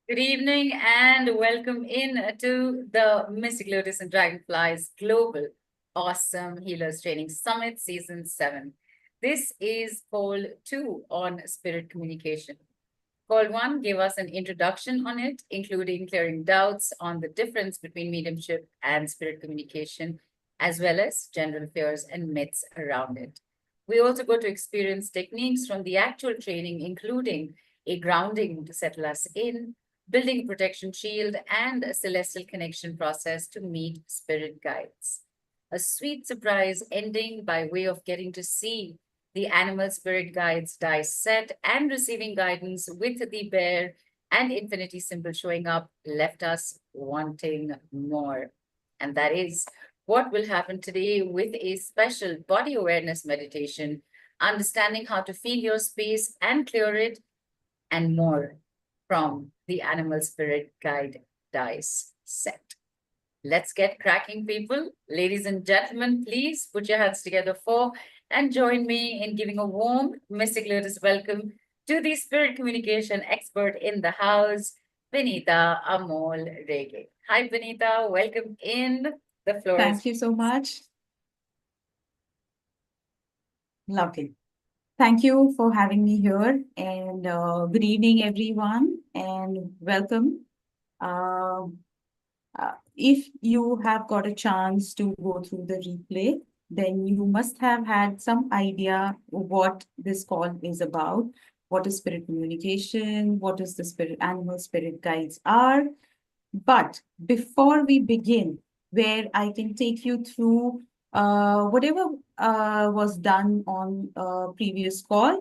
Good evening and welcome in to the Mystic Lotus and Dragonflies Global Awesome Healers Training Summit Season 7. This is call 2 on spirit communication. Call 1 gave us an introduction on it, including clearing doubts on the difference between mediumship and spirit communication, as well as general fears and myths around it. We also go to experience techniques from the actual training, including a grounding to settle us in, building a protection shield, and a celestial connection process to meet spirit guides. A sweet surprise ending by way of getting to see the animal spirit guides die set and receiving guidance with the bear and infinity symbol showing up left us wanting more. And that is what will happen today with a special body awareness meditation, understanding how to feel your space and clear it, and more from the animal spirit guide dice set. Let's get cracking, people. Ladies and gentlemen, please put your hands together for and join me in giving a warm Mystic Lotus welcome to the spirit communication expert in the house, Binita Amol Rege. Hi, Binita. Welcome in. The floor Thank is you so much. Lovely. Thank you for having me here. And good evening, everyone, and welcome. Um, if you have got a chance to go through the replay, then you must have had some idea what this call is about. What is spirit communication? What is the spirit animal spirit guides are? But before we begin, where I can take you through whatever was done on previous call,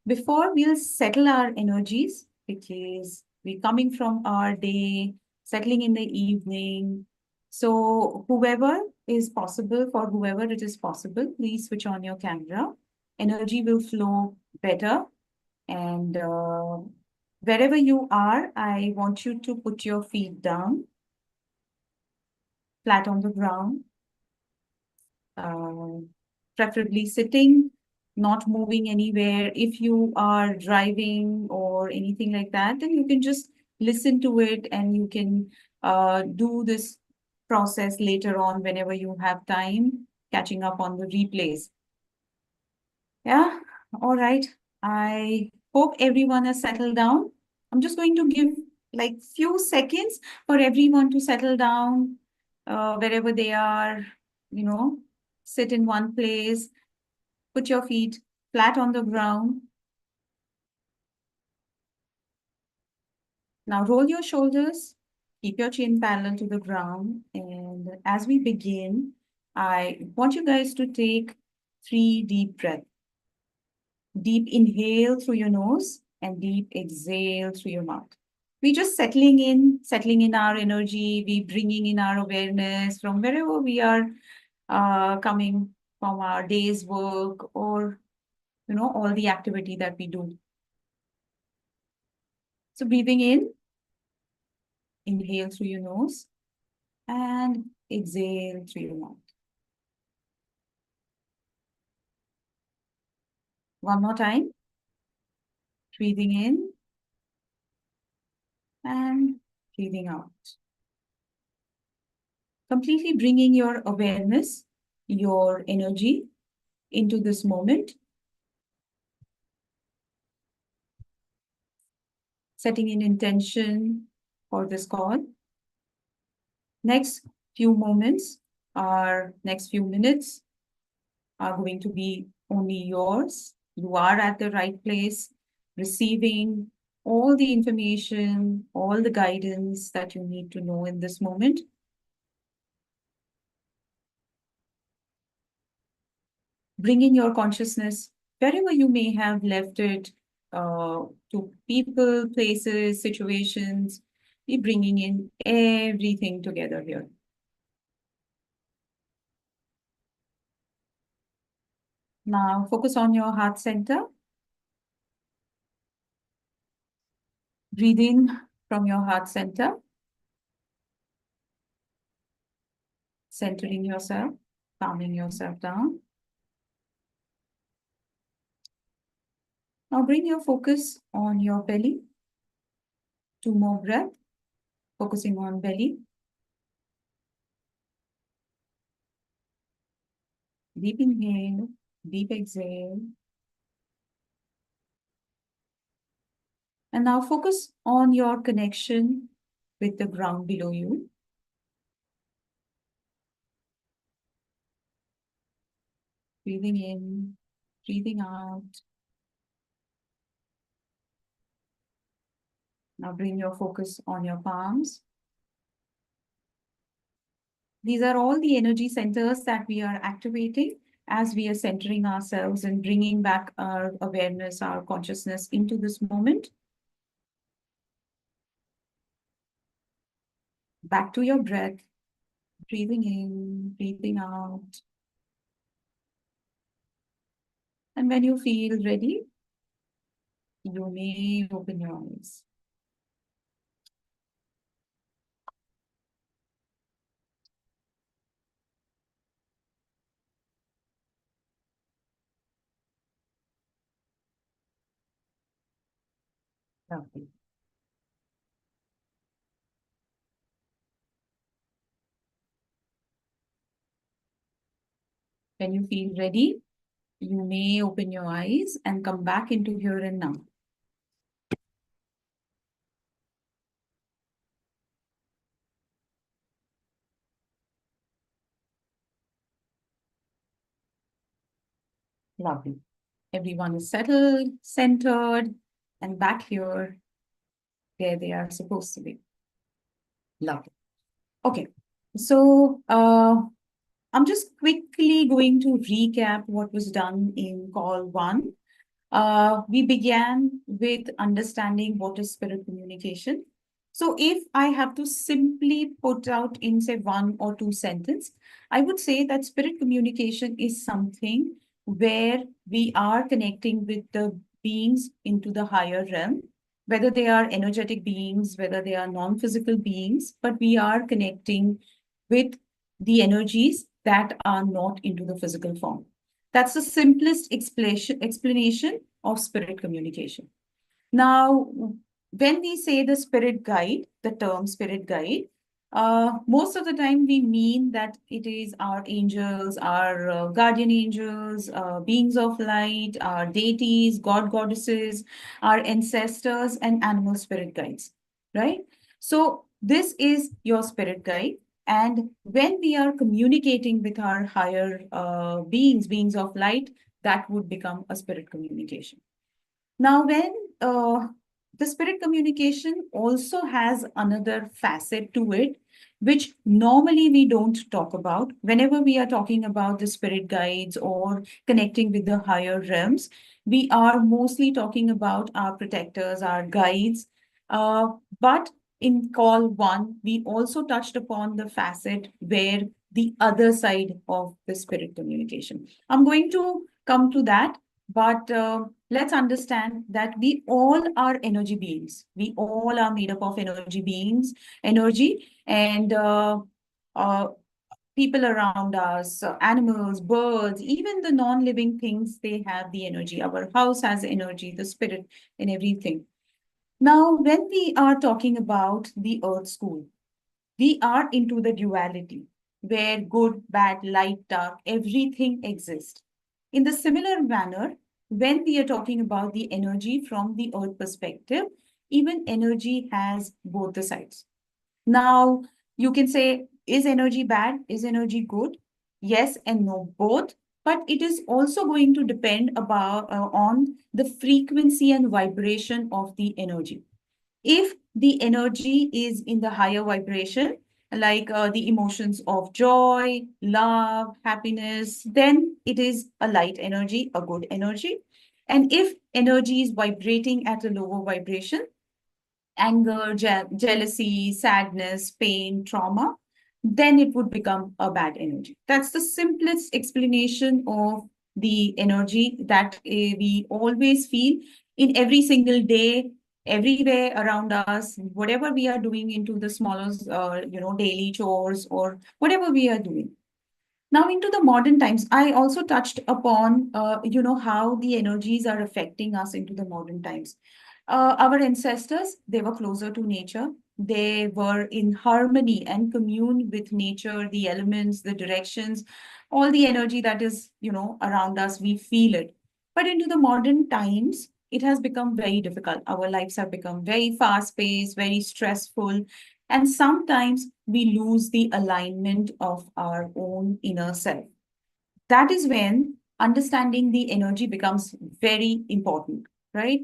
before we'll settle our energies, because we're coming from our day, settling in the evening. So whoever is possible, for whoever it is possible, please switch on your camera. Energy will flow better. And wherever you are, I want you to put your feet down, flat on the ground, uh, preferably sitting, not moving anywhere. If you are driving or anything like that, then you can just listen to it and you can do this process later on whenever you have time, catching up on the replays. Yeah, all right. I hope everyone has settled down. I'm just going to give like few seconds for everyone to settle down wherever they are, you know, sit in one place, put your feet flat on the ground. Now roll your shoulders, keep your chin parallel to the ground. And as we begin, I want you guys to take 3 deep breaths. Deep inhale through your nose and deep exhale through your mouth. We just settling in our energy, we bringing in our awareness from wherever we are coming from our day's work or, all the activity that we do. So breathing in, inhale through your nose and exhale through your mouth. One more time. Breathing in and breathing out. Completely bringing your awareness, your energy into this moment. Setting in intention for this call. Next few moments, next few minutes are going to be only yours. You are at the right place, receiving all the information, all the guidance that you need to know in this moment. Bring in your consciousness wherever you may have left it, to people, places, situations. Be bringing in everything together here. Now focus on your heart center. Breathe in from your heart center, centering yourself, calming yourself down. Now bring your focus on your belly. 2 more breath, focusing on belly. Deep inhale, deep exhale. And now focus on your connection with the ground below you. Breathing in, breathing out. Now bring your focus on your palms. These are all the energy centers that we are activating as we are centering ourselves and bringing back our awareness, our consciousness into this moment. Back to your breath, breathing in, breathing out. And when you feel ready, you may open your eyes. Lovely. When you feel ready, you may open your eyes and come back into here and now. Lovely. Everyone is settled, centered, and back here where they are supposed to be. Lovely. Okay. So I'm just quickly going to recap what was done in call 1. We began with understanding what is spirit communication. So if I have to simply put out in say 1 or 2 sentences, I would say that spirit communication is something where we are connecting with the beings into the higher realm, whether they are energetic beings, whether they are non-physical beings, but we are connecting with the energies that are not into the physical form. That's the simplest explanation of spirit communication. Now, when we say the spirit guide, the term spirit guide, most of the time we mean that it is our angels, our guardian angels, beings of light, our deities, god, goddesses, our ancestors, and animal spirit guides, right? So this is your spirit guide. And when we are communicating with our higher beings of light, that would become a spirit communication. Now, when the spirit communication also has another facet to it, which normally we don't talk about. Whenever we are talking about the spirit guides or connecting with the higher realms, we are mostly talking about our protectors, our guides. But in call 1, we also touched upon the facet where the other side of the spirit communication. I'm going to come to that, but let's understand that we all are energy beings. We all are made up of energy, and people around us, animals, birds, even the non-living things, they have the energy. Our house has energy, the spirit, and everything. Now, when we are talking about the earth school, we are into the duality where good, bad, light, dark, everything exists. In the similar manner, when we are talking about the energy from the earth perspective, even energy has both the sides. Now, you can say, is energy bad? Is energy good? Yes and no, both. But it is also going to depend on the frequency and vibration of the energy. If the energy is in the higher vibration, like the emotions of joy, love, happiness, then it is a light energy, a good energy. And if energy is vibrating at a lower vibration, anger, jealousy, sadness, pain, trauma, then it would become a bad energy. That's the simplest explanation of the energy that we always feel in every single day, everywhere around us, whatever we are doing into the smallest, daily chores or whatever we are doing. Now, into the modern times, I also touched upon, how the energies are affecting us into the modern times. Our ancestors, they were closer to nature. They were in harmony and commune with nature, the elements, the directions, all the energy that is, around us. We feel it. But into the modern times, it has become very difficult. Our lives have become very fast paced, very stressful. And sometimes we lose the alignment of our own inner self. That is when understanding the energy becomes very important, right?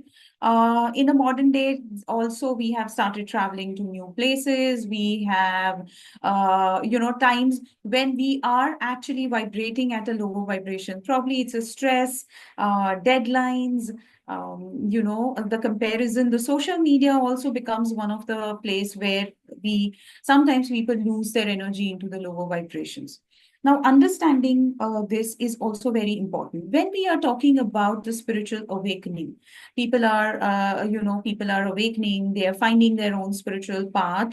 In the modern day, also we have started traveling to new places. We have, times when we are actually vibrating at a lower vibration. Probably it's a stress, deadlines. The comparison, the social media also becomes one of the place where we sometimes people lose their energy into the lower vibrations. Now, understanding this is also very important. When we are talking about the spiritual awakening, people are awakening, they are finding their own spiritual path.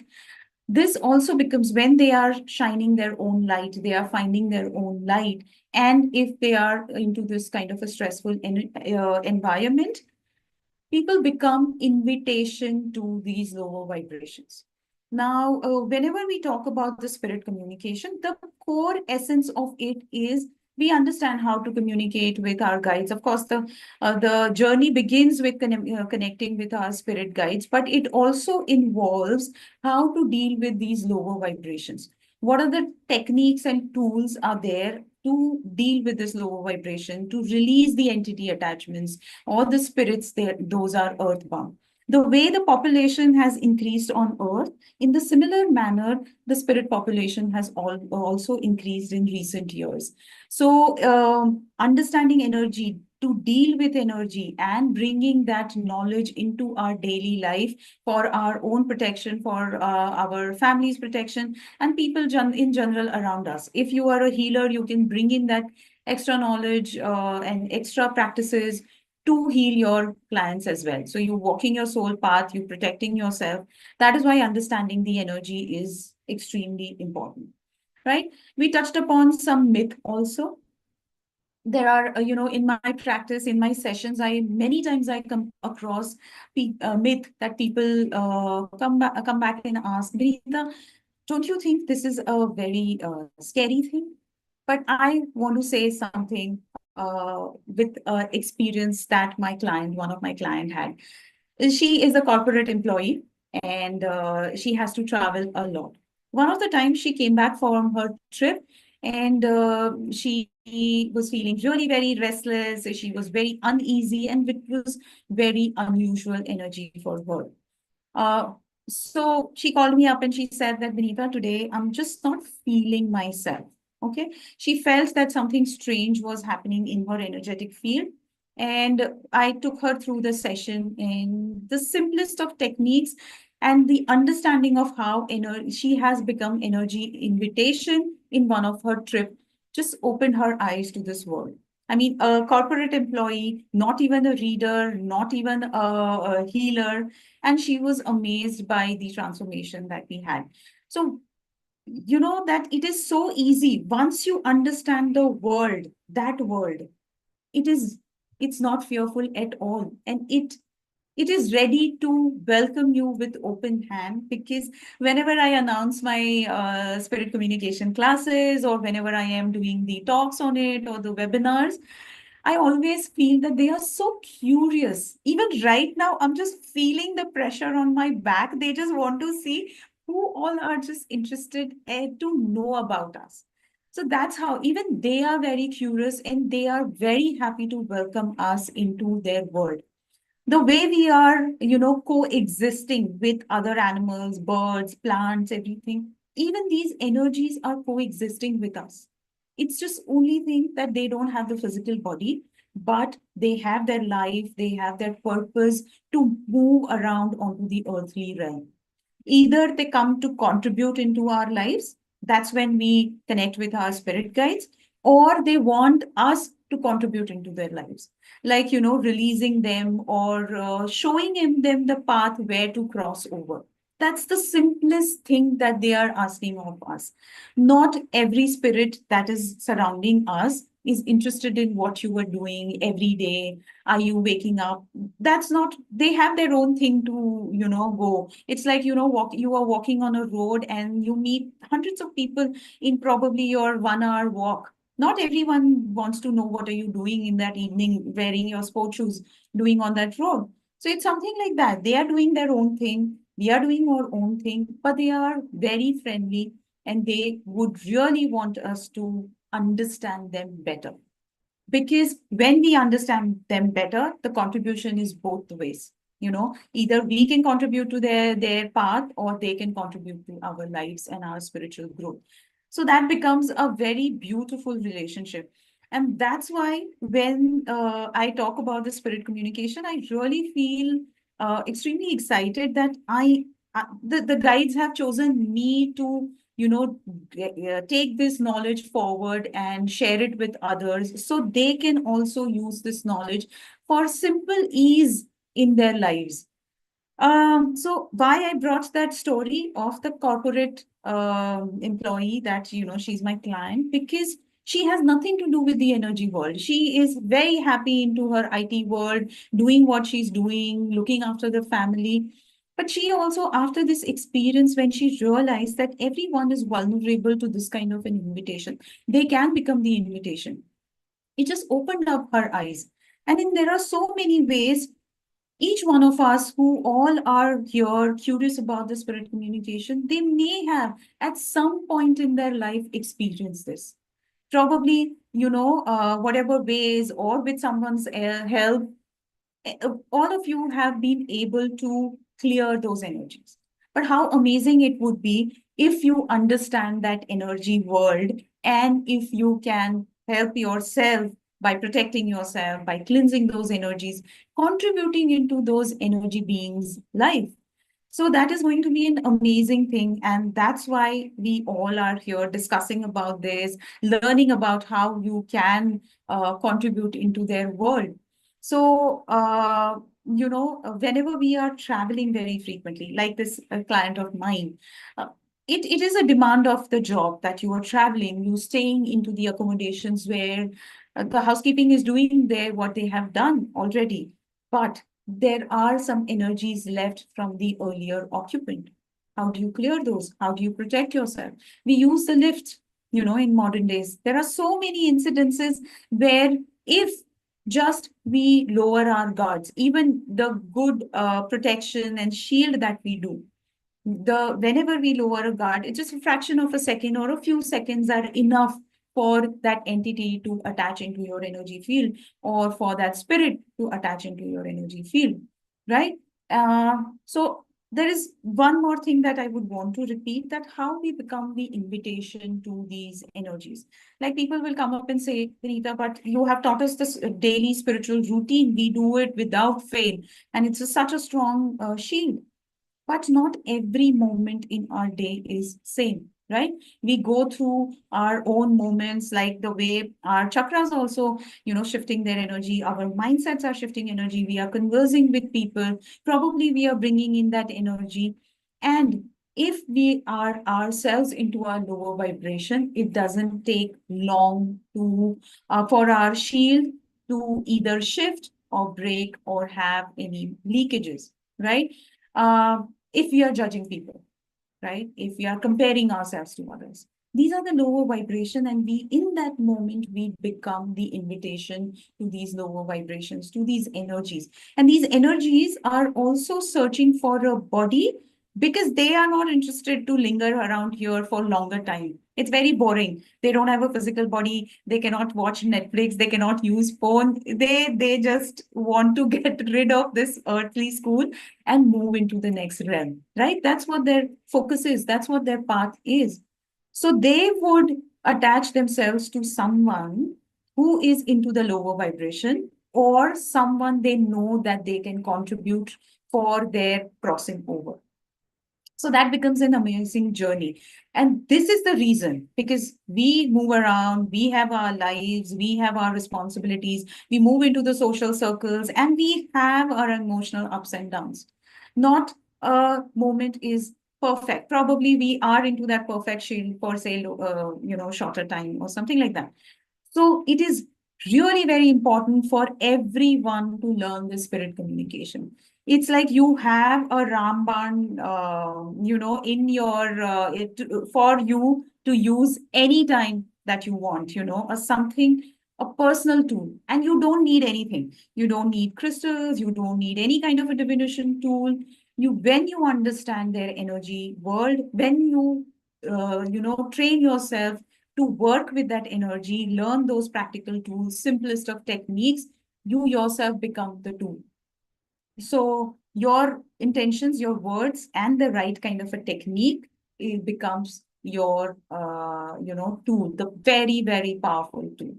This also becomes when they are shining their own light, they are finding their own light. And if they are into this kind of a stressful environment, people become invitation to these lower vibrations. Now, whenever we talk about the spirit communication, the core essence of it is we understand how to communicate with our guides. Of course, the journey begins with connecting with our spirit guides, but it also involves how to deal with these lower vibrations. What are the techniques and tools are there to deal with this lower vibration, to release the entity attachments, or the spirits there, those are earthbound. The way the population has increased on earth, in the similar manner, the spirit population has also increased in recent years. So, understanding energy, to deal with energy and bringing that knowledge into our daily life for our own protection, for our family's protection, and people in general around us. If you are a healer, you can bring in that extra knowledge and extra practices to heal your clients as well. So you're walking your soul path, you're protecting yourself. That is why understanding the energy is extremely important, right? We touched upon some myth also. There are, in my practice, in my sessions, I many times I come across myth that people come back and ask, Binita, don't you think this is a very scary thing? But I want to say something with experience that one of my client had. She is a corporate employee and she has to travel a lot. One of the times she came back from her trip and she was feeling really very restless. She was very uneasy and it was very unusual energy for her. Uh, so she called me up and she said that, Benita, today I'm just not feeling myself. Okay. She felt that something strange was happening in her energetic field. And I took her through the session in the simplest of techniques and the understanding of how she has become energy invitation in one of her trip just opened her eyes to this world. I mean, a corporate employee, not even a reader, not even a healer, and she was amazed by the transformation that we had. So, that it is so easy once you understand the world, that world, it is it's not fearful at all, and it is ready to welcome you with open hand. Because whenever I announce my spirit communication classes, or whenever I am doing the talks on it or the webinars, I always feel that they are so curious. Even right now, I'm just feeling the pressure on my back. They just want to see who all are just interested to know about us. So that's how even they are very curious and they are very happy to welcome us into their world. The way we are, coexisting with other animals, birds, plants, everything, even these energies are coexisting with us. It's just only thing that they don't have the physical body, but they have their life, they have their purpose to move around onto the earthly realm. Either they come to contribute into our lives, that's when we connect with our spirit guides, or they want us to contribute into their lives, like, releasing them or them the path where to cross over. That's the simplest thing that they are asking of us. Not every spirit that is surrounding us is interested in what you were doing every day. Are you waking up? That's not, they have their own thing to, go. It's like, you are walking on a road and you meet hundreds of people in probably your 1 hour walk. Not everyone wants to know what are you doing in that evening, wearing your sport shoes, doing on that road. So it's something like that. They are doing their own thing. We are doing our own thing, but they are very friendly and they would really want us to understand them better. Because when we understand them better, the contribution is both the ways. Either we can contribute to their path or they can contribute to our lives and our spiritual growth. So that becomes a very beautiful relationship. And that's why when I talk about the spirit communication, I really feel extremely excited that the guides have chosen me to take this knowledge forward and share it with others so they can also use this knowledge for simple ease in their lives. So why I brought that story of the corporate employee that, she's my client, because she has nothing to do with the energy world. She is very happy into her IT world, doing what she's doing, looking after the family. But she also, after this experience, when she realized that everyone is vulnerable to this kind of an invitation, they can become the invitation. It just opened up her eyes. And then there are so many ways each one of us who all are here curious about the spirit communication, they may have at some point in their life experienced this. Probably, whatever ways or with someone's help, all of you have been able to clear those energies. But how amazing it would be if you understand that energy world and if you can help yourself by protecting yourself, by cleansing those energies, contributing into those energy beings' life. So that is going to be an amazing thing. And that's why we all are here discussing about this, learning about how you can contribute into their world. So, whenever we are traveling very frequently, like this client of mine, it is a demand of the job that you are traveling, you staying into the accommodations where the housekeeping is doing there what they have done already. But there are some energies left from the earlier occupant. How do you clear those? How do you protect yourself? We use the lift, in modern days. There are so many incidences where if just we lower our guards, even the good protection and shield that we do, whenever we lower a guard, it's just a fraction of a second or a few seconds are enough for that entity to attach into your energy field or for that spirit to attach into your energy field, right? So there is one more thing that I would want to repeat, that how we become the invitation to these energies. Like people will come up and say, Binita, but you have taught us this daily spiritual routine. We do it without fail. And it's such a strong shield. But not every moment in our day is same, right? We go through our own moments, like the way our chakras also, shifting their energy, our mindsets are shifting energy, we are conversing with people, probably we are bringing in that energy. And if we are ourselves into our lower vibration, it doesn't take long to for our shield to either shift or break or have any leakages, right? Uh, if we are judging people, right? If we are comparing ourselves to others. These are the lower vibration, and we, in that moment, we become the invitation to these lower vibrations, to these energies. And these energies are also searching for a body because they are not interested to linger around here for longer time. It's very boring. They don't have a physical body. They cannot watch Netflix. They cannot use phone. They just want to get rid of this earthly school and move into the next realm, right? That's what their focus is. That's what their path is. So they would attach themselves to someone who is into the lower vibration or someone they know that they can contribute for their crossing over. So that becomes an amazing journey. And this is the reason, because we move around, we have our lives, we have our responsibilities, we move into the social circles, and we have our emotional ups and downs. Not a moment is perfect. Probably we are into that perfect shield for, say, shorter time or something like that. So it is really very important for everyone to learn the spirit communication. It's like you have a Ramban, in your for you to use anytime that you want, or something, a personal tool, and you don't need anything. You don't need crystals. You don't need any kind of a divination tool. When you understand their energy world, when train yourself to work with that energy, learn those practical tools, simplest of techniques, you yourself become the tool. So your intentions, your words, and the right kind of a technique, it becomes your, tool, the very, very powerful tool.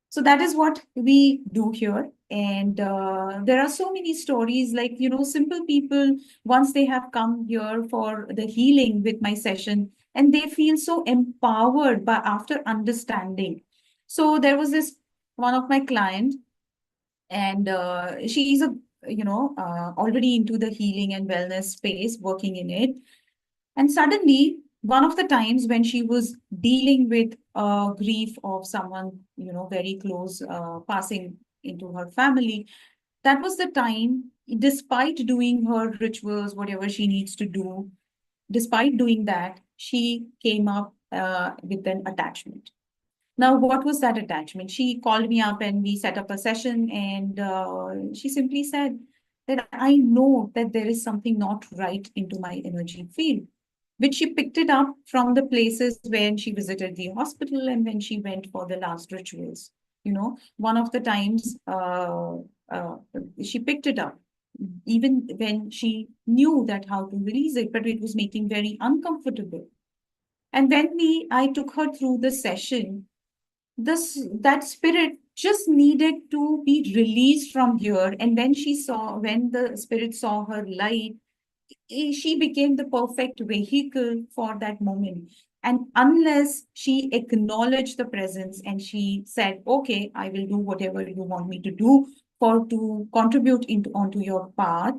So that is what we do here. And there are so many stories, like, simple people, once they have come here for the healing with my session, and they feel so empowered by after understanding. So there was this one of my client, and she's already into the healing and wellness space, working in it. And suddenly, one of the times when she was dealing with grief of someone, very close, passing into her family, that was the time, despite doing her rituals, whatever she needs to do, despite doing that, she came up with an attachment. Now, what was that attachment? She called me up and we set up a session, and she simply said that I know that there is something not right into my energy field, which she picked it up from the places when she visited the hospital and when she went for the last rituals. One of the times uh, she picked it up, even when she knew that how to release it, but it was making very uncomfortable. And when I took her through the session, that spirit just needed to be released from here. And when the spirit saw her light, she became the perfect vehicle for that moment. And unless she acknowledged the presence and she said, okay, I will do whatever you want me to do for to contribute into onto your path,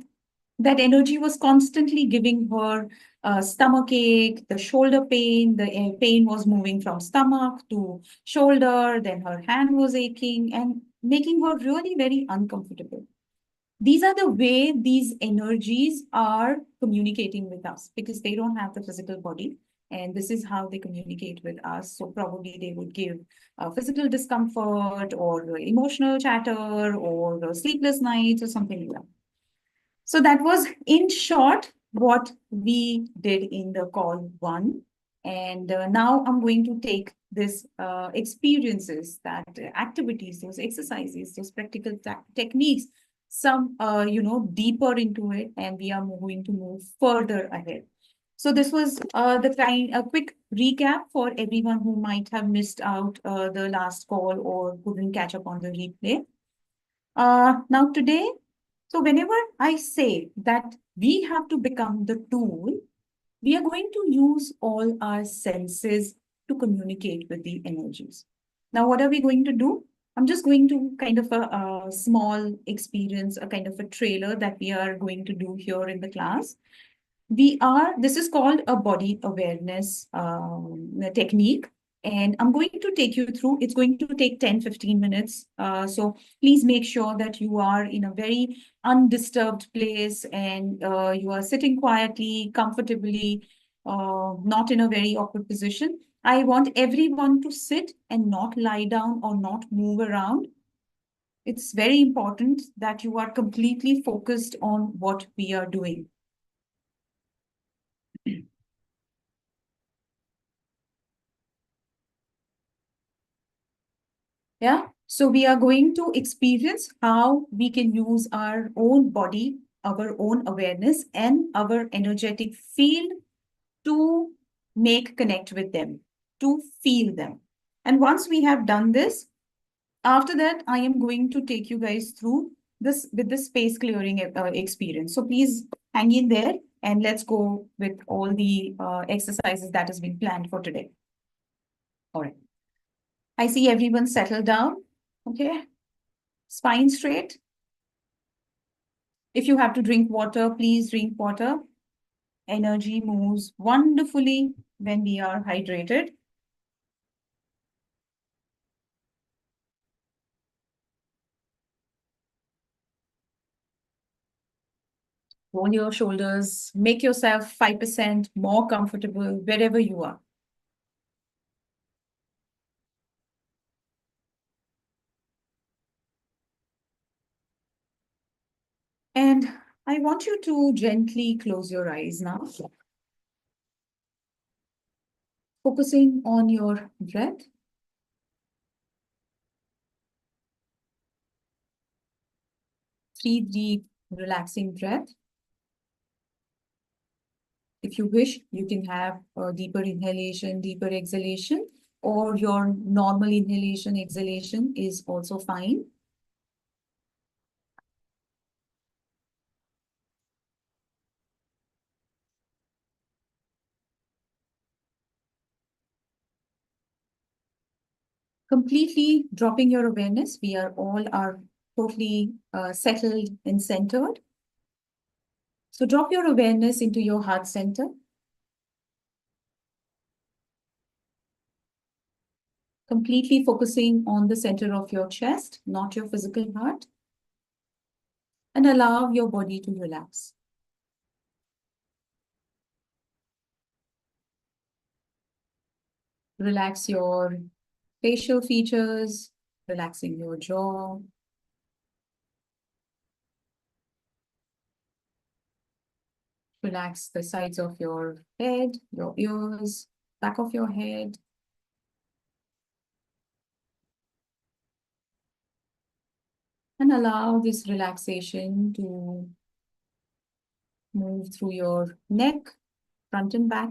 that energy was constantly giving her stomach ache, the shoulder pain. The pain was moving from stomach to shoulder, then her hand was aching and making her really very uncomfortable. These are the way these energies are communicating with us, because they don't have the physical body. And this is how they communicate with us. So probably they would give physical discomfort or emotional chatter or sleepless nights or something like that. So that was, in short, what we did in the call one. And now I'm going to take this experiences, that activities, those exercises, those practical techniques, some, deeper into it, and we are going to move further ahead. So this was a quick recap for everyone who might have missed out the last call or couldn't catch up on the replay. Now today, so whenever I say that we have to become the tool, we are going to use all our senses to communicate with the energies. Now, what are we going to do? I'm just going to kind of a small experience, a kind of a trailer that we are going to do here in the class. This is called a body awareness technique. And I'm going to take you through, it's going to take 10-15 minutes. So please make sure that you are in a very undisturbed place, and you are sitting quietly, comfortably, not in a very awkward position. I want everyone to sit and not lie down or not move around. It's very important that you are completely focused on what we are doing. Yeah. So we are going to experience how we can use our own body, our own awareness, and our energetic field to make connect with them, to feel them. And once we have done this, after that, I am going to take you guys through this with the space clearing experience. So please hang in there and let's go with all the exercises that has been planned for today. All right. I see everyone settled down. Okay. Spine straight. If you have to drink water, please drink water. Energy moves wonderfully when we are hydrated. Roll your shoulders, make yourself 5% more comfortable wherever you are. And I want you to gently close your eyes now, focusing on your breath. 3 deep, relaxing breath. If you wish, you can have a deeper inhalation, deeper exhalation, or your normal inhalation, exhalation is also fine. Completely dropping your awareness. We are all totally settled and centered. So drop your awareness into your heart center. Completely focusing on the center of your chest, not your physical heart. And allow your body to relax. Relax your facial features, relaxing your jaw. Relax the sides of your head, your ears, back of your head. And allow this relaxation to move through your neck, front and back,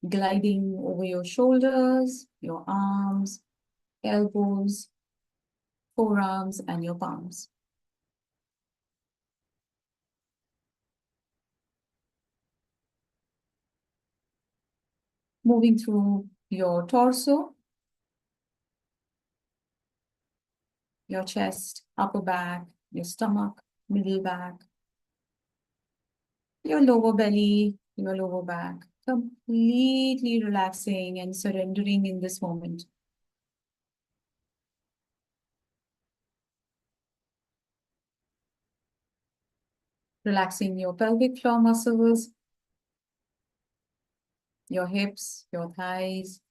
gliding over your shoulders, your arms, elbows, forearms, and your palms. Moving through your torso, your chest, upper back, your stomach, middle back, your lower belly, your lower back, completely relaxing and surrendering in this moment. Relaxing your pelvic floor muscles, your hips, your thighs,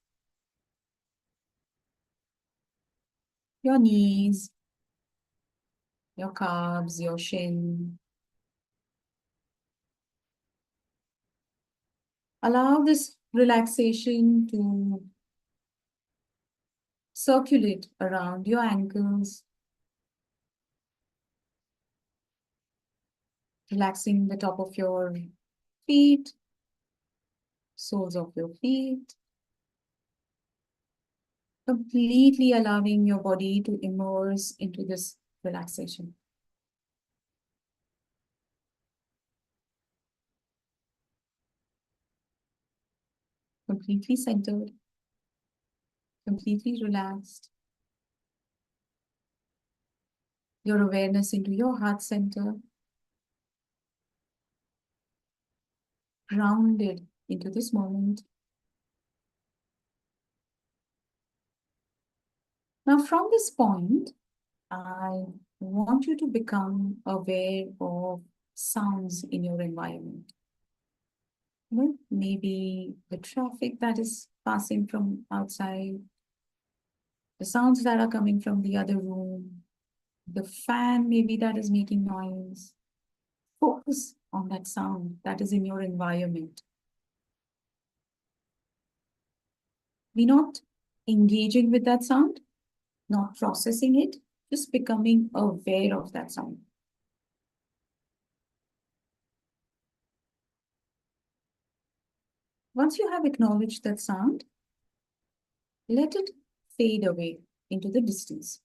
your knees, your calves, your shin. Allow this relaxation to circulate around your ankles, relaxing the top of your feet, soles of your feet, completely allowing your body to immerse into this relaxation. Completely centered, completely relaxed. Your awareness into your heart center, grounded into this moment. Now, from this point, I want you to become aware of sounds in your environment. Well, maybe the traffic that is passing from outside, the sounds that are coming from the other room, the fan maybe that is making noise. Focus on that sound that is in your environment. Be not engaging with that sound, not processing it, just becoming aware of that sound. Once you have acknowledged that sound, let it fade away into the distance.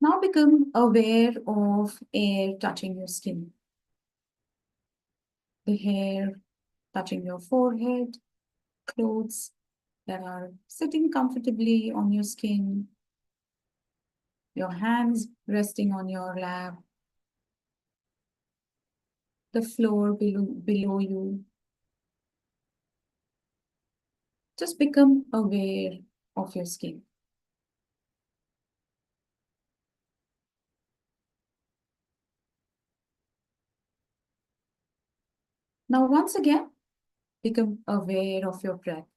Now become aware of air touching your skin, the hair touching your forehead, clothes that are sitting comfortably on your skin, your hands resting on your lap, the floor below you. Just become aware of your skin. Now, once again, become aware of your breath.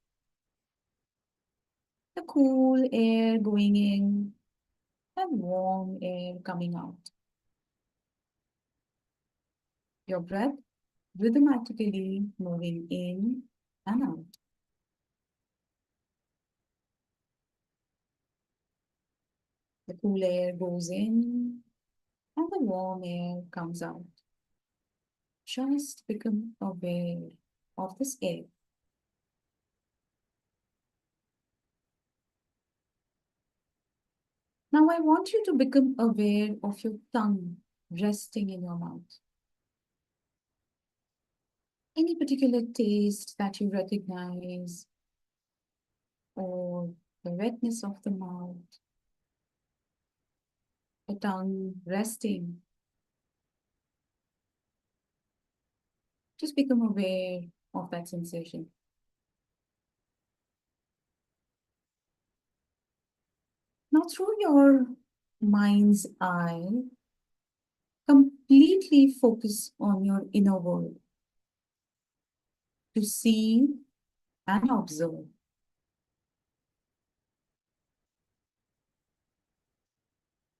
The cool air going in and warm air coming out. Your breath rhythmically moving in and out. The cool air goes in and the warm air comes out. Just become aware of this air. Now I want you to become aware of your tongue resting in your mouth. Any particular taste that you recognize, or the wetness of the mouth, the tongue resting. Just become aware of that sensation. Now, through your mind's eye, completely focus on your inner world to see and observe.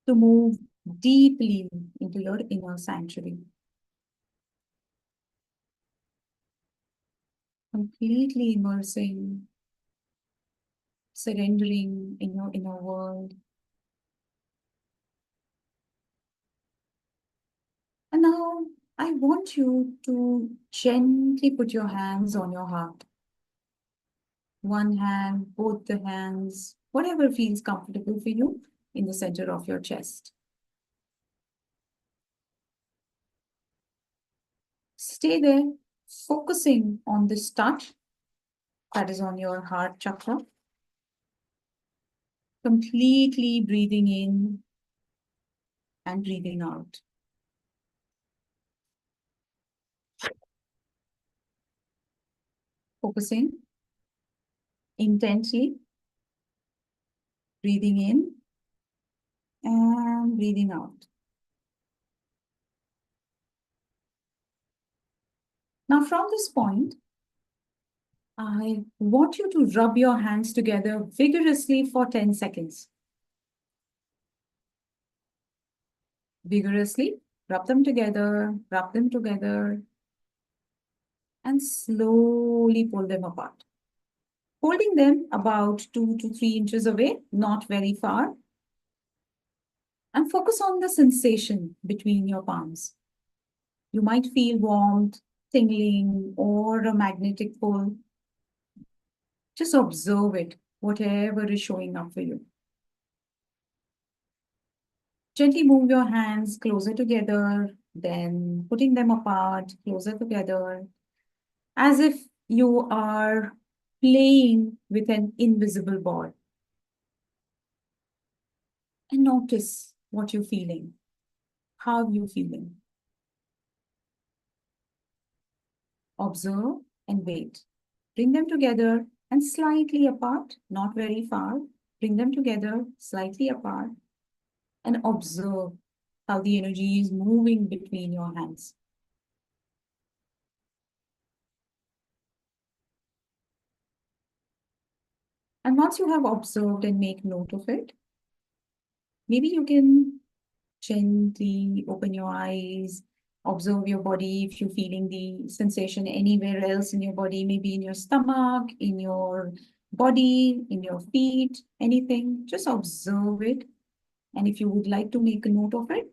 To move deeply into your inner sanctuary. Completely immersing, surrendering in your inner world. And now I want you to gently put your hands on your heart. One hand, both the hands, whatever feels comfortable for you in the center of your chest. Stay there, focusing on this touch that is on your heart chakra. Completely breathing in and breathing out. Focusing intently, breathing in and breathing out. Now, from this point, I want you to rub your hands together vigorously for 10 seconds. Vigorously, rub them together, and slowly pull them apart. Holding them about 2 to 3 inches away, not very far. And focus on the sensation between your palms. You might feel warmth, tingling, or a magnetic pull. Just observe it, whatever is showing up for you. Gently move your hands closer together, then putting them apart, closer together, as if you are playing with an invisible ball. And notice what you're feeling, how you're feeling. Observe and wait. Bring them together and slightly apart, not very far. Bring them together, slightly apart, and observe how the energy is moving between your hands. And once you have observed and make note of it, maybe you can gently open your eyes, observe your body if you're feeling the sensation anywhere else in your body, maybe in your stomach, in your body, in your feet, anything. Just observe it. And if you would like to make a note of it,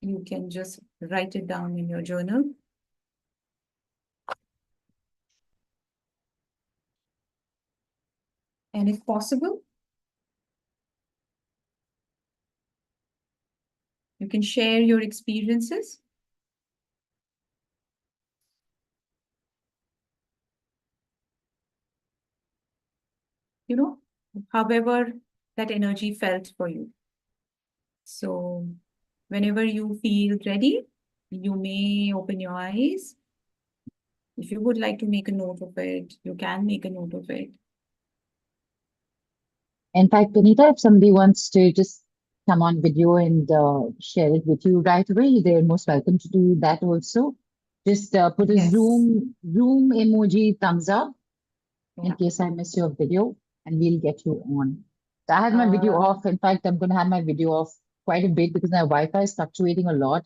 you can just write it down in your journal. And if possible, you can share your experiences. However that energy felt for you. So whenever you feel ready, you may open your eyes. If you would like to make a note of it, you can make a note of it. In fact, Binita, if somebody wants to just come on video and share it with you right away, they're most welcome to do that also. Just put a Yes. Zoom emoji thumbs up in Yeah. case I miss your video, and we'll get you on. So I had my video off. In fact, I'm going to have my video off quite a bit because my Wi-Fi is fluctuating a lot.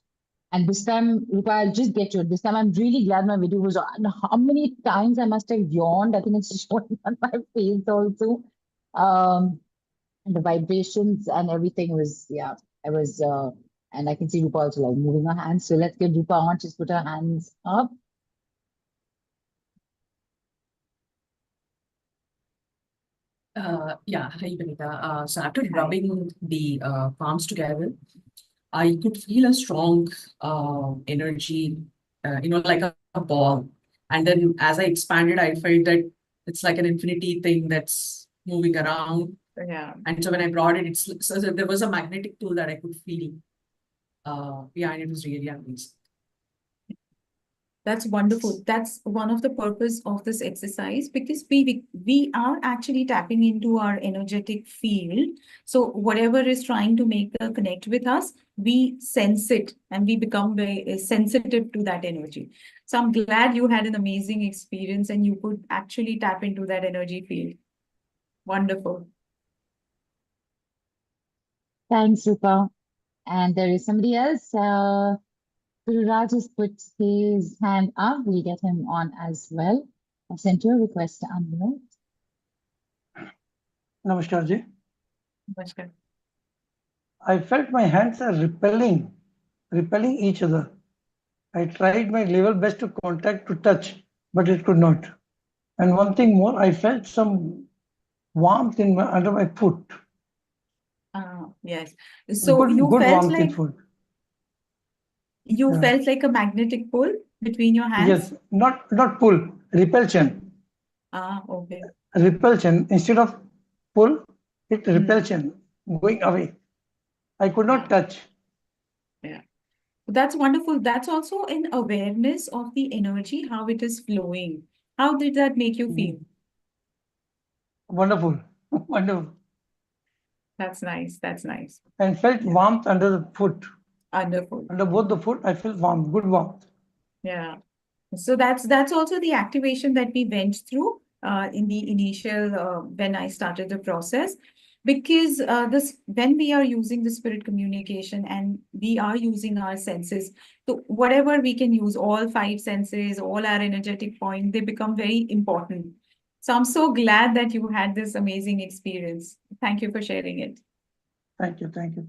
And this time, Rupa, I'll just get you. This time, I'm really glad my video was on. How many times I must have yawned? I think it's showing on my face also. Um, and the vibrations and everything was, yeah, I was, and I can see Rupa also like moving her hands. So let's get Rupa on. Just put her hands up. Yeah, hi Binita. So after Hi. rubbing the palms together, I could feel a strong energy, like a ball. And then as I expanded, I felt that it's like an infinity thing that's moving around. Yeah. And so when I brought it, so there was a magnetic tool that I could feel. Yeah, and it was really amazing. That's wonderful. That's one of the purpose of this exercise because we are actually tapping into our energetic field. So whatever is trying to make a connect with us, we sense it and we become very sensitive to that energy. So I'm glad you had an amazing experience and you could actually tap into that energy field. Wonderful. Thanks, Rupa. And there is somebody else. Raj has put his hand up. We'll get him on as well. I've sent you a request to unmute. Namaskar ji. Namaskar. I felt my hands are repelling each other. I tried my level best to contact, to touch, but it could not. And one thing more, I felt some warmth under my foot. Yes. So Good you felt warmth in like foot. you Yeah. felt like a magnetic pull between your hands? Yes, not pull, repulsion. Okay. Repulsion. Instead of pull, it Hmm. repulsion, going away. I could not Yeah. touch. Yeah. That's wonderful. That's also an awareness of the energy, how it is flowing. How did that make you feel? Wonderful, wonderful. That's nice. That's nice. And felt Yeah. warmth under the foot. Wonderful. Under both the foot, I felt warmth, good warmth. Yeah. So that's also the activation that we went through in the initial when I started the process. Because this when we are using the spirit communication and we are using our senses, so whatever we can use, all five senses, all our energetic point, they become very important. So I'm so glad that you had this amazing experience. Thank you for sharing it. Thank you, thank you.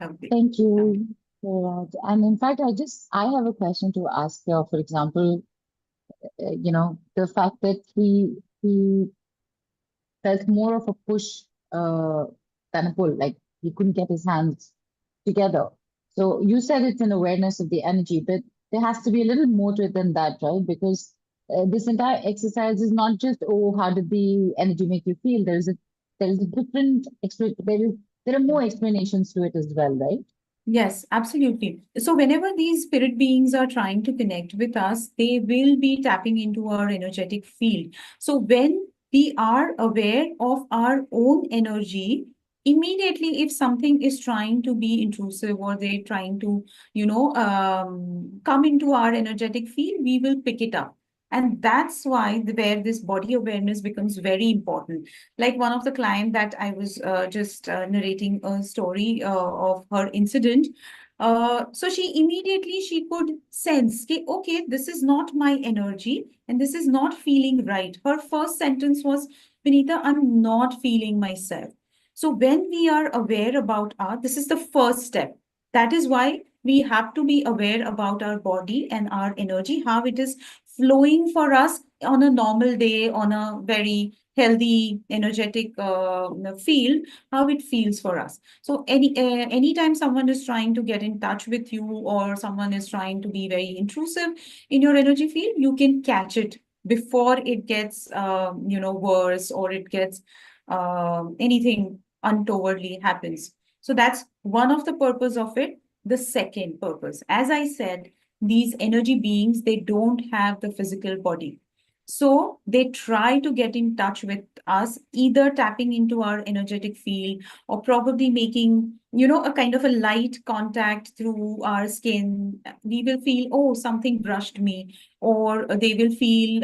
Okay. Thank you, Raj. And in fact, I have a question to ask. For example, the fact that he felt more of a push than a pull, like he couldn't get his hands together. So you said it's an awareness of the energy, but there has to be a little more to it than that, right? Because this entire exercise is not just, oh, how did the energy make you feel? There is a different there are more explanations to it as well, right? Yes, absolutely. So whenever these spirit beings are trying to connect with us, they will be tapping into our energetic field. So when we are aware of our own energy, immediately if something is trying to be intrusive or they're trying to, come into our energetic field, we will pick it up. And that's why where this body awareness becomes very important. Like one of the client that I was just narrating a story of her incident. So she could sense, okay, this is not my energy and this is not feeling right. Her first sentence was, Binita, I'm not feeling myself. So when we are aware about this is the first step. That is why we have to be aware about our body and our energy, how it is flowing for us on a normal day, on a very healthy, energetic field, how it feels for us. So anytime someone is trying to get in touch with you or someone is trying to be very intrusive in your energy field, you can catch it before it gets worse or it gets anything untowardly happens. So that's one of the purpose of it. The second purpose, as I said, these energy beings, they don't have the physical body. So they try to get in touch with us, either tapping into our energetic field or probably making, a kind of a light contact through our skin. We will feel, oh, something brushed me, or they will feel,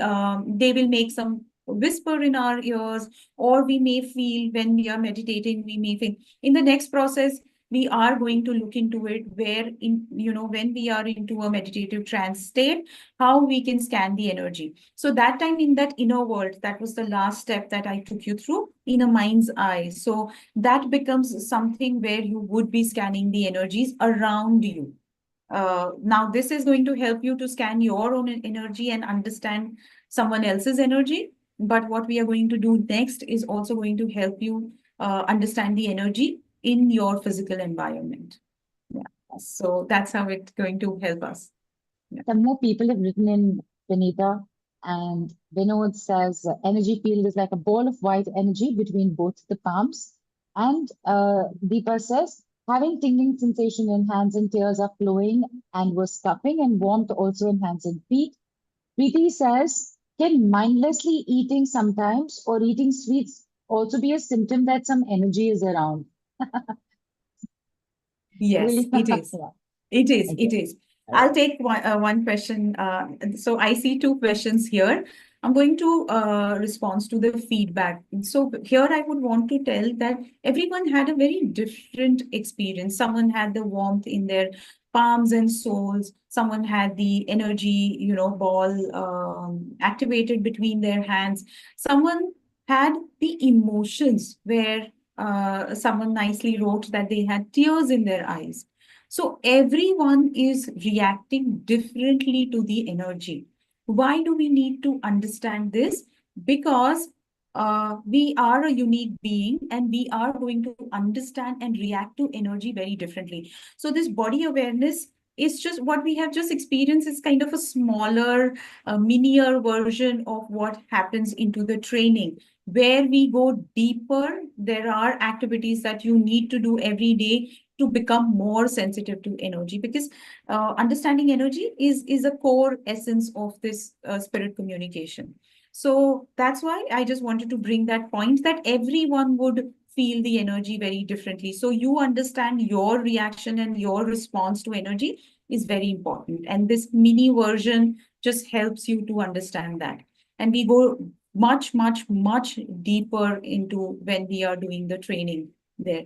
they will make some whisper in our ears, or we may feel when we are meditating, we may think in the next process, we are going to look into it where when we are into a meditative trance state, how we can scan the energy. So that time in that inner world, that was the last step that I took you through in a mind's eye. So that becomes something where you would be scanning the energies around you. Now, this is going to help you to scan your own energy and understand someone else's energy. But what we are going to do next is also going to help you understand the energy in your physical environment. Yeah. So that's how it's going to help us. Some more people have written in, Binita, and Vinod says energy field is like a ball of white energy between both the palms. And Deepa says having tingling sensation in hands and tears are flowing and was cupping and warmth also in hands and feet. Preeti says, can mindlessly eating sometimes or eating sweets also be a symptom that some energy is around? Yes, it is. Yeah. It is. It Okay. is. I'll take one question. So I see two questions here. I'm going to respond to the feedback. So here I would want to tell that everyone had a very different experience. Someone had the warmth in their palms and soles. Someone had the energy, ball activated between their hands. Someone had the emotions where someone nicely wrote that they had tears in their eyes. So everyone is reacting differently to the energy. Why do we need to understand this? Because we are a unique being and we are going to understand and react to energy very differently. So this body awareness is just what we have just experienced is kind of a smaller, minier version of what happens into the training. Where we go deeper, there are activities that you need to do every day to become more sensitive to energy, because understanding energy is a core essence of this spirit communication. So that's why I just wanted to bring that point that everyone would feel the energy very differently. So you understand your reaction and your response to energy is very important. And this mini version just helps you to understand that. And we go much, much, much deeper into when we are doing the training there.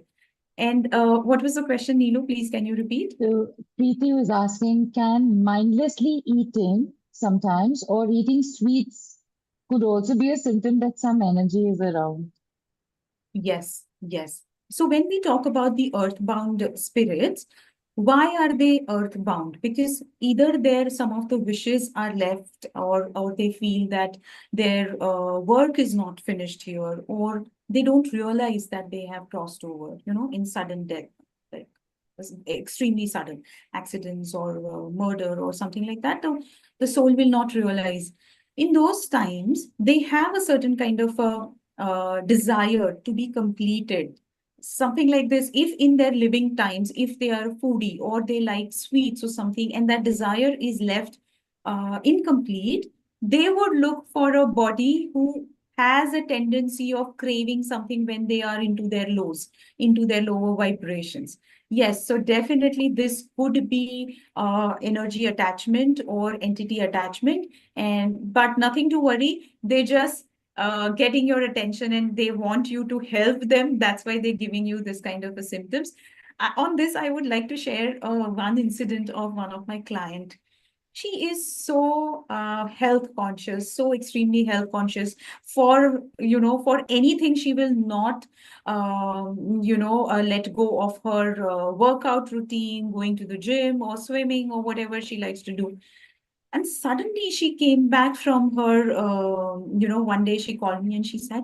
And what was the question, Neelu? Please, can you repeat? So Preeti was asking, can mindlessly eating sometimes or eating sweets could also be a symptom that some energy is around? Yes, yes. So when we talk about the earthbound spirits, why are they earthbound? Because either their some of the wishes are left, or they feel that their work is not finished here, or they don't realize that they have crossed over, in sudden death, like extremely sudden accidents or murder or something like that. The soul will not realize. In those times, they have a certain kind of a desire to be completed. Something like this, if in their living times, if they are foodie or they like sweets or something, and that desire is left incomplete, they would look for a body who has a tendency of craving something when they are into their lows, into their lower vibrations. Yes, so definitely this could be energy attachment or entity attachment, but nothing to worry. They just getting your attention and they want you to help them. That's why they're giving you this kind of a symptoms. On this, I would like to share one incident of one of my client. She is so health conscious, so extremely health conscious. For anything, she will not, let go of her workout routine, going to the gym or swimming or whatever she likes to do. And suddenly she came back from her, one day she called me and she said,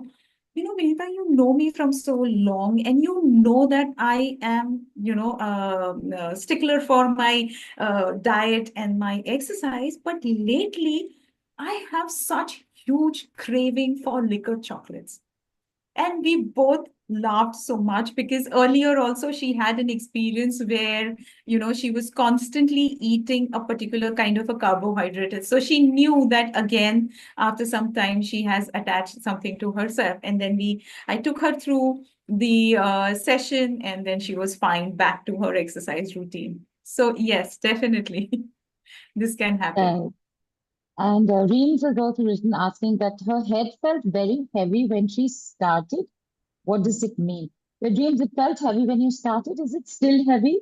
Vinita, you know me from so long, and you know that I am, stickler for my diet and my exercise. But lately, I have such huge craving for liquor chocolates. And we both laughed so much because earlier also she had an experience where, she was constantly eating a particular kind of a carbohydrate. So she knew that again, after some time, she has attached something to herself. And then I took her through the session, and then she was fine back to her exercise routine. So yes, definitely, this can happen. Right. And Reels has also written asking that her head felt very heavy when she started. What does it mean? The dreams, it felt heavy when you started. Is it still heavy?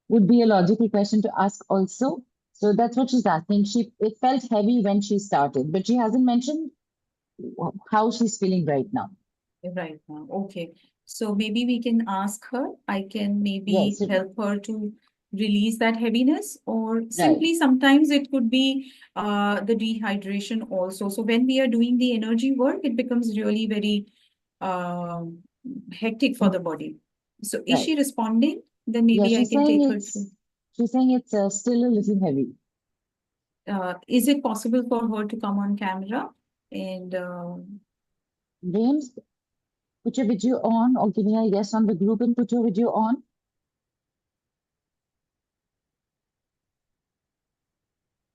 Would be a logical question to ask also. So that's what she's asking. It felt heavy when she started, but she hasn't mentioned how she's feeling right now. Right now. Okay. So maybe we can ask her. I can maybe Yes, help her to release that heaviness, or right. simply sometimes it could be the dehydration also. So when we are doing the energy work, it becomes really very um hectic for the body. So is Right. she responding? Then Yeah, maybe I can take her through. she's saying it's still a little heavy. Is it possible for her to come on camera and James, put your video on or give me a yes on the group and put your video on.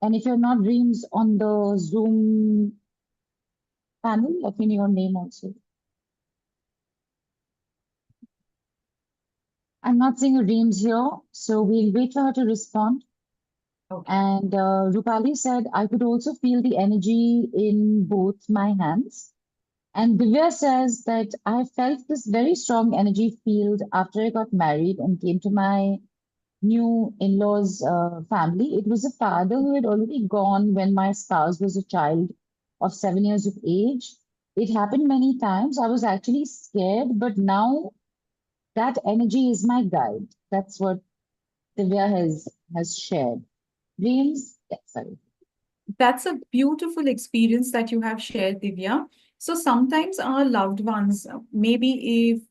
And if you're not Dreams on the Zoom panel, let me know your name also. I'm not seeing a Dreams here, so we'll wait for her to respond. okay. And Rupali said, I could also feel the energy in both my hands. And Divya says that I felt this very strong energy field after I got married and came to my new in-laws family. It was a father who had already gone when my spouse was a child of 7 years of age. It happened many times. I was actually scared, but now that energy is my guide. That's what Divya has shared. Dreams, yeah, sorry. That's a beautiful experience that you have shared, Divya. So sometimes our loved ones, maybe if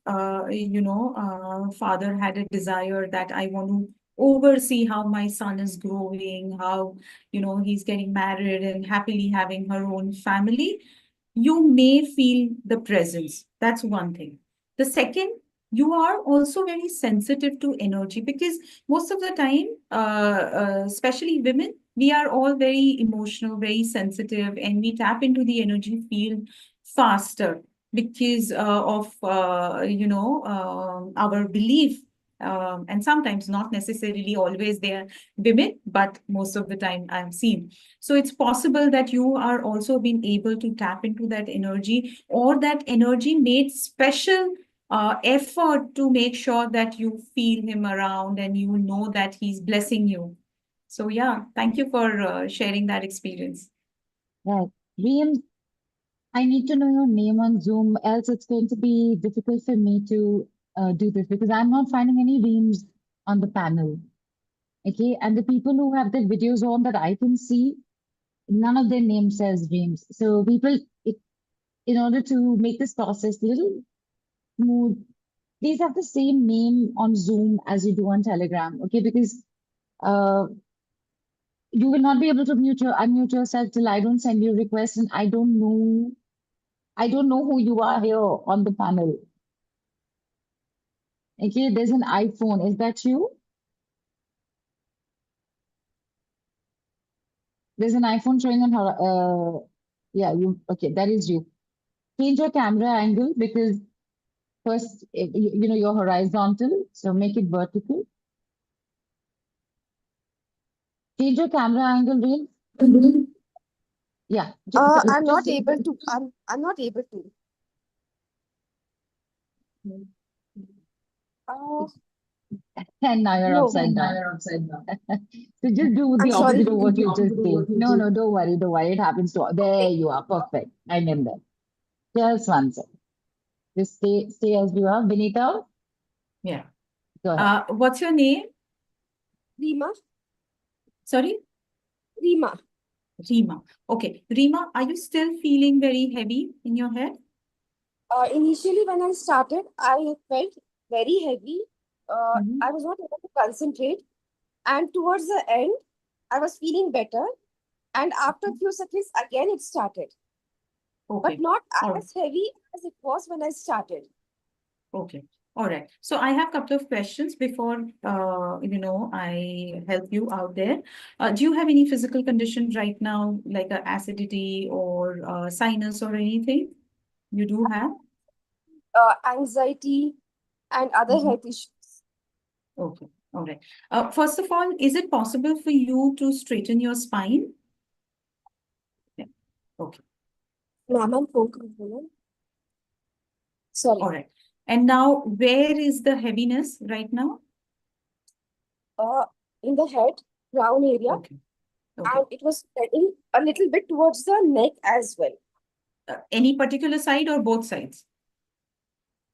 father had a desire that I want to oversee how my son is growing, how he's getting married and happily having her own family, you may feel the presence. That's one thing. The second, you are also very sensitive to energy because most of the time, especially women, we are all very emotional, very sensitive, and we tap into the energy field faster because of our belief. And sometimes not necessarily always they are women, but most of the time I'm seen. So it's possible that you are also being able to tap into that energy, or that energy made special effort to make sure that you feel him around and you know that he's blessing you. So yeah, thank you for sharing that experience. Right. Dreams, I need to know your name on Zoom, else it's going to be difficult for me to do this because I'm not finding any dreams on the panel. Okay, and the people who have their videos on that I can see, none of their name says dreams. So people, in order to make this process a little smooth, please have the same name on Zoom as you do on Telegram. Okay, because uh, you will not be able to unmute yourself till I don't send you a request, and I don't know who you are here on the panel. Okay, there's an iPhone. Is that you? There's an iPhone showing on her. Yeah, you. Okay, that is you. Change your camera angle because first, you're horizontal, so make it vertical. Change your camera angle, Reem. Yeah. I'm not able to. I'm not able to. Uh, And now you're no. upside down. So just do I'm the sorry. opposite of what you just did. No, no, don't worry, don't worry. It happens to all. There Okay. you are. Perfect. I'm in there. Just one second. Just stay as you are. Binita, Yeah. go ahead. What's your name? Reema. Sorry? Reema. Reema. Okay. Reema, are you still feeling very heavy in your head? Initially, when I started, I felt very heavy. Mhm. I was not able to concentrate. And towards the end, I was feeling better. And after a few seconds, again it started. But Okay. not All right. as heavy as it was when I started. Okay. All right. So I have a couple of questions before, I help you out there. Do you have any physical condition right now, like a acidity or sinus or anything? You do have? Anxiety and other Mhm. health issues. Okay. All right. First of all, is it possible for you to straighten your spine? Yeah. Okay. Ma'am, I'm focused. Sorry. All right. And now, where is the heaviness right now? Uh, in the head, crown area, Okay. Okay. and it was spreading a little bit towards the neck as well. Any particular side or both sides?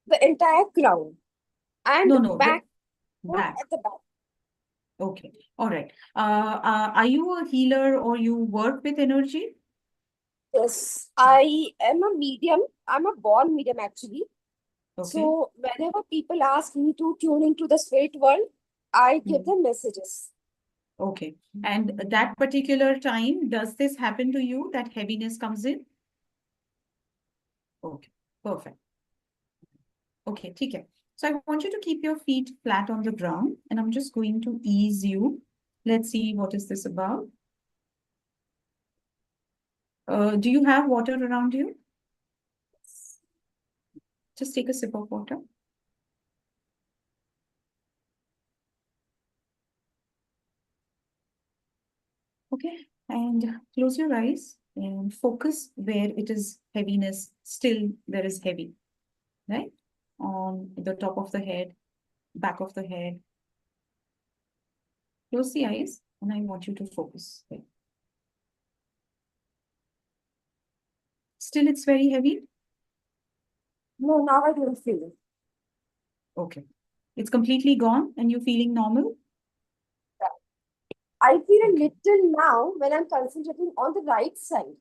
The entire crown and No, no, back, back. at the back. Okay. All right. Are you a healer or you work with energy? Yes, I am a medium. I'm a born medium actually. Okay. So whenever people ask me to tune into the spirit world, I give them messages. Okay. And that particular time, does this happen to you, that heaviness comes in? Okay. Perfect. Okay, okay. So I want you to keep your feet flat on the ground, and I'm just going to ease you. Let's see what is this about. Do you have water around you? Just take a sip of water. Okay, and close your eyes and focus where it is heaviness. Still, there is heavy, right? On the top of the head, back of the head. Close the eyes, and I want you to focus there. Still, it's very heavy. No, now I don't feel it. Okay. It's completely gone, and you're feeling normal? I feel a Okay. little now when I'm concentrating on the right side.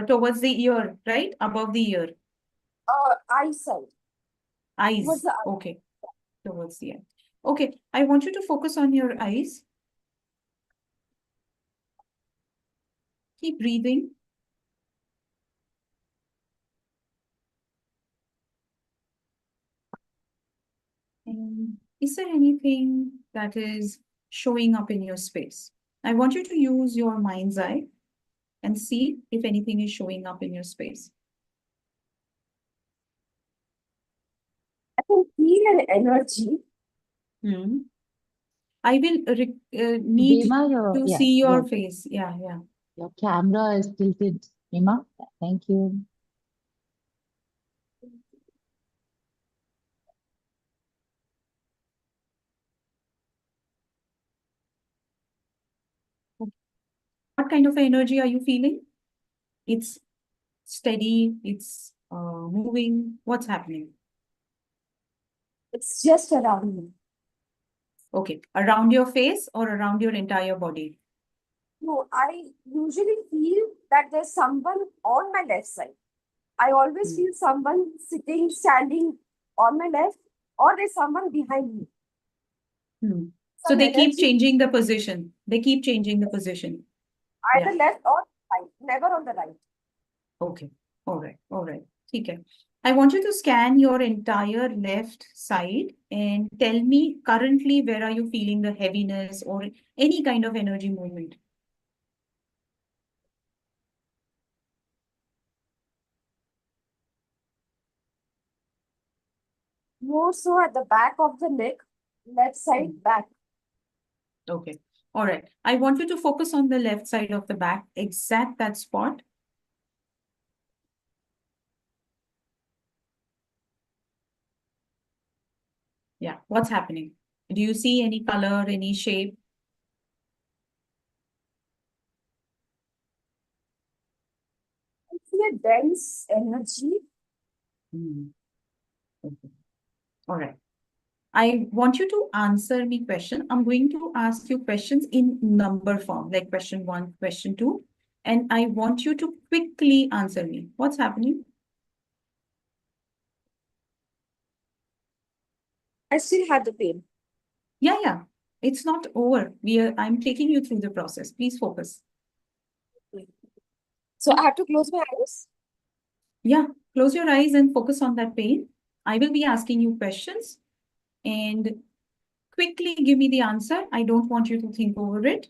Towards the ear, right? Above the ear. Eye side. Eyes. Towards the eye. Okay. Towards the eye. Okay. I want you to focus on your eyes. Keep breathing. And is there anything that is showing up in your space? I want you to use your mind's eye and see if anything is showing up in your space. I can feel an energy. I will need Reema, to see your face. Yeah, yeah. your camera is tilted. Reema, thank you. What kind of energy are you feeling? It's steady, it's moving. What's happening? It's just around me. Okay, around your face or around your entire body? No, I usually feel that there's someone on my left side. I always feel someone sitting, standing on my left, or there's someone behind me. So Some they keep energy, changing the position. They keep changing the position. either left or right, never on the right. Okay. All right. All right. Okay. I want you to scan your entire left side and tell me currently where are you feeling the heaviness or any kind of energy movement? More so at the back of the neck, left side, back. Okay. All right. I want you to focus on the left side of the back, exact that spot. Yeah. What's happening? Do you see any color, any shape? I see a dense energy. Okay. All right. I want you to answer me question. I'm going to ask you questions in number form, like question 1, question 2. And I want you to quickly answer me. What's happening? I still have the pain. Yeah. It's not over. I'm taking you through the process. Please focus. So I have to close my eyes. Yeah. Close your eyes and focus on that pain. I will be asking you questions and quickly give me the answer. I don't want you to think over it.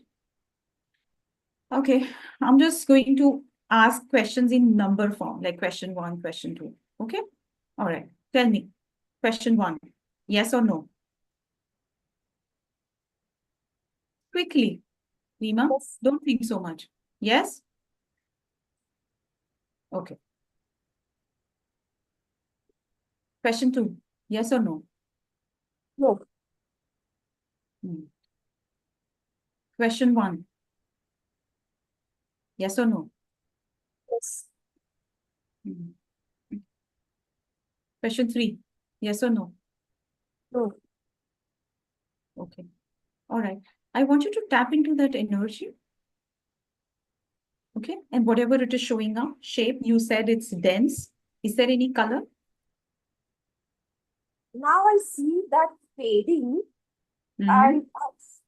Okay, I'm just going to ask questions in number form, like question 1, question 2. Okay? All right. Tell me. Question 1. Yes or no? Quickly. Reema, Yes. don't think so much. Yes? Okay. Question 2. Yes or no? No. Hmm. Question 1. Yes or no? Yes. Hmm. Question 3. Yes or no? No. Okay. All right. I want you to tap into that energy. Okay. And whatever it is showing up, shape, you said it's dense. Is there any color? Now I see that fading Mhm. and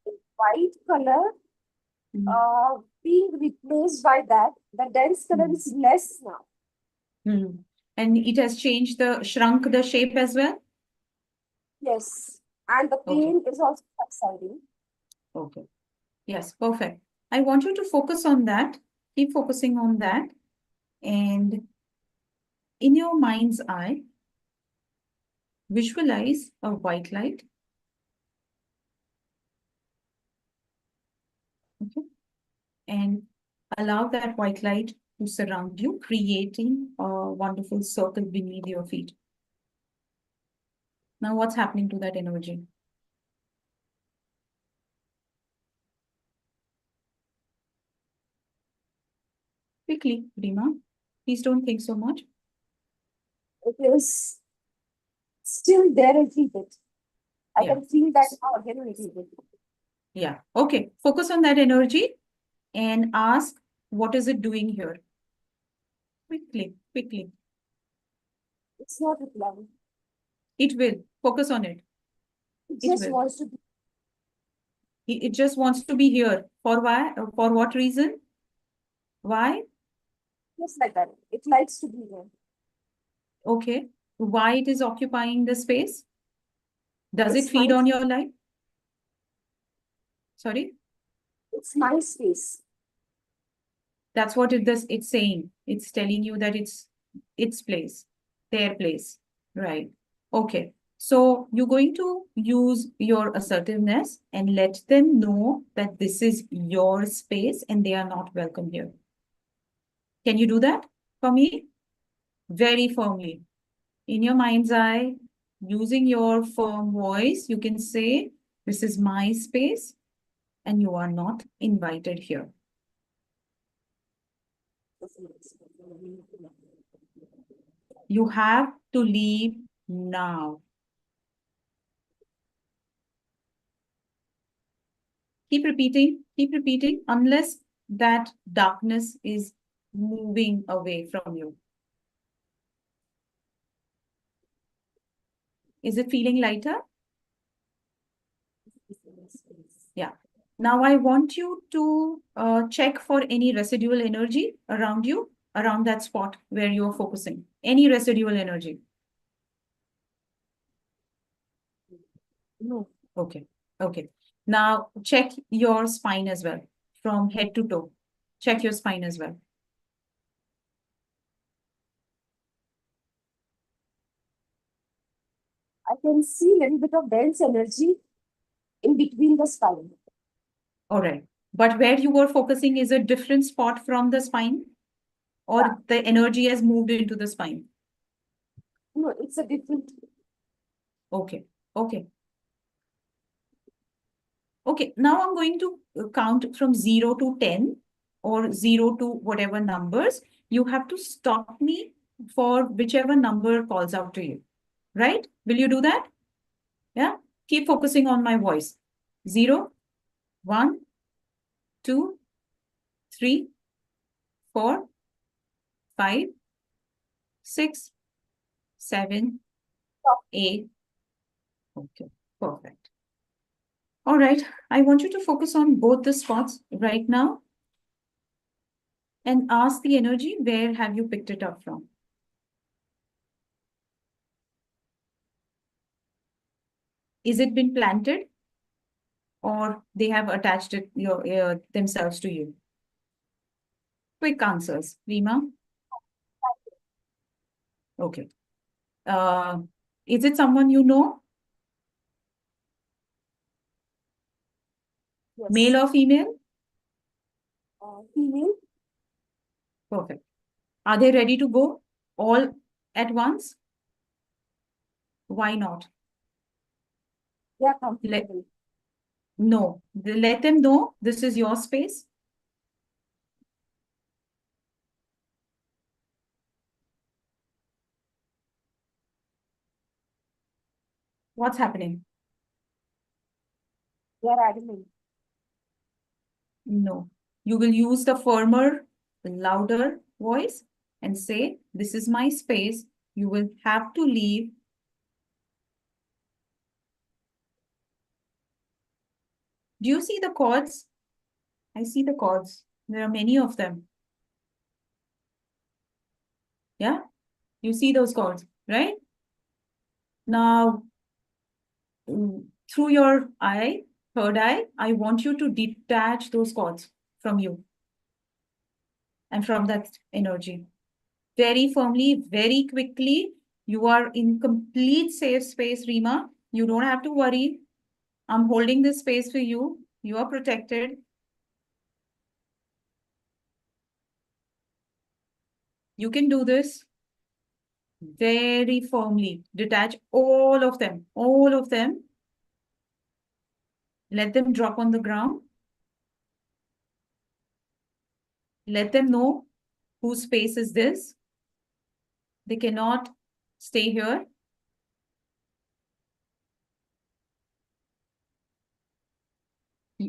a white color being replaced by that. The dense color is less now. Mhm. And it has shrunk the shape as well? Yes. And the Okay. pain is also subsiding. Okay. Yes, perfect. I want you to focus on that. Keep focusing on that. And in your mind's eye, visualize a white light. Okay. And allow that white light to surround you, creating a wonderful circle beneath your feet. Now, what's happening to that energy? Quickly, Reema. Please don't think so much. It is still there a little bit. I Yeah. can feel that now again a little bit. Yeah. Okay. Focus on that energy and ask, what is it doing here? Quickly, quickly. It's not replying. It will. Focus on it. It It just will. wants to be. It just wants to be here. For why? For what reason? Why? Just like that. It likes to be there. Okay. Why it is occupying the space? Does it It's feed my, on your life? Sorry? it's my space. That's what it's saying. It's telling you that it's its place, their place. Right. Okay. So you're going to use your assertiveness and let them know that this is your space and they are not welcome here. Can you do that for me? Very firmly. In your mind's eye, using your firm voice, you can say, this is my space and you are not invited here. You have to leave now. Keep repeating, unless that darkness is moving away from you. Is it feeling lighter? Yeah. Now I want you to check for any residual energy around you, around that spot where you're focusing. Any residual energy. No. Okay. Okay. Now check your spine as well, from head to toe. Check your spine as well. I can see a little bit of dense energy in between the spine. All right. But where you were focusing is a different spot from the spine, or Yeah. the energy has moved into the spine? No, it's a different. Okay. Okay. Okay. Now I'm going to count from 0 to 10 or 0 to whatever numbers. You have to stop me for whichever number calls out to you. Right? Will you do that? Yeah. Keep focusing on my voice. 0, 1, 2, 3, 4, 5, 6, 7, 8. Okay, perfect. All right, I want you to focus on both the spots right now and ask the energy, where have you picked it up from? Is it been planted or they have attached it themselves to you? Quick answers. Reema? Okay. Is it someone you know? Yes. Male or female? Female. Perfect. Are they ready to go all at once? Why not? They are comfortable. No. Let them know this is your space. What's happening? They are adamant. No. You will use the firmer, louder voice and say, this is my space. You will have to leave. Do you see the cords? I see the cords. There are many of them. Yeah? You see those cords, right? Now, through your eye, third eye, I want you to detach those cords from you and from that energy. Very firmly, very quickly. You are in complete safe space, Reema. You don't have to worry. I'm holding this space for you. You are protected. You can do this very firmly. Detach all of them, all of them. Let them drop on the ground. Let them know whose space is this. They cannot stay here.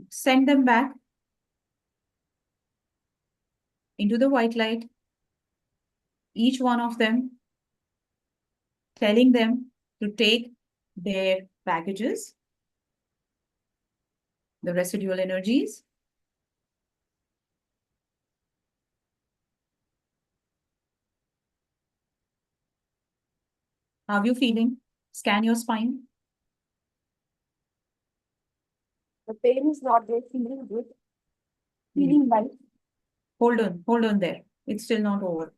Send them back into the white light. Each one of them, telling them to take their baggages, the residual energies. How are you feeling? Scan your spine. The pain is not there. Feeling good. Feeling light. Hold on there. It's still not over.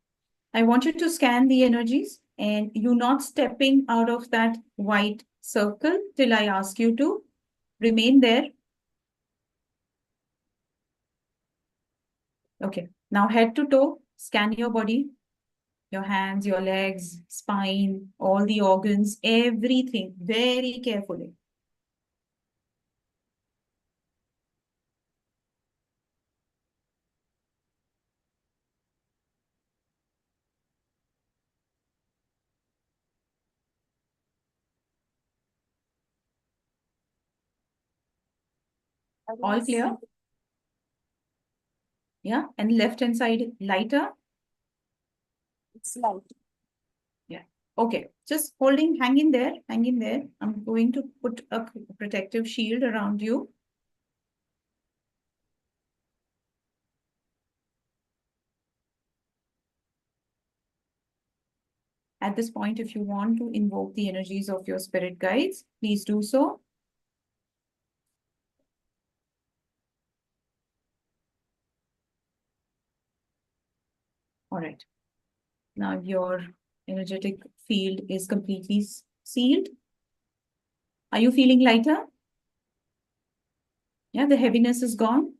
I want you to scan the energies and you not stepping out of that white circle till I ask you to. Remain there. Okay. Now head to toe, scan your body, your hands, your legs, spine, all the organs, everything very carefully. I don't All clear? see- Yeah. And left hand side lighter. It's light. Okay, just hang in there, hang in there. I'm going to put a protective shield around you. At this point, if you want to invoke the energies of your spirit guides, please do so. All right. Now your energetic field is completely sealed. Are you feeling lighter? Yeah, the heaviness is gone.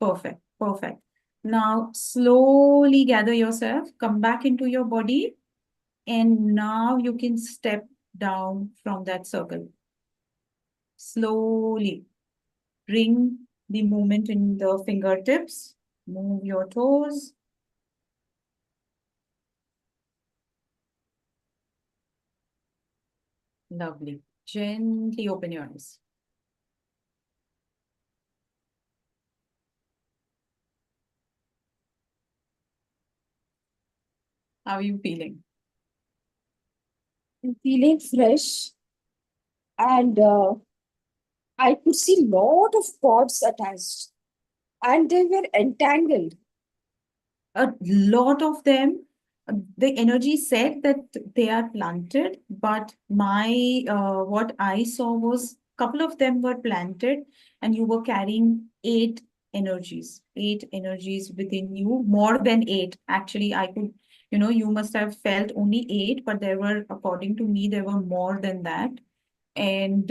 Perfect, perfect. Now slowly gather yourself, come back into your body, and now you can step down from that circle. Slowly bring the movement in the fingertips. Move your toes. Lovely. Gently open your eyes. How are you feeling? I'm feeling fresh. And I could see lot of cords attached. And they were entangled. A lot of them. the energy said that they are planted, but what I saw was a couple of them were planted, and you were carrying eight energies within you, more than eight. Actually, I could, you must have felt only eight, but there were, according to me, there were more than that. And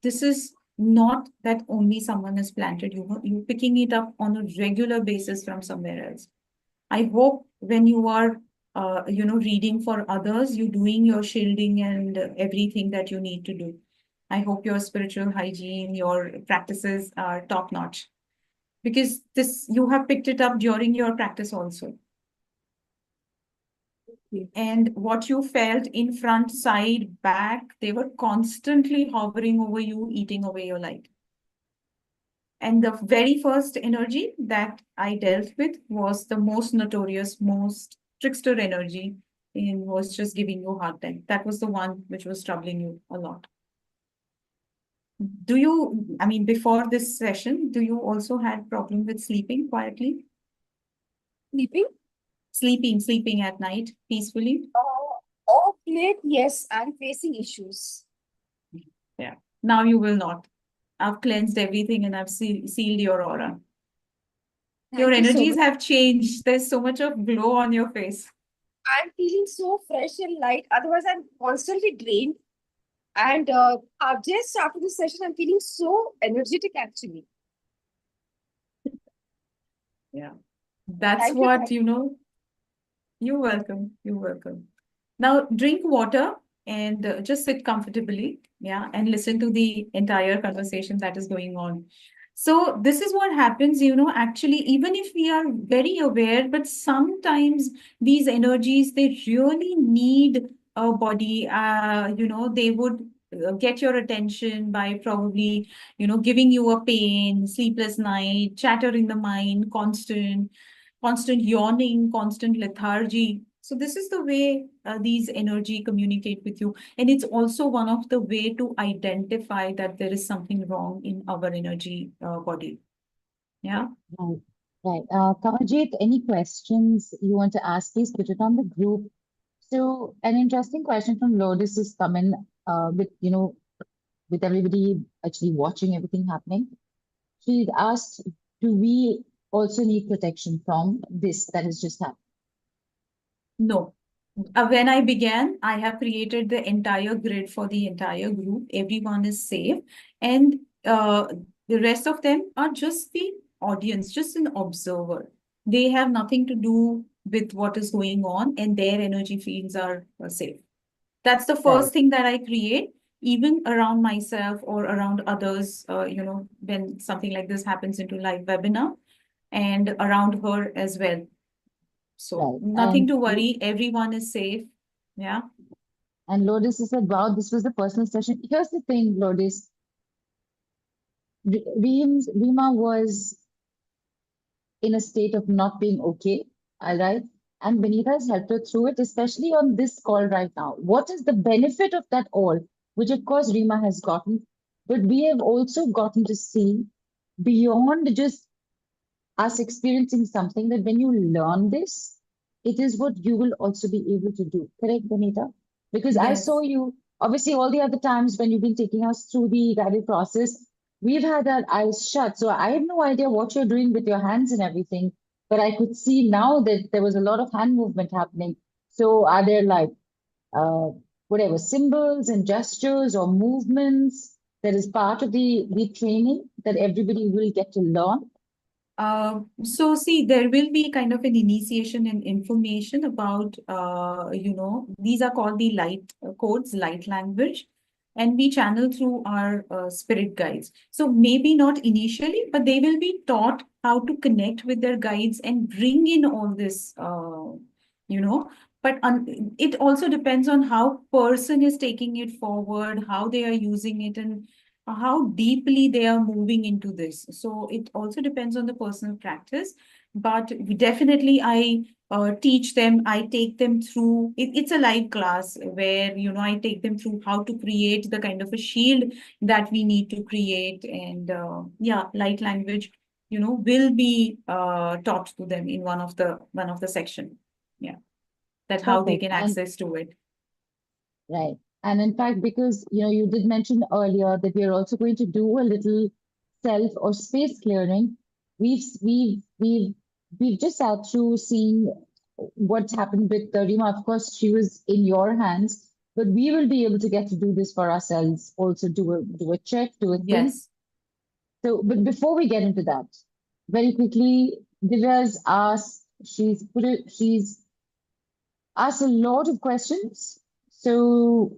this is not that only someone has planted, you're picking it up on a regular basis from somewhere else. I hope when you are, reading for others, you're doing your shielding and everything that you need to do. I hope your spiritual hygiene, your practices are top notch, because this you have picked it up during your practice also. And what you felt in front, side, back, they were constantly hovering over you, eating away your light. And the very first energy that I dealt with was the most notorious, most trickster energy, and was just giving you a hard time. That was the one which was troubling you a lot. Before this session, do you also had problem with sleeping quietly? Sleeping? Sleeping at night peacefully? Of late, yes, I'm facing issues. Yeah. Now you will not. I've cleansed everything and I've sealed your aura. Your Thank you so energies much. have changed. There's so much of glow on your face. I'm feeling so fresh and light. Otherwise, I'm constantly drained. And just after this session, I'm feeling so energetic actually. Yeah. That's Thank you. what, Thank You're welcome. You're welcome. Now drink water and just sit comfortably. Yeah. And listen to the entire conversation that is going on. So this is what happens, actually, even if we are very aware, but sometimes these energies, they really need a body, they would get your attention by probably, giving you a pain, sleepless night, chatter in the mind, constant yawning, constant lethargy. So this is the way these energy communicate with you. And it's also one of the way to identify that there is something wrong in our energy body. Yeah. Right. Right. Kawaljeet, any questions you want to ask, please put it on the group. So an interesting question from Lotus is coming with everybody actually watching everything happening. She asked, do we also need protection from this that has just happened? No. When I began, I have created the entire grid for the entire group. Everyone is safe. And the rest of them are just the audience, just an observer. They have nothing to do with what is going on, and their energy fields are safe. That's the first thing that I create, even around myself or around others, when something like this happens into live webinar, and around her as well. So Right. nothing And to worry. Everyone is safe. Yeah. And Lotus has said, wow, this was a personal session. Here's the thing, Lotus. Reema was in a state of not being okay, all right? And Binita has helped her through it, especially on this call right now. What is the benefit of that all? Which, of course, Reema has gotten, but we have also gotten to see beyond just us experiencing something that when you learn this, it is what you will also be able to do. Correct, Benita? Because I Yes. saw you, obviously, all the other times when you've been taking us through the guided process, we've had our eyes shut. So I have no idea what you're doing with your hands and everything. But I could see now that there was a lot of hand movement happening. So are there like uh, whatever symbols and gestures or movements that is part of the training that everybody will get to learn? So see, there will be kind of an initiation and information about, these are called the light codes, light language, and we channel through our spirit guides. So maybe not initially, but they will be taught how to connect with their guides and bring in all this, you know, but it also depends on how person is taking it forward, how they are using it, and how deeply they are moving into this. So it also depends on the personal practice, but definitely I teach them, I take them through, it's a live class where, I take them through how to create the kind of a shield that we need to create. And light language, will be taught to them in one of the section. Yeah. that how they Perfect. can And access to it. right. And in fact, because you did mention earlier that we are also going to do a little self or space clearing. We've just sat through seeing what's happened with Reema. Of course, she was in your hands, but we will be able to get to do this for ourselves. Also, do a check, do a thing. Yes. So, but before we get into that, very quickly, Divya's asked. She's asked a lot of questions. So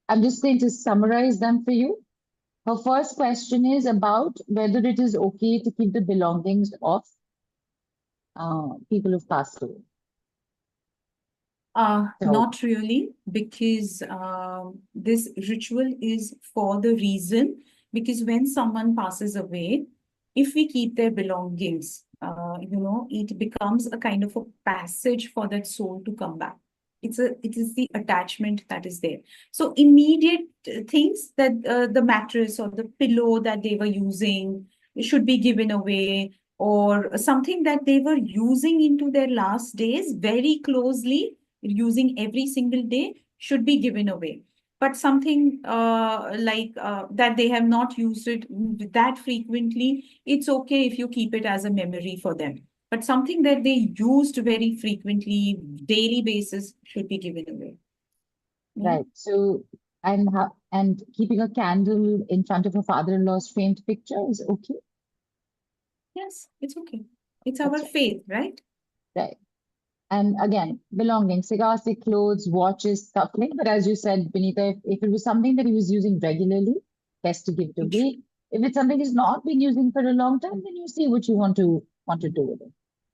I'm just going to summarize them for you. Her first question is about whether it is okay to keep the belongings of people who've passed away. So, Not really, because this ritual is for the reason, because when someone passes away, if we keep their belongings, it becomes a kind of a passage for that soul to come back. It is the attachment that is there. So immediate things that the mattress or the pillow that they were using should be given away, or something that they were using into their last days very closely, using every single day, should be given away. But something that they have not used it that frequently, it's okay if you keep it as a memory for them. But something that they used very frequently, daily basis, should be given away. Yeah. right. So, and keeping a candle in front of a father-in-law's framed picture is okay. Yes, it's okay. It's That's our right. faith, right? Right. And again, belongings, cigars, clothes, watches, stuff like. But as you said, Binita, if it was something that he was using regularly, best to give it away. If it's something he's not been using for a long time, then you see what you want to do with it.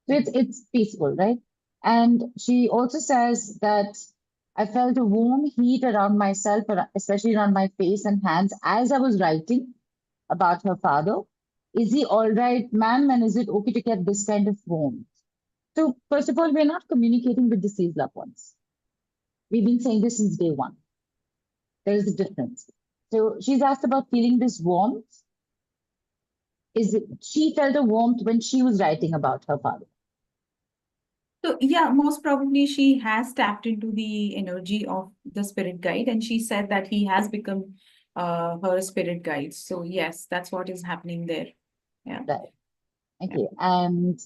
So it's peaceful, right? And she also says that I felt a warm heat around myself, especially around my face and hands, as I was writing about her father. Is he all right, ma'am? And is it okay to get this kind of warmth? So, first of all, we're not communicating with deceased loved ones. We've been saying this since day one. There is a difference. So, she's asked about feeling this warmth. She felt a warmth when she was writing about her father? So yeah, most probably she has tapped into the energy of the spirit guide, and she said that he has become her spirit guide. So yes, that's what is happening there. Yeah. Right. Okay. And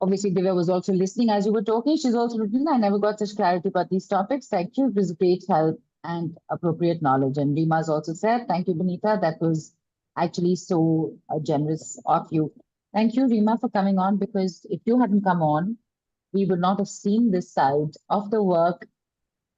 obviously, Divya was also listening as you were talking. She's also written, I never got such clarity about these topics. Thank you. It was great help and appropriate knowledge. And Reema's also said, thank you, Binita. That was actually so generous of you. Thank you, Reema, for coming on, because if you hadn't come on, we would not have seen this side of the work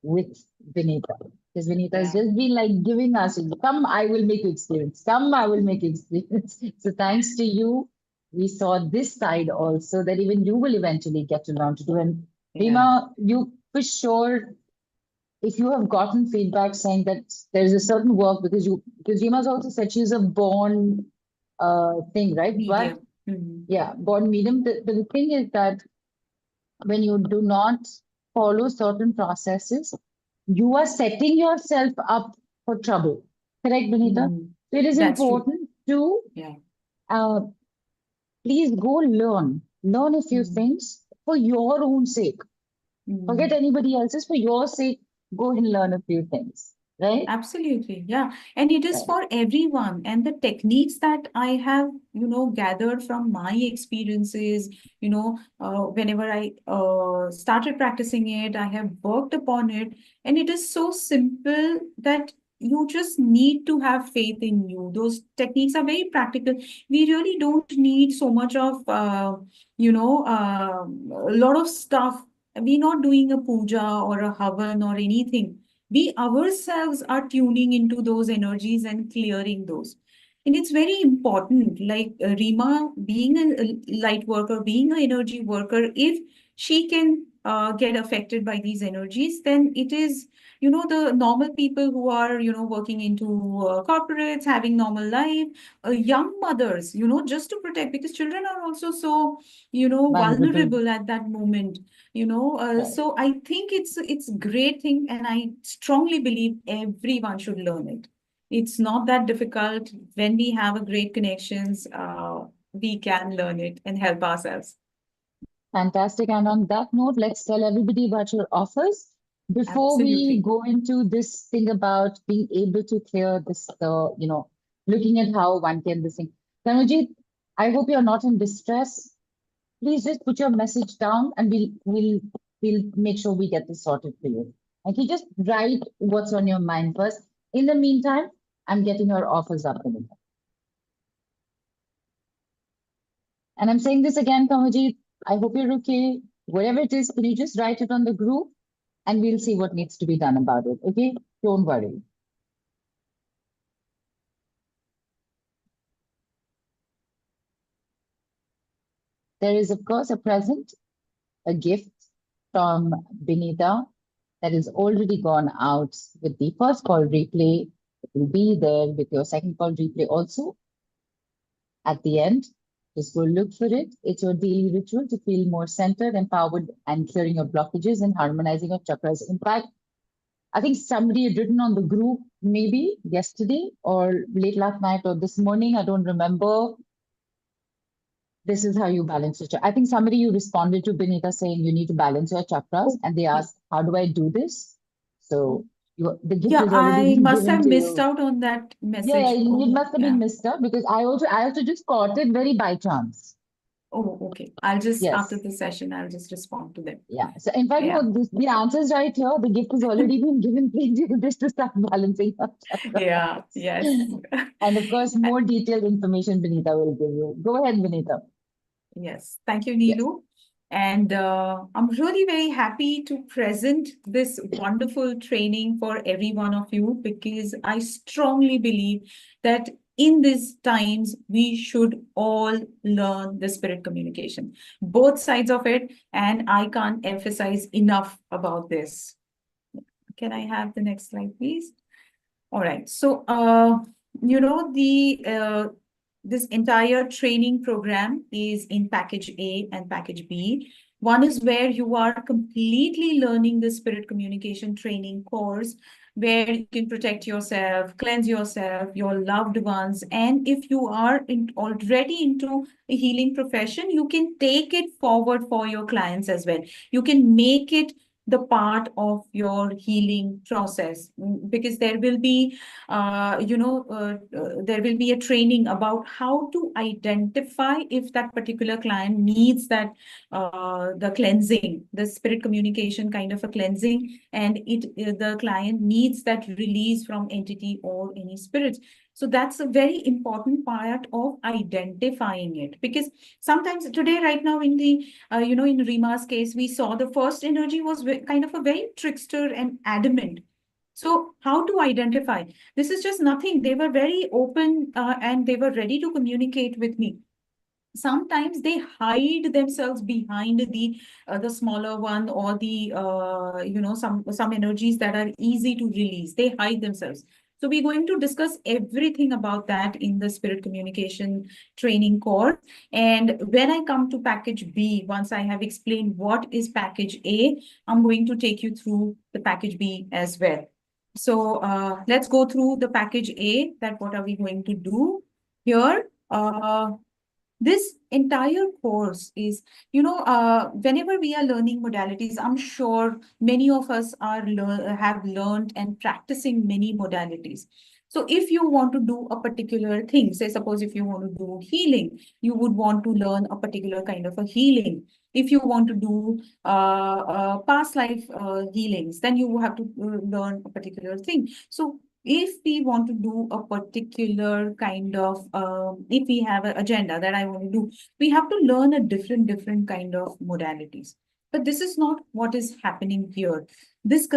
with Binita. Because Binita has just been like giving us, come, I will make you experience. Come, I will make you experience. So thanks to you, we saw this side also that even you will eventually get to learn to do. And Reema, you for sure, if you have gotten feedback saying that there's a certain work, because Reema's also said she's a born thing, right? Medium. But yeah, born medium. The thing is that when you do not follow certain processes, you are setting yourself up for trouble. Correct, Binita? So it is That's true. important to Yeah. please go learn a few things for your own sake. Forget anybody else's, for your sake, go and learn a few things, right? Absolutely, yeah. And it is Right. for everyone. And the techniques that I have, gathered from my experiences, whenever I started practicing it, I have worked upon it. And it is so simple that you just need to have faith in you. Those techniques are very practical. We really don't need so much of, a lot of stuff. We're not doing a puja or a havan or anything. We ourselves are tuning into those energies and clearing those. And it's very important, like Reema being a light worker, being an energy worker, if she can get affected by these energies, then it is, the normal people who are, working into corporates, having normal life, young mothers, just to protect, because children are also so, Vulnerable. vulnerable at that moment. Right. So I think it's a great thing, and I strongly believe everyone should learn it. It's not that difficult. When we have a great connections, we can learn it and help ourselves. Fantastic. And on that note, let's tell everybody about your offers. Before we Absolutely. go into this thing about being able to clear this, looking at how one can this thing. Tanujit, I hope you're not in distress. Please just put your message down and we'll make sure we get this sorted for you. Okay, just write what's on your mind first. In the meantime, I'm getting your offers up. Binita. And I'm saying this again, Kamaljeet, I hope you're okay. Whatever it is, can you just write it on the group and we'll see what needs to be done about it. Okay? Don't worry. There is, of course, a present, a gift from Binita that is already gone out with the first call replay. It will be there with your second call replay also at the end. Just go look for it. It's your daily ritual to feel more centered, empowered, and clearing your blockages and harmonizing your chakras. In fact, I think somebody had written on the group maybe yesterday or late last night or this morning. I don't remember. This is how you balance your chakras. I think somebody you responded to, Binita, saying you need to balance your chakras, and they asked, "How do I do this?" So the gift Yeah, has already I been must given have to missed you. out on that Yeah, message. it Oh, must have yeah. been missed out because I also just caught it very by chance. Oh, okay. I'll just, after Yes. the session, I'll just respond to them. Yeah. So in fact, Yeah. no, the answer's right here. The gift has already been given. Please do this to start balancing your chakras. Yeah, yes. And of course, more detailed information Binita will give you. Go ahead, Binita. Yes, thank you, Yes. Neelu. And I'm really very happy to present this wonderful training for every one of you because I strongly believe that in these times we should all learn the spirit communication, both sides of it, and I can't emphasize enough about this. Can I have the next slide, please? All right. So, this entire training program is in package A and package B. One is where you are completely learning the spirit communication training course, where you can protect yourself, cleanse yourself, your loved ones. And if you are already into a healing profession, you can take it forward for your clients as well. You can make it the part of your healing process because there will be there will be a training about how to identify if that particular client needs that the cleansing, the spirit communication kind of a cleansing, and the client needs that release from entity or any spirits. So that's a very important part of identifying it, because sometimes today, right now, in the in Reema's case, we saw the first energy was kind of a very trickster and adamant. So how to identify? This is just nothing. They were very open and they were ready to communicate with me. Sometimes they hide themselves behind the smaller one, or the some energies that are easy to release. They hide themselves. So we're going to discuss everything about that in the spirit communication training course. And when I come to package B, once I have explained what is package A, I'm going to take you through the package B as well. So let's go through the package A, that what are we going to do here. This entire course is, whenever we are learning modalities, I'm sure many of us have learned and practicing many modalities. So if you want to do a particular thing, say suppose if you want to do healing, you would want to learn a particular kind of a healing. If you want to do past life healings, then you have to learn a particular thing. So if we want to do a particular kind of, if we have an agenda that I want to do, we have to learn a different kind of modalities. But this is not what is happening here. This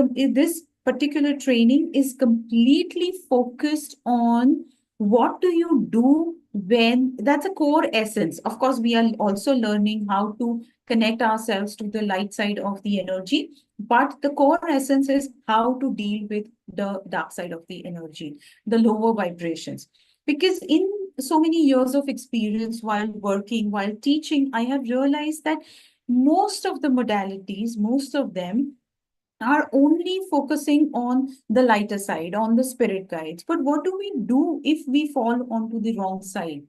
particular training is completely focused on what do you do when, that's a core essence. Of course, we are also learning how to connect ourselves to the light side of the energy, but the core essence is how to deal with the dark side of the energy, the lower vibrations. Because in so many years of experience while working, while teaching, I have realized that most of the modalities, most of them are only focusing on the lighter side, on the spirit guides. But what do we do if we fall onto the wrong side?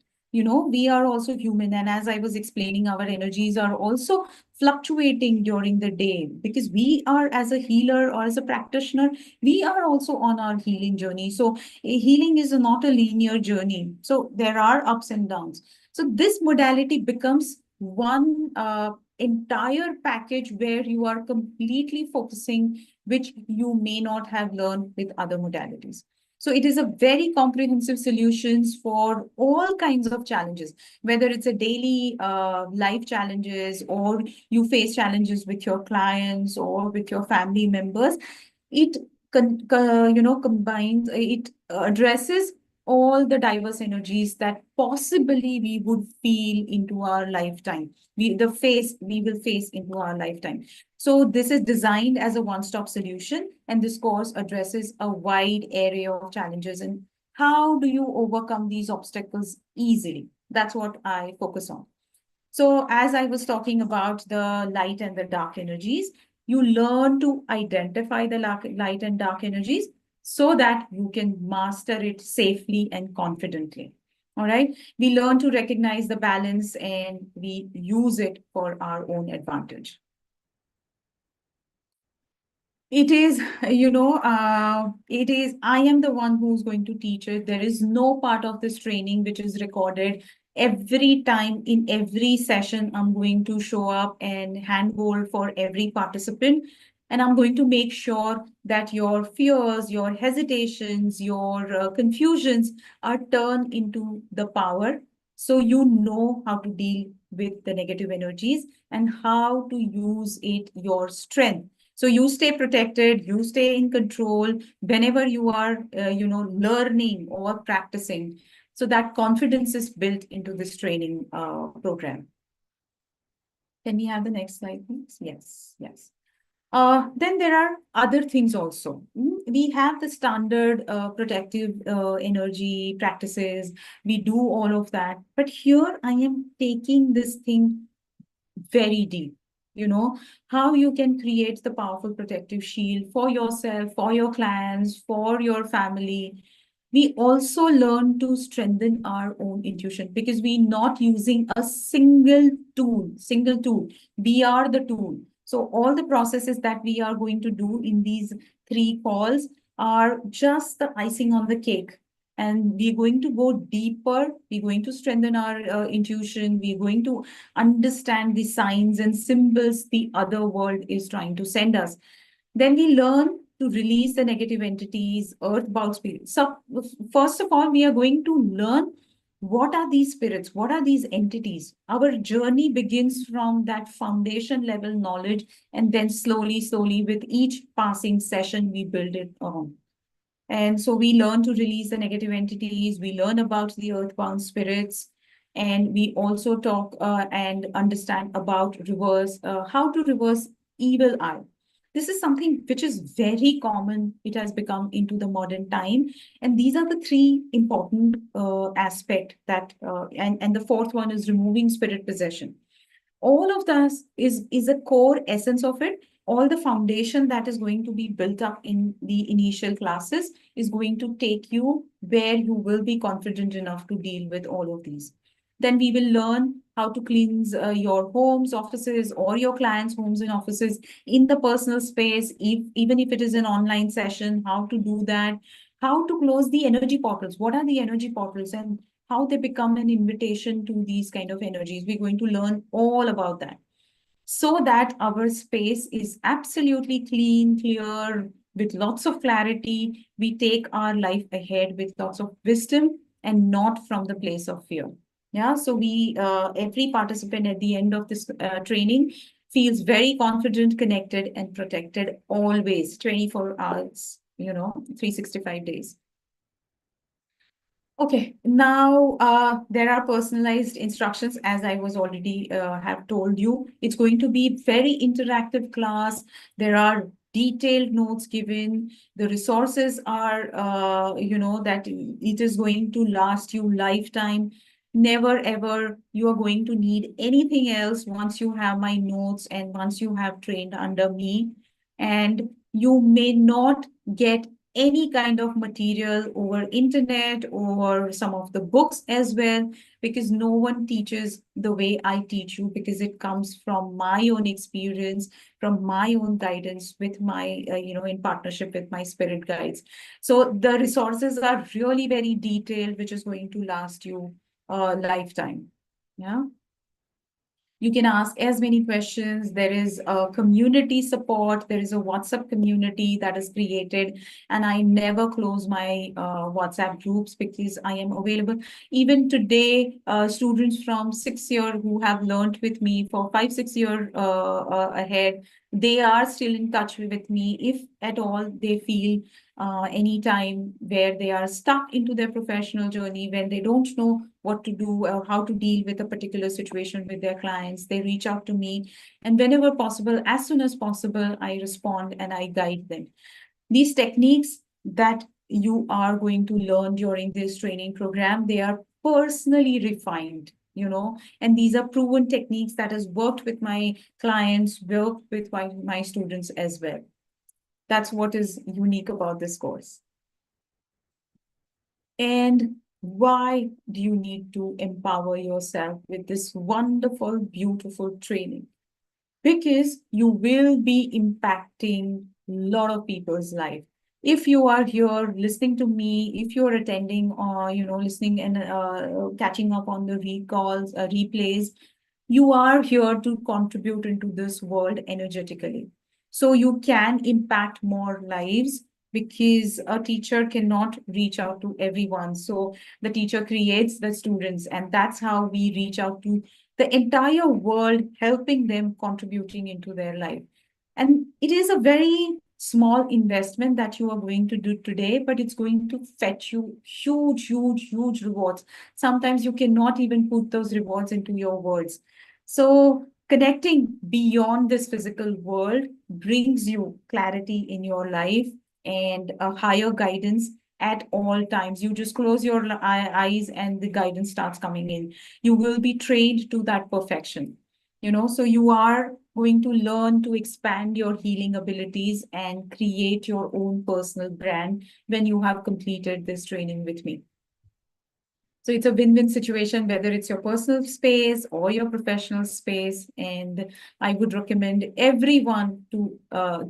we are also human. And as I was explaining, our energies are also fluctuating during the day, because we are, as a healer or as a practitioner, we are also on our healing journey. So healing is not a linear journey. So there are ups and downs. So this modality becomes one entire package where you are completely focusing, which you may not have learned with other modalities. So it is a very comprehensive solutions for all kinds of challenges, whether it's a daily life challenges, or you face challenges with your clients or with your family members. It combines, it addresses all the diverse energies that possibly we would feel into our lifetime. We will face into our lifetime. So this is designed as a one-stop solution, and this course addresses a wide area of challenges. And how do you overcome these obstacles easily? That's what I focus on. So as I was talking about the light and the dark energies, you learn to identify the light and dark energies so that you can master it safely and confidently. All right. We learn to recognize the balance and we use it for our own advantage. It is, I am the one who's going to teach it. There is no part of this training which is recorded. Every time in every session, I'm going to show up and handhold for every participant. And I'm going to make sure that your fears, your hesitations, your confusions are turned into the power. So you know how to deal with the negative energies and how to use it, your strength. So you stay protected, you stay in control whenever you are, learning or practicing. So that confidence is built into this training program. Can we have the next slide, please? Yes, yes. Then there are other things also. We have the standard protective energy practices. We do all of that. But here I am taking this thing very deep. How you can create the powerful protective shield for yourself, for your clients, for your family. We also learn to strengthen our own intuition, because we're not using a single tool. We are the tool. So all the processes that we are going to do in these 3 calls are just the icing on the cake. And we're going to go deeper. We're going to strengthen our intuition. We're going to understand the signs and symbols the other world is trying to send us. Then we learn to release the negative entities, earthbound spirits. So first of all, we are going to learn what are these spirits, what are these entities. Our journey begins from that foundation level knowledge, and then slowly, with each passing session, we build it on. And so we learn to release the negative entities. We learn about the earthbound spirits. And we also talk and understand about how to reverse evil eye. This is something which is very common. It has become into the modern time. And these are the 3 important aspects that, and the 4th one is removing spirit possession. All of this is a core essence of it. All the foundation that is going to be built up in the initial classes is going to take you where you will be confident enough to deal with all of these. Then we will learn how to cleanse your homes, offices, or your clients' homes and offices in the personal space, even if it is an online session, how to do that, how to close the energy portals. What are the energy portals and how they become an invitation to these kind of energies. We're going to learn all about that, so that our space is absolutely clean, clear, with lots of clarity. We take our life ahead with lots of wisdom and not from the place of fear. Yeah, so every participant at the end of this training feels very confident, connected, and protected always, 24 hours, 365 days. Okay, now there are personalized instructions, as I was already have told you. It's going to be very interactive class. There are detailed notes given. The resources are, that it is going to last you lifetime. Never ever you are going to need anything else once you have my notes and once you have trained under me. And you may not get any kind of material over internet or some of the books as well, because no one teaches the way I teach you, because it comes from my own experience, from my own guidance with my, in partnership with my spirit guides. So the resources are really very detailed, which is going to last you a lifetime. Yeah. You can ask as many questions. There is a community support. There is a WhatsApp community that is created, and I never close my WhatsApp groups because I am available. Even today, students from 6 year who have learned with me for 5, 6 year ahead, they are still in touch with me. If at all they feel any time where they are stuck into their professional journey, when they don't know what to do or how to deal with a particular situation with their clients, they reach out to me. And whenever possible, as soon as possible, I respond and I guide them. These techniques that you are going to learn during this training program, they are personally refined, and these are proven techniques that has worked with my clients, worked with my students as well. That's what is unique about this course. And why do you need to empower yourself with this wonderful, beautiful training? Because you will be impacting a lot of people's life. If you are here listening to me, if you're attending or, listening and catching up on the recalls, replays, you are here to contribute into this world energetically. So you can impact more lives, because a teacher cannot reach out to everyone. So the teacher creates the students, and that's how we reach out to the entire world, helping them, contributing into their life. And it is a very small investment that you are going to do today, but it's going to fetch you huge, huge, huge rewards. Sometimes you cannot even put those rewards into your words. So connecting beyond this physical world brings you clarity in your life and a higher guidance at all times. You just close your eyes and the guidance starts coming in. You will be trained to that perfection. So you are going to learn to expand your healing abilities and create your own personal brand when you have completed this training with me. So it's a win-win situation, whether it's your personal space or your professional space. And I would recommend everyone to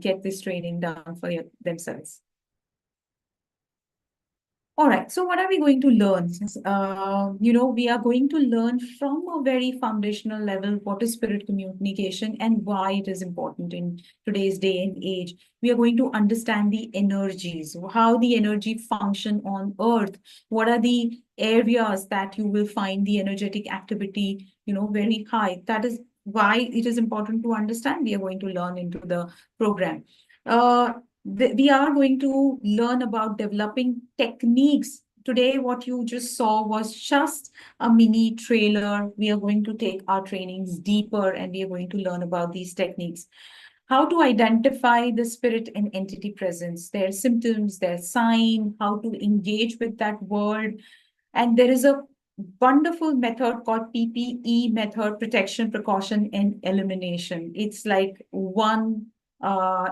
get this training done for themselves. All right, so what are we going to learn? We are going to learn from a very foundational level what is spirit communication and why it is important in today's day and age. We are going to understand the energies, how the energy function on Earth, what are the areas that you will find the energetic activity, very high. That is why it is important to understand. We are going to learn into the program. We are going to learn about developing techniques. Today, what you just saw was just a mini trailer. We are going to take our trainings deeper and we are going to learn about these techniques. How to identify the spirit and entity presence, their symptoms, their sign, how to engage with that world. And there is a wonderful method called PPE method, protection, precaution, and elimination. It's like one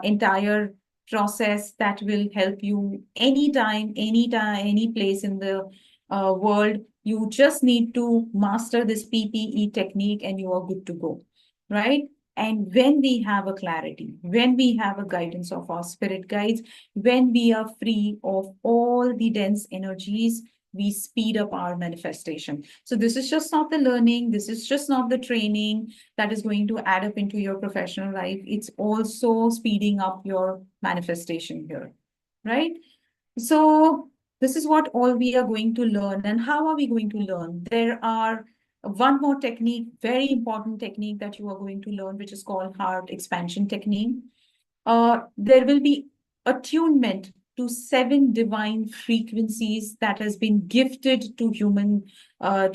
entire process that will help you anytime, any place in the world. You just need to master this PPE technique and you are good to go, right? And when we have a clarity, when we have a guidance of our spirit guides, when we are free of all the dense energies, we speed up our manifestation. So this is just not the learning. This is just not the training that is going to add up into your professional life. It's also speeding up your manifestation here, right? So this is what all we are going to learn. And how are we going to learn? There are one more technique, very important technique that you are going to learn, which is called heart expansion technique. There will be attunement to 7 divine frequencies that has been gifted to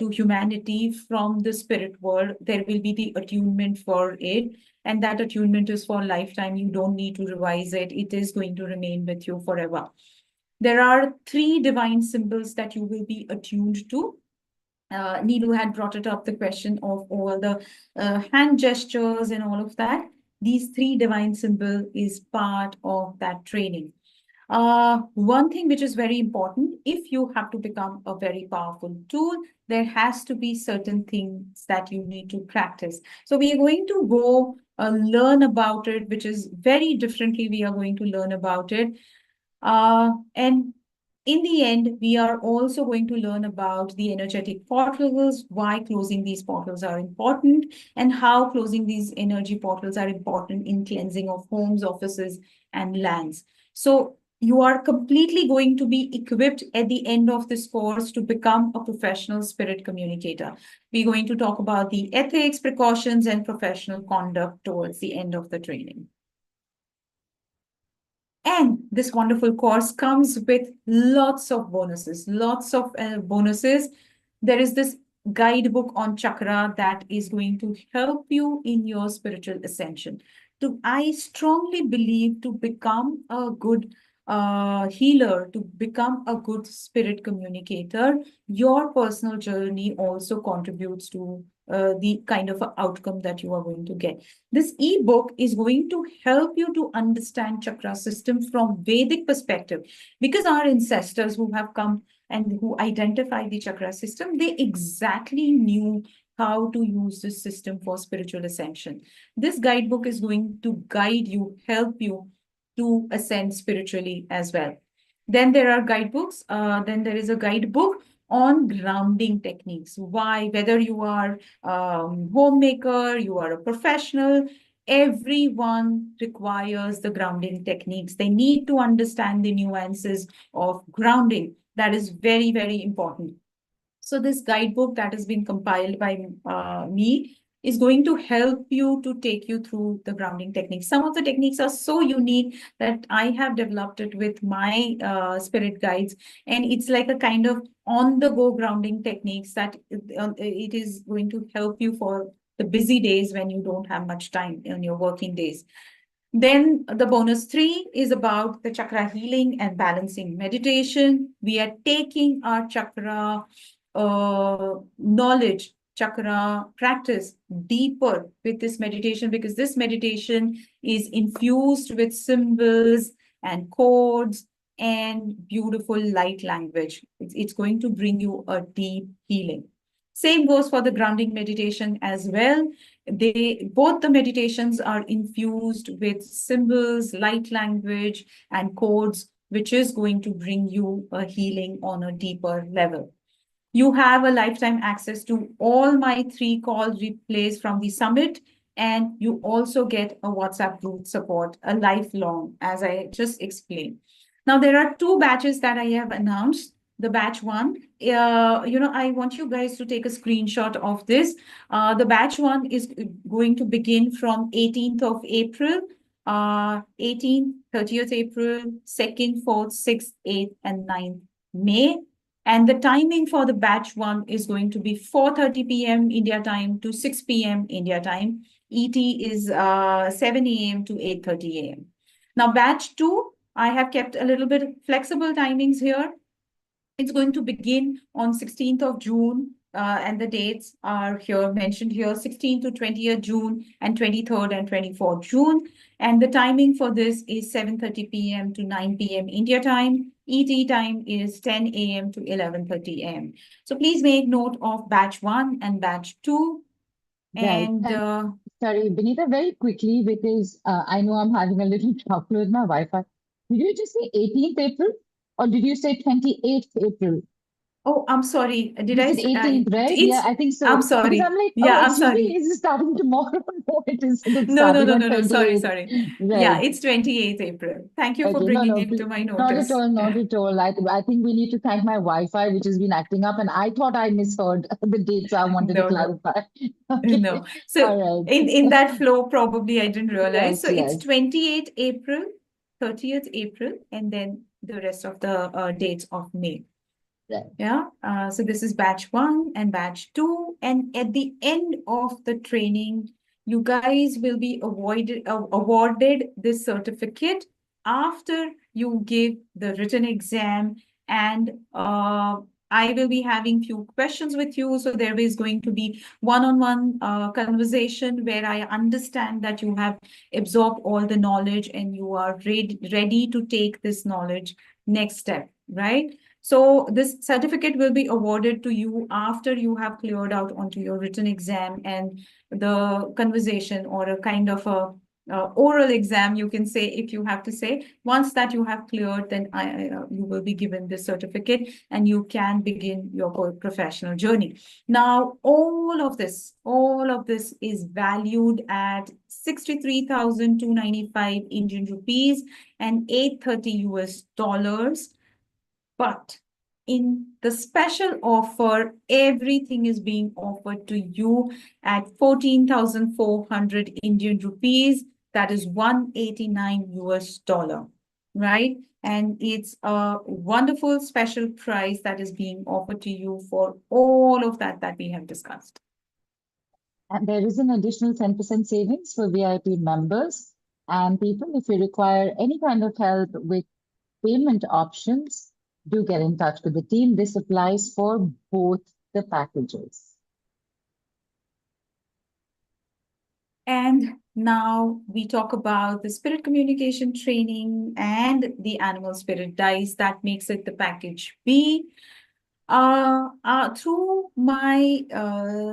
humanity from the spirit world. There will be the attunement for it, and that attunement is for lifetime. You don't need to revise it. It is going to remain with you forever. There are 3 divine symbols that you will be attuned to. Neelu had brought it up, the question of all the hand gestures and all of that. These 3 divine symbols is part of that training. One thing which is very important, if you have to become a very powerful tool, there has to be certain things that you need to practice. So we are going to go learn about it, which is very differently. We are going to learn about it. And in the end, we are also going to learn about the energetic portals, why closing these portals are important, and how closing these energy portals are important in cleansing of homes, offices, and lands. So you are completely going to be equipped at the end of this course to become a professional spirit communicator. We're going to talk about the ethics, precautions, and professional conduct towards the end of the training. And this wonderful course comes with lots of bonuses, There is this guidebook on chakra that is going to help you in your spiritual ascension. I strongly believe to become a good healer, to become a good spirit communicator, your personal journey also contributes to the kind of outcome that you are going to get. This ebook is going to help you to understand chakra system from Vedic perspective, because our ancestors who have come and who identified the chakra system, they exactly knew how to use this system for spiritual ascension. This guidebook is going to guide you, help you to ascend spiritually as well. Then there are guidebooks. Then there is a guidebook on grounding techniques. Why, whether you are homemaker, you are a professional, everyone requires the grounding techniques. They need to understand the nuances of grounding. That is very, very important. So this guidebook that has been compiled by me is going to help you to take you through the grounding techniques. Some of the techniques are so unique that I have developed it with my spirit guides. And it's like a kind of on-the-go grounding techniques that it is going to help you for the busy days when you don't have much time in your working days. Then the bonus 3 is about the chakra healing and balancing meditation. We are taking our chakra knowledge, chakra practice deeper with this meditation, because this meditation is infused with symbols and codes and beautiful light language. It's going to bring you a deep healing. Same goes for the grounding meditation as well. Both the meditations are infused with symbols, light language, and codes, which is going to bring you a healing on a deeper level. You have a lifetime access to all my 3 call replays from the summit, and you also get a WhatsApp group support, a lifelong, as I just explained. Now, there are 2 batches that I have announced. The batch 1, I want you guys to take a screenshot of this. The batch 1 is going to begin from 18th of April, 18th, 30th April, 2nd, 4th, 6th, 8th, and 9th May. And the timing for the batch 1 is going to be 4:30 p.m. India time to 6 p.m. India time. ET is 7 a.m. to 8:30 a.m. Now, batch 2, I have kept a little bit flexible timings here. It's going to begin on 16th of June, and the dates are here mentioned here, 16th to 20th June and 23rd and 24th June. And the timing for this is 7:30 p.m. to 9 p.m. India time. ET time is 10 a.m. to 11:30 a.m. So please make note of batch 1 and batch 2. Right. And Sorry, Binita, very quickly, because I know I'm having a little trouble with my Wi-Fi. Did you just say 18th April or did you say 28th April? oh, I'm sorry. Did You I said say 18th, right? Yeah, I think so. I'm Because sorry. I'm like, Yeah, oh, I'm sorry. HUD is starting tomorrow. No, it isn't. It's No, starting on no. Sorry. 28th. Yeah, Right. it's 28th April. Thank you for Okay, bringing it to my not at notice. all, not at all. I think we need to thank my Wi-Fi, which has been acting up, and I thought I misheard the dates. I wanted to No, no, clarify. Okay, no. So all right. in that flow, probably I didn't realize. Yes, So it's yes. 28th April, 30th April, and then the rest of the dates of May. Right. Yeah. So this is batch 1 and batch 2. And at the end of the training, you guys will be awarded this certificate after you give the written exam and I will be having few questions with you. So there is going to be one-on-one conversation where I understand that you have absorbed all the knowledge and you are ready to take this knowledge next step, right? So this certificate will be awarded to you after you have cleared out onto your written exam and the conversation or a kind of a oral exam, you can say, if you have to say. Once that you have cleared, then you will be given this certificate and you can begin your professional journey. Now, all of this is valued at 63,295 Indian rupees and 830 US dollars. But in the special offer, everything is being offered to you at 14,400 Indian rupees. That is 189 US dollar, right? And it's a wonderful special price that is being offered to you for all of that we have discussed. And there is an additional 10% savings for VIP members. And people, if you require any kind of help with payment options, do get in touch with the team. This applies for both the packages. And now we talk about the spirit communication training and the animal spirit dice that makes it the package B. Through my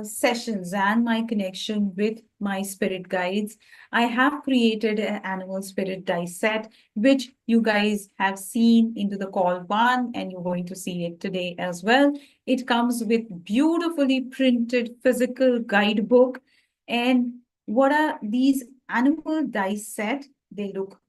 sessions and my connection with my spirit guides, I have created an animal spirit dice set, which you guys have seen into the call one, and you're going to see it today as well. It comes with beautifully printed physical guidebook. And what are these animal dice set? They look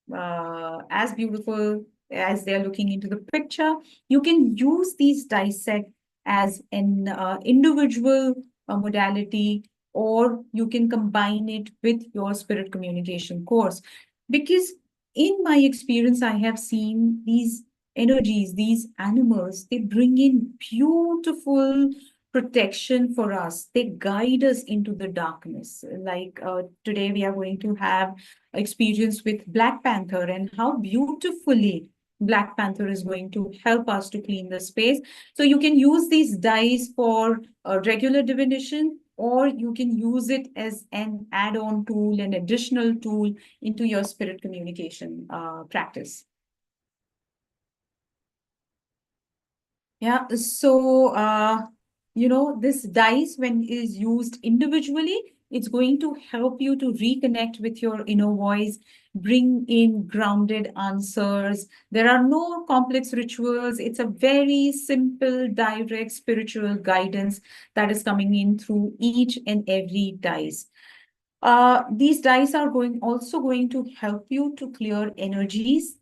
as beautiful as they're looking into the picture. You can use these dice set as an individual modality, or you can combine it with your spirit communication course. Because in my experience, I have seen these energies, these animals, they bring in beautiful protection for us. They guide us into the darkness. Like today, we are going to have experience with Black Panther and how beautifully Black Panther is going to help us to clean the space. So you can use these dice for regular divination, or you can use it as an add-on tool, an additional tool into your spirit communication practice. Yeah, so this dice, when is used individually, it's going to help you to reconnect with your inner voice, bring in grounded answers. There are no complex rituals. It's a very simple, direct spiritual guidance that is coming in through each and every dice. These dice are also going to help you to clear energies.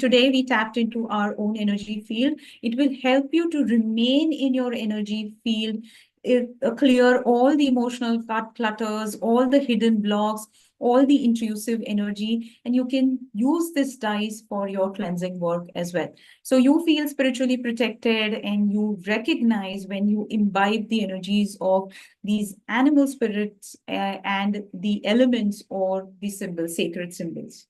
Today we tapped into our own energy field. It will help you to remain in your energy field, clear all the emotional clutters, all the hidden blocks, all the intrusive energy, and you can use this dice for your cleansing work as well. So you feel spiritually protected, and you recognize when you imbibe the energies of these animal spirits and the elements or the symbols, sacred symbols.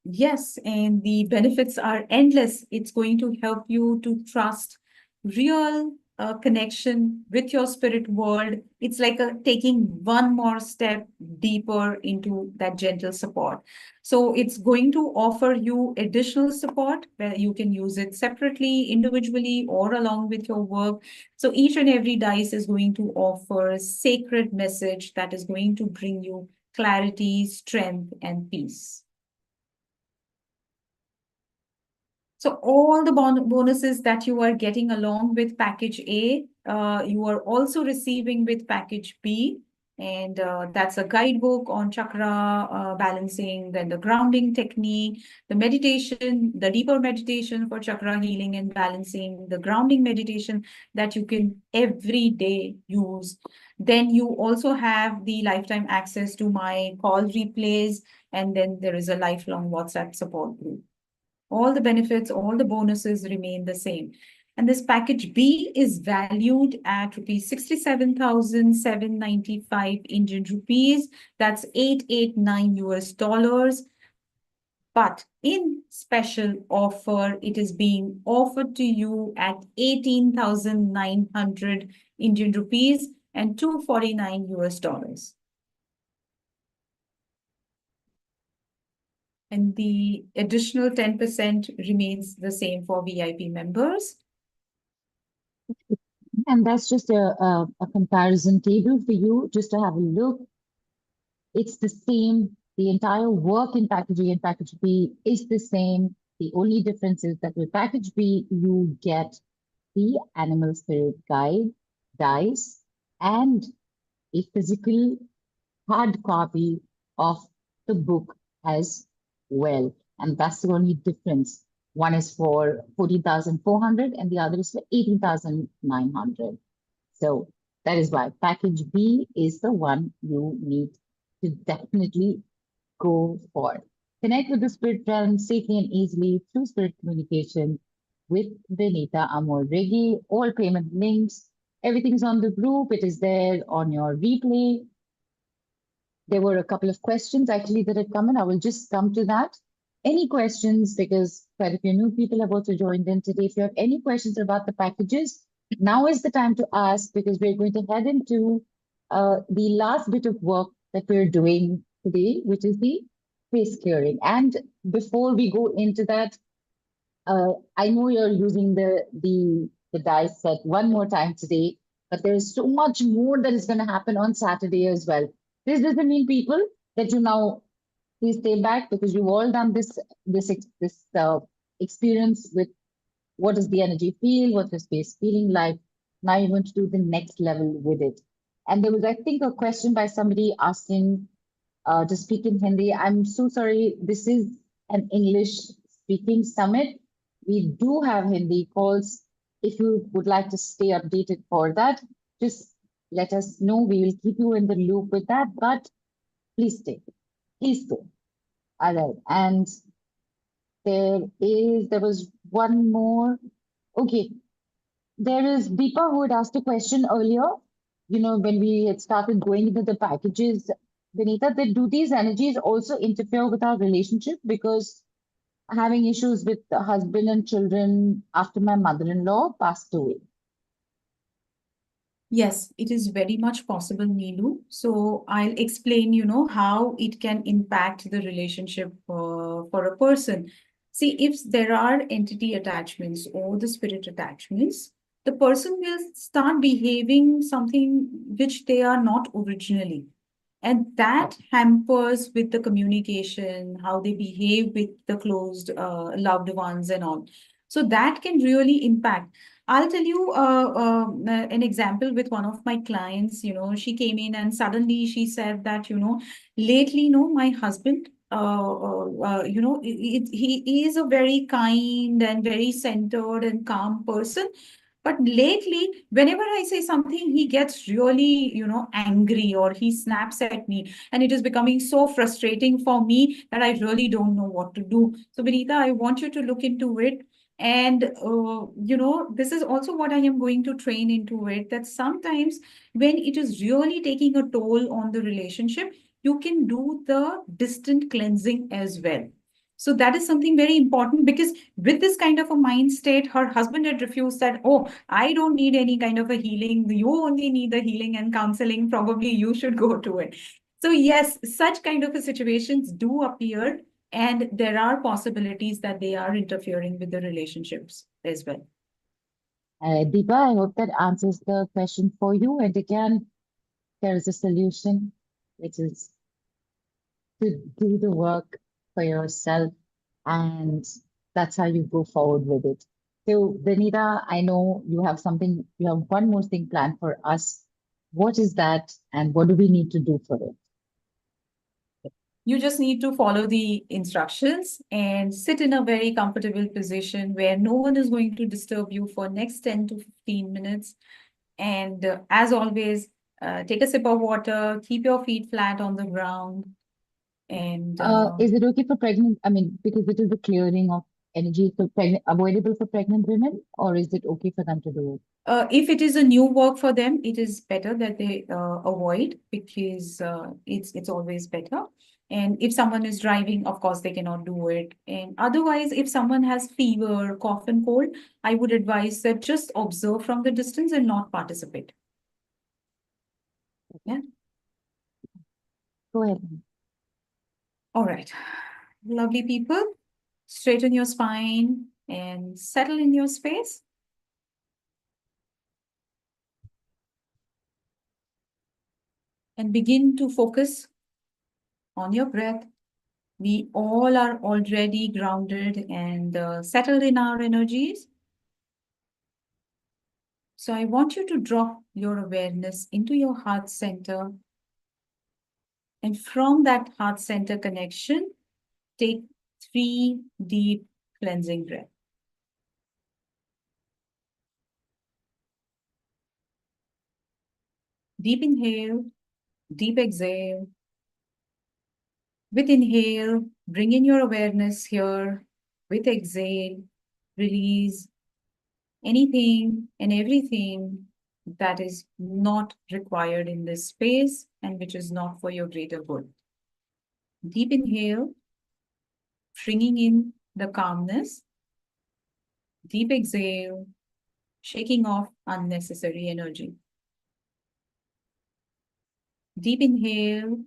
Yes, and the benefits are endless. It's going to help you to trust real connection with your spirit world. It's like taking one more step deeper into that gentle support. So it's going to offer you additional support where you can use it separately, individually, or along with your work. So each and every dice is going to offer a sacred message that is going to bring you clarity, strength, and peace. So all the bonuses that you are getting along with package A, you are also receiving with package B. And that's a guidebook on chakra balancing, then the grounding technique, the meditation, the deeper meditation for chakra healing and balancing, the grounding meditation that you can every day use. Then you also have the lifetime access to my call replays, and then there is a lifelong WhatsApp support group. All the benefits, all the bonuses remain the same. And this package B is valued at rupees 67,795 Indian rupees. That's 889 US dollars. But in special offer, it is being offered to you at 18,900 Indian rupees and 249 US dollars. And the additional 10% remains the same for VIP members. And that's just a comparison table for you, just to have a look. It's the same. The entire work in package A and package B is the same. The only difference is that with package B, you get the animal spirit guide, dice, and a physical hard copy of the book as well. And that's the only difference. One is for 14,400 and the other is for 18,900. So that is why package B is the one you need to definitely go for. Connect with the spirit realm safely and easily through spirit communication with Binita Amoregi. All payment links, everything's on the group. It is there on your replay. There were a couple of questions actually that had come in. I will just come to that. Any questions, because quite a few new people have also joined in today. If you have any questions about the packages, now is the time to ask, because we're going to head into the last bit of work that we're doing today, which is the face clearing. And before we go into that, I know you're using the dice set one more time today, but there is so much more that is going to happen on Saturday as well. This doesn't mean, people, that you now please stay back, because you've all done this experience with what does the energy feel, what's the space feeling like. Now you're going to do the next level with it. And there was, I think, a question by somebody asking to speak in Hindi. I'm so sorry. This is an English speaking summit. We do have Hindi calls. If you would like to stay updated for that, just let us know. We will keep you in the loop with that, but please stay. Please stay. All right. And there was one more. Okay. There is Deepa who had asked a question earlier. You know, when we had started going into the packages, Binita, do these energies also interfere with our relationship? Because having issues with the husband and children after my mother-in-law passed away. Yes, it is very much possible, Neelu. So I'll explain, how it can impact the relationship for a person. See, if there are entity attachments or the spirit attachments, the person will start behaving something which they are not originally. And that hampers with the communication, how they behave with the closed loved ones and all. So that can really impact. I'll tell you an example with one of my clients. She came in and suddenly she said that, lately, my husband, he is a very kind and very centered and calm person. But lately, whenever I say something, he gets really, angry, or he snaps at me. And it is becoming so frustrating for me that I really don't know what to do. So, Binita, I want you to look into it. And, this is also what I am going to train into it, that sometimes when it is really taking a toll on the relationship, you can do the distant cleansing as well. So that is something very important, because with this kind of a mind state, her husband had refused that, oh, I don't need any kind of a healing. You only need the healing and counseling. Probably you should go to it. So yes, such kind of a situations do appear, and there are possibilities that they are interfering with the relationships as well. Deepa, I hope that answers the question for you. And again, there is a solution, which is to do the work for yourself, and that's how you go forward with it. So, Binita, I know you have one more thing planned for us. What is that, and what do we need to do for it? You just need to follow the instructions and sit in a very comfortable position where no one is going to disturb you for next 10 to 15 minutes. And as always, take a sip of water, keep your feet flat on the ground. And Is it okay for pregnant? I mean, because it is the clearing of energy for avoidable for pregnant women, or is it okay for them to do it? If it is a new work for them, it is better that they avoid, because it's always better. And if someone is driving, of course, they cannot do it. And otherwise, if someone has fever, cough, and cold, I would advise that just observe from the distance and not participate. Yeah. Go ahead. All right. Lovely people. Straighten your spine and settle in your space. And begin to focus on your breath. We all are already grounded and settled in our energies. So I want you to drop your awareness into your heart center. And from that heart center connection, take 3 deep cleansing breaths. Deep inhale, deep exhale. With inhale, bring in your awareness here. With exhale, release anything and everything that is not required in this space and which is not for your greater good. Deep inhale, bringing in the calmness. Deep exhale, shaking off unnecessary energy. Deep inhale,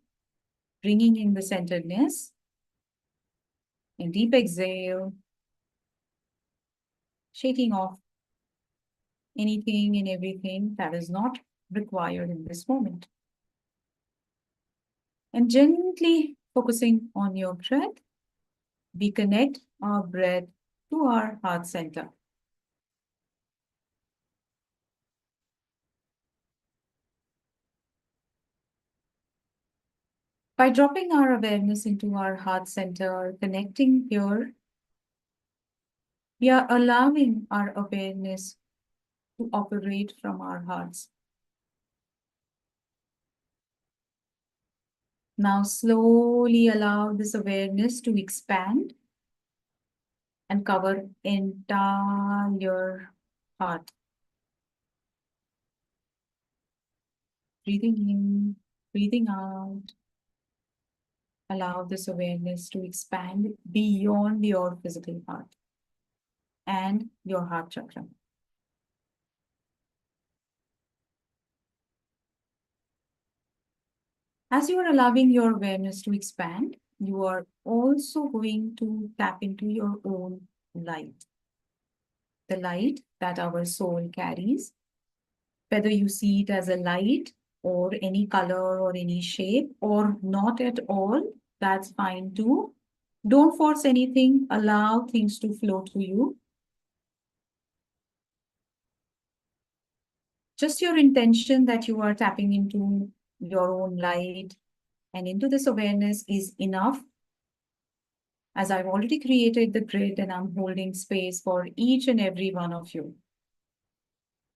bringing in the centeredness. And deep exhale, shaking off anything and everything that is not required in this moment. And gently focusing on your breath, we connect our breath to our heart center. By dropping our awareness into our heart center, connecting here, we are allowing our awareness to operate from our hearts. Now slowly allow this awareness to expand and cover entire heart. Breathing in, breathing out. Allow this awareness to expand beyond your physical heart and your heart chakra. As you are allowing your awareness to expand, you are also going to tap into your own light. The light that our soul carries, whether you see it as a light or any color or any shape or not at all, that's fine too. Don't force anything, allow things to flow through you. Just your intention that you are tapping into your own light and into this awareness is enough. As I've already created the grid and I'm holding space for each and every one of you.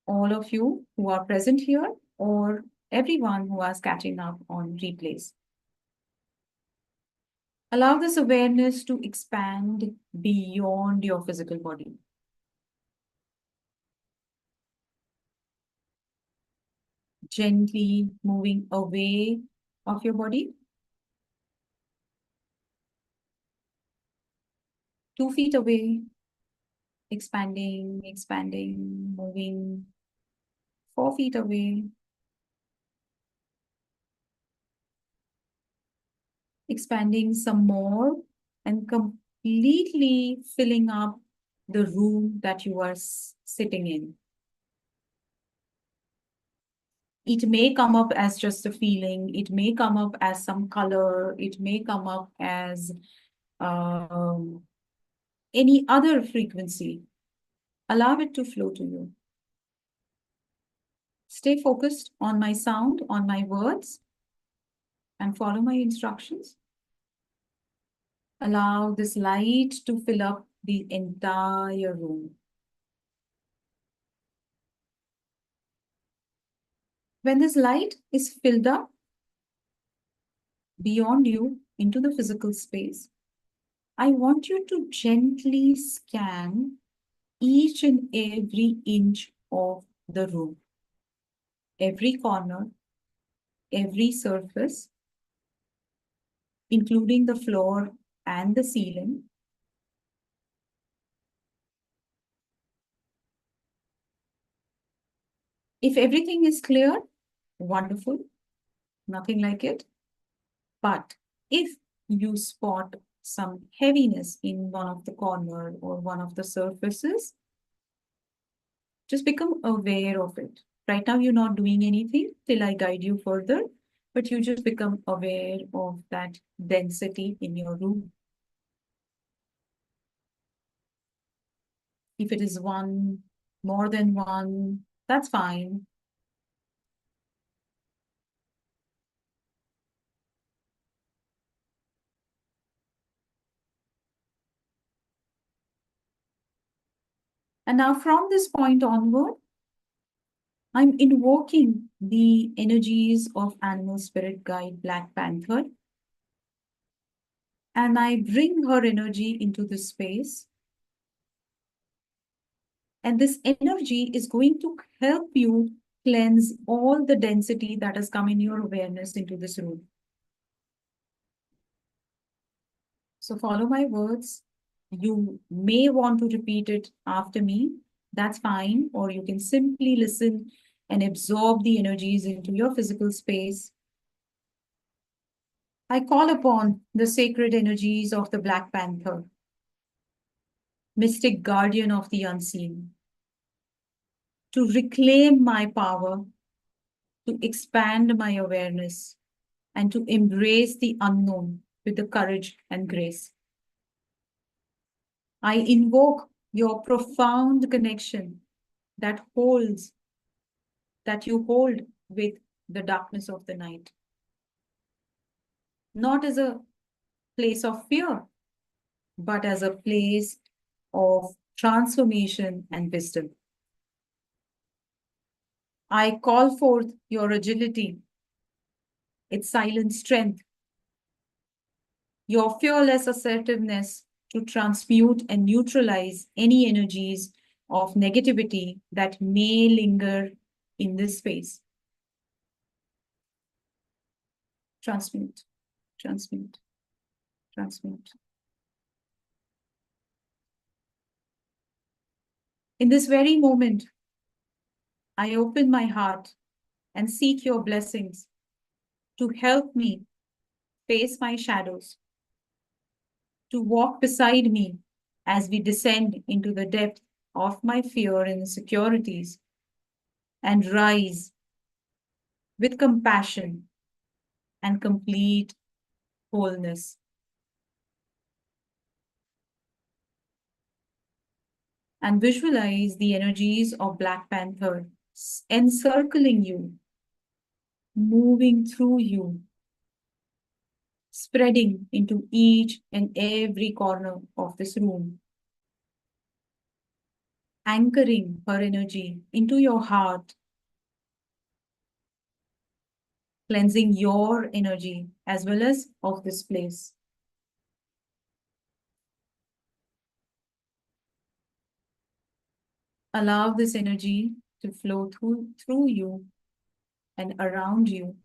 All of you who are present here or everyone who is catching up on replays. Allow this awareness to expand beyond your physical body. Gently moving away of your body. 2 feet away. Expanding, expanding, moving 4 feet away. Expanding some more and completely filling up the room that you are sitting in. It may come up as just a feeling. It may come up as some color. It may come up as any other frequency. Allow it to flow to you. Stay focused on my sound, on my words, and follow my instructions. Allow this light to fill up the entire room. When this light is filled up beyond you into the physical space, I want you to gently scan each and every inch of the room, every corner, every surface, including the floor and the ceiling. If everything is clear, wonderful, nothing like it. But if you spot some heaviness in one of the corner or one of the surfaces, just become aware of it. Right now, you're not doing anything till I guide you further, but you just become aware of that density in your room. If it is one, more than one, that's fine. And now from this point onward, I'm invoking the energies of animal spirit guide Black Panther. And I bring her energy into this space. And this energy is going to help you cleanse all the density that has come in your awareness into this room. So follow my words. You may want to repeat it after me. That's fine. Or you can simply listen and absorb the energies into your physical space. I call upon the sacred energies of the Black Panther, mystic guardian of the unseen, to reclaim my power, to expand my awareness, and to embrace the unknown with the courage and grace. I invoke your profound connection that you hold with the darkness of the night. Not as a place of fear, but as a place of transformation and wisdom. I call forth your agility, its silent strength, your fearless assertiveness to transmute and neutralize any energies of negativity that may linger in this space. Transmute, transmute, transmute. In this very moment, I open my heart and seek your blessings to help me face my shadows, to walk beside me as we descend into the depth of my fear and insecurities, and rise with compassion and complete wholeness. And visualize the energies of Black Panther encircling you, moving through you, spreading into each and every corner of this room, anchoring her energy into your heart, cleansing your energy as well as of this place. Allow this energy to flow through you and around you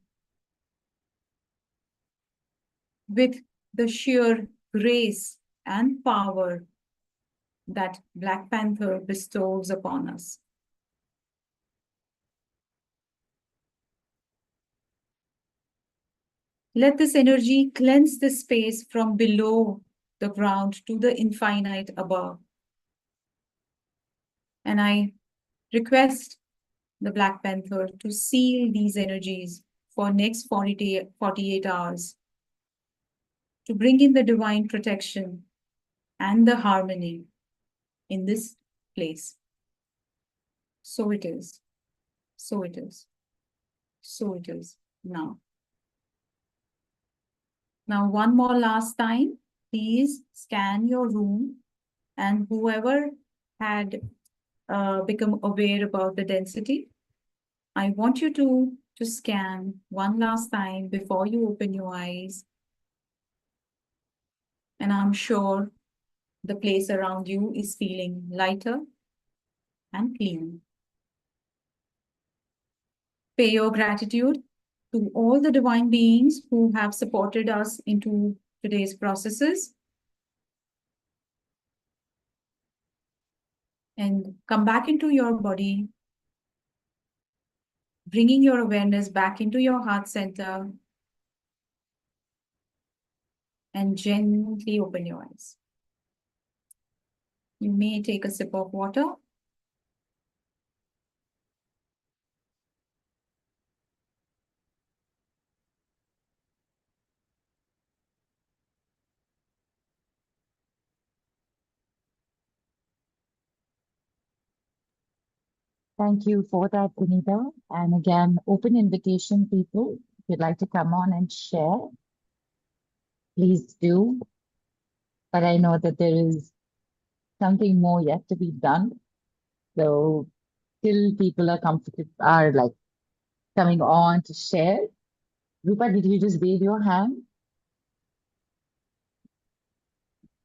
with the sheer grace and power that Black Panther bestows upon us. Let this energy cleanse the space from below the ground to the infinite above. And I request the Black Panther to seal these energies for next 48 hours, to bring in the divine protection and the harmony in this place. So it is. So it is. So it is now. Now, one more last time, please scan your room, and whoever had become aware about the density, I want you to scan one last time before you open your eyes. And I'm sure the place around you is feeling lighter and clean. Pay your gratitude to all the divine beings who have supported us into today's processes. And come back into your body, bringing your awareness back into your heart center, and gently open your eyes. You may take a sip of water. Thank you for that, Binita. And again, open invitation, people. If you'd like to come on and share, please do. But I know that there is something more yet to be done. So till people are comfortable, are like coming on to share. Rupa, did you just wave your hand?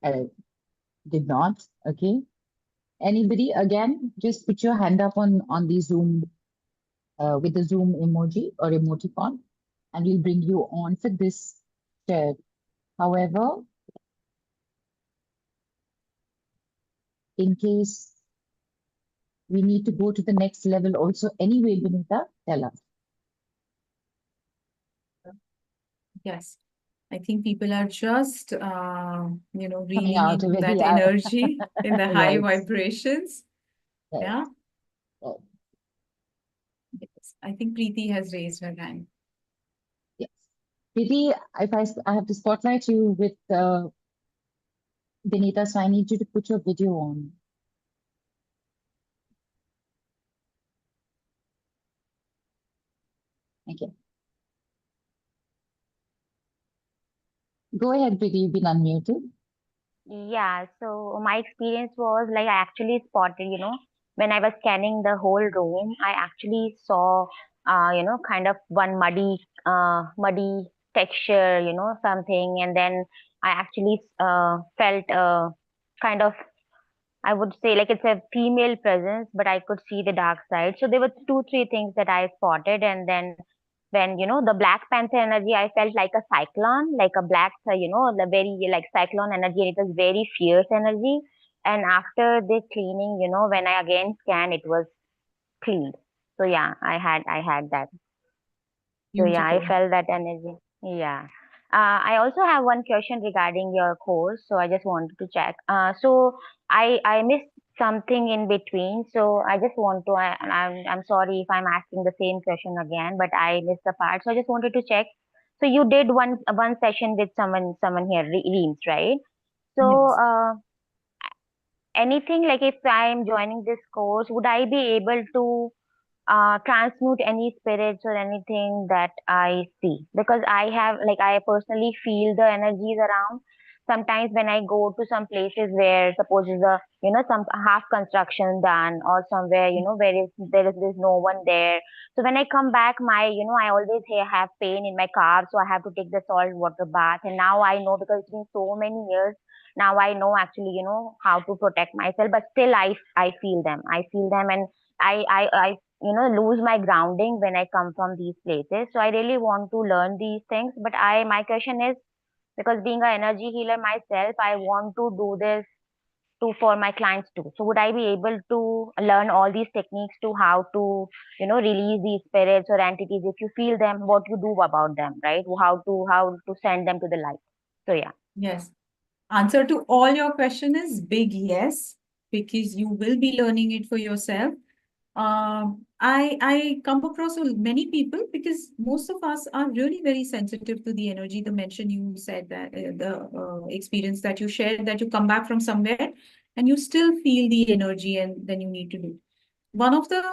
Did not. Okay. Anybody, again, just put your hand up on the Zoom with the Zoom emoji or emoticon, and we'll bring you on for this share. However, in case we need to go to the next level also anyway, Binita, tell us. Yes. I think people are just, reeling out of in it, that yeah. energy in the high Right. vibrations. Right. Yeah. Right. Yes. I think Preeti has raised her hand. Yes. Preeti, if I have to spotlight you with Binita, so I need you to put your video on. Okay. Go ahead, Preeti, you've been unmuted. Yeah, so my experience was like I actually spotted, when I was scanning the whole room, I actually saw, kind of one muddy texture, something, and then I actually felt kind of, I would say like it's a female presence, but I could see the dark side. So there were two, three things that I spotted, and then when the Black Panther energy, I felt like a cyclone, like a black, the very like cyclone energy. And it was very fierce energy. And after the cleaning, when I again scanned, it was cleaned. So yeah, I had that. So yeah, I Beautiful. felt that energy. Yeah. I also have one question regarding your course. So I just wanted to check. So I missed something in between. So I just want to. I'm sorry if I'm asking the same question again, but I missed the part. So I just wanted to check. So you did one session with someone here, Reams, right? So Yes. anything like if I'm joining this course, would I be able to transmute any spirits or anything that I see? Because I personally feel the energies around. Sometimes when I go to some places where suppose is a some half construction done or somewhere where there's no one there. So when I come back, my I always have pain in my calves, so I have to take the salt water bath. And now I know because it's been so many years. Now I know actually how to protect myself, but still I feel them. I feel them, and I lose my grounding when I come from these places. So I really want to learn these things. But my question is, because being an energy healer myself, I want to do this to for my clients too. So would I be able to learn all these techniques to how to release these spirits or entities if you feel them, what you do about them, right? How to send them to the light. So yeah. Yes. Answer to all your question is big yes, because you will be learning it for yourself. I come across many people because most of us are really very sensitive to the energy. The mention you said that the experience that you shared, that you come back from somewhere and you still feel the energy, and then you need to do. One of the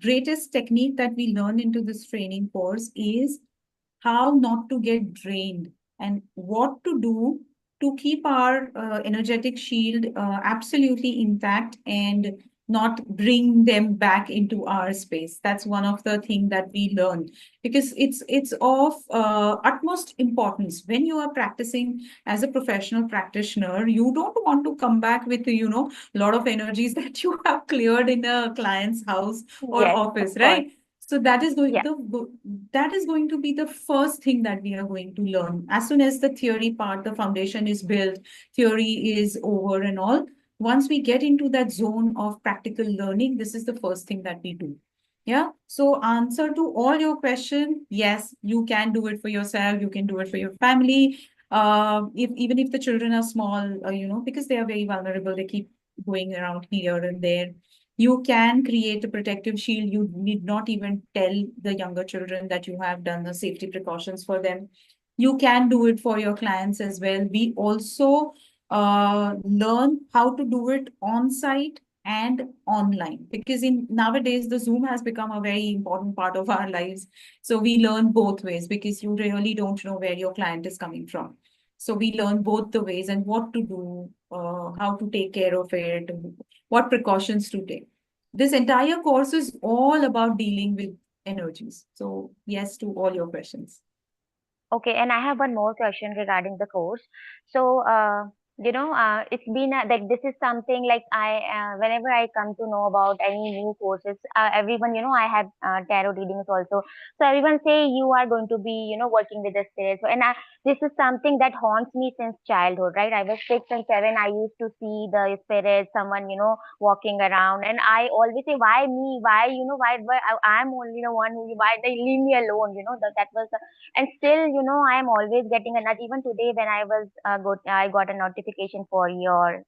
greatest technique that we learn into this training course is how not to get drained and what to do to keep our energetic shield absolutely intact and not bring them back into our space. That's one of the things that we learn, because it's of utmost importance when you are practicing as a professional practitioner. You don't want to come back with a lot of energies that you have cleared in a client's house or Yes, of office, course. right? So that is Yeah. that is going to be the first thing that we are going to learn. As soon as the theory part, the foundation is built, theory is over and all. Once we get into that zone of practical learning, this is the first thing that we do. Yeah. So answer to all your question, yes, you can do it for yourself. You can do it for your family. If even if the children are small, because they are very vulnerable, they keep going around here and there. You can create a protective shield. You need not even tell the younger children that you have done the safety precautions for them. You can do it for your clients as well. We also learn how to do it on site and online, because in nowadays the Zoom has become a very important part of our lives. So we learn both ways, because you really don't know where your client is coming from. So we learn both the ways and what to do, how to take care of it, what precautions to take. This entire course is all about dealing with energies. So yes to all your questions. Okay, and I have one more question regarding the course. So, it's been like this is something like whenever I come to know about any new courses, everyone, I have tarot readings also. So everyone say you are going to be, working with the spirits. So, and this is something that haunts me since childhood, right? I was 6 and 7. I used to see the spirits, someone, walking around, and I always say, why me? Why, why I'm only the one who, why they leave me alone? That was and still I am always getting a nudge. Even today when I was I got a notification for your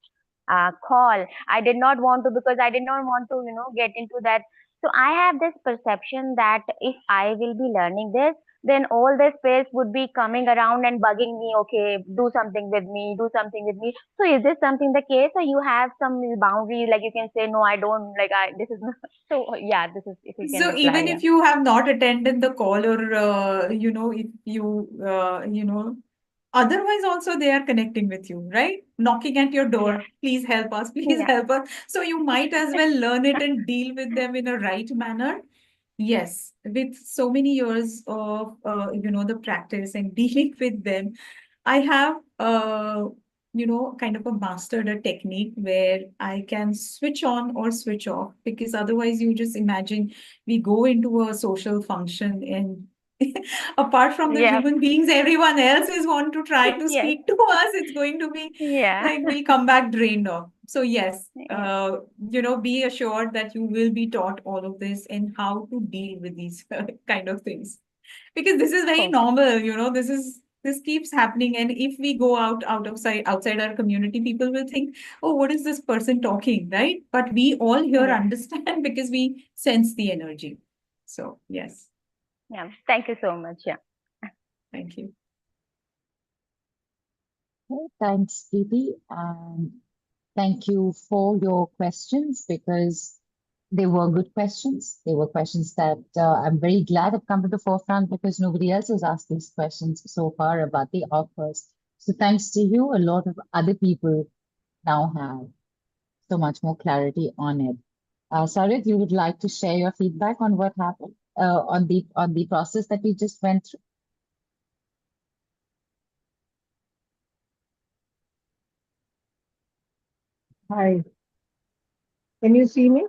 call. I did not want to, because I did not want to get into that. So I have this perception that if I will be learning this, then all the spirits would be coming around and bugging me. Okay, do something with me, do something with me. So is this something the case, or you have some boundary, like you can say no, I don't like, I this is not. So yeah, this is, if you can So reply. even Yeah. if you have not attended the call, or if you otherwise also they are connecting with you, right? Knocking at your Yeah. door, please help us, please Yeah. help us. So you might as well learn it and deal with them in a right manner. Yes, with so many years of the practice and dealing with them, I have kind of a mastered a technique where I can switch on or switch off, because otherwise you just imagine we go into a social function and apart from the Yeah. human beings, everyone else is want to try to Yes. speak to us. It's going to be Yeah. like we'll come back drained off. So yes, Yeah. be assured that you will be taught all of this and how to deal with these kind of things, because this is very Okay. normal. This keeps happening, and if we go outside our community, people will think, oh, what is this person talking, right? But we all here Yeah. understand because we sense the energy. So yes, Yeah. Thank you so much. Yeah. thank you. Okay, thanks, Preeti, and thank you for your questions, because they were good questions. They were questions that I'm very glad have come to the forefront, because nobody else has asked these questions so far about the offers. So thanks to you, a lot of other people now have so much more clarity on it. Sarit, you would like to share your feedback on what happened on the process that we just went through? Hi, can you see me?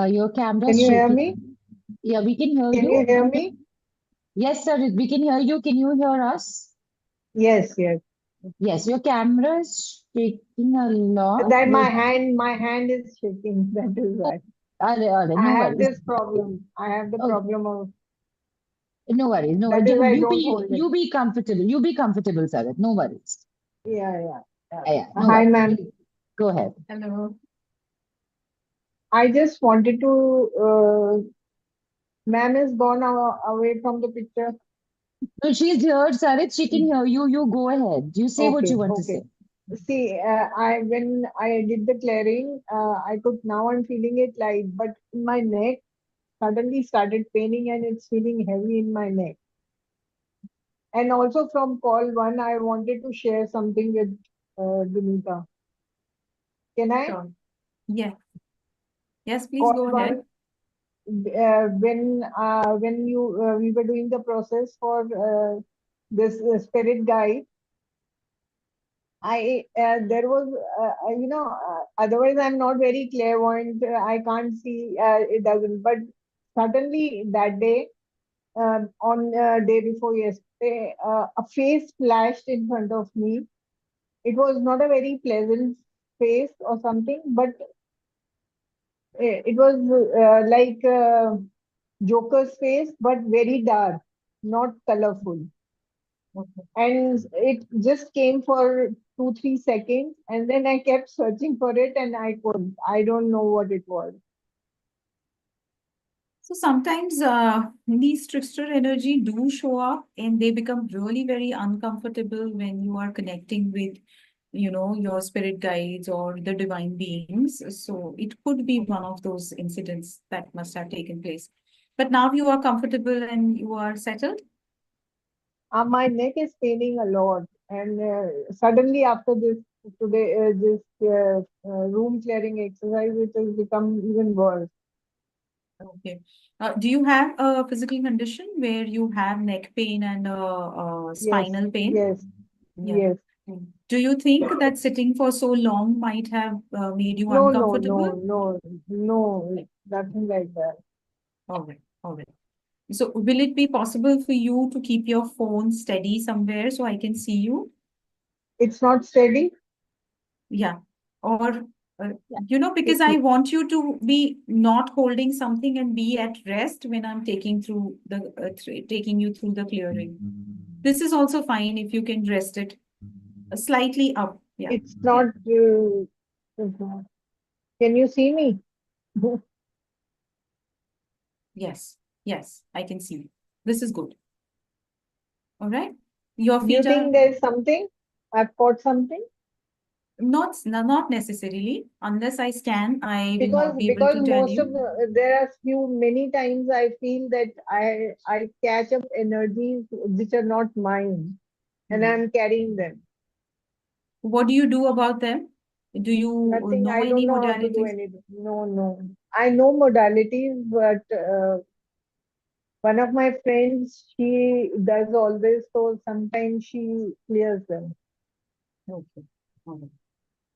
Your Can camera's you hear me? shaking. Yeah, we can hear Can you you. hear me? Yes, Sarit, we can hear you. Can you hear us? Yes, yes. Yes, your camera is shaking a lot. That my hand is shaking. That is why. All right, I no have worries. this problem. I have the Oh, problem of no worries, no that worries. is why I You don't be hold it. you be comfortable. You be comfortable, Sarit. No worries. Yeah, yeah, Yeah, yeah. no Hi, worries. ma'am. Go ahead. Hello. I just wanted to. Ma'am is gone away from the picture. No, she's here, Sarit. She can hear you. You go ahead. You say what Okay, you want to okay. say. See, I when I did the clearing, I could now I'm feeling it light, but in my neck suddenly started paining and it's feeling heavy in my neck. And also from call one, I wanted to share something with Binita. Can I? Sure. Yeah. Yes, please Call go ahead. one, when you we were doing the process for this spirit guide, I there was otherwise I'm not very clairvoyant. I can't see it doesn't, but suddenly that day, on day before yesterday, a face flashed in front of me. It was not a very pleasant face or something, but it was like Joker's face, but very dark, not colorful. Okay. And it just came for 2, 3 seconds, and then I kept searching for it, and I couldn't. I don't know what it was. So sometimes these trickster energy do show up and they become really very uncomfortable when you are connecting with, your spirit guides or the divine beings. So it could be one of those incidents that must have taken place. But now you are comfortable and you are settled. My neck is paining a lot, and suddenly after this today, room clearing exercise, it has become even worse. Okay. Do you have a physical condition where you have neck pain and Yes, spinal pain? yes, Yeah. yes. Do you think that sitting for so long might have made you No, uncomfortable? no, nothing like that. All right, all right. So will it be possible for you to keep your phone steady somewhere so I can see you? It's not steady. Yeah. Or, uh, because It, I want you to be not holding something and be at rest when I'm taking you through the clearing. This is also fine if you can rest it slightly up. Yeah. it's Yeah. not. Can you see me? Yes. Yes. I can see you. This is good. All right. Your Do you feet are think there's something? I've caught something? not necessarily. Unless I scan, I will Because not be able because to tell most of you. there are few many times I feel that I catch up energies which are not mine, and Hmm. I'm carrying them. What do you do about them? Do you Nothing. know I don't any know how to do modalities? anything. No, no. I know modalities, but one of my friends, she does always, so sometimes she clears them. Okay. All right.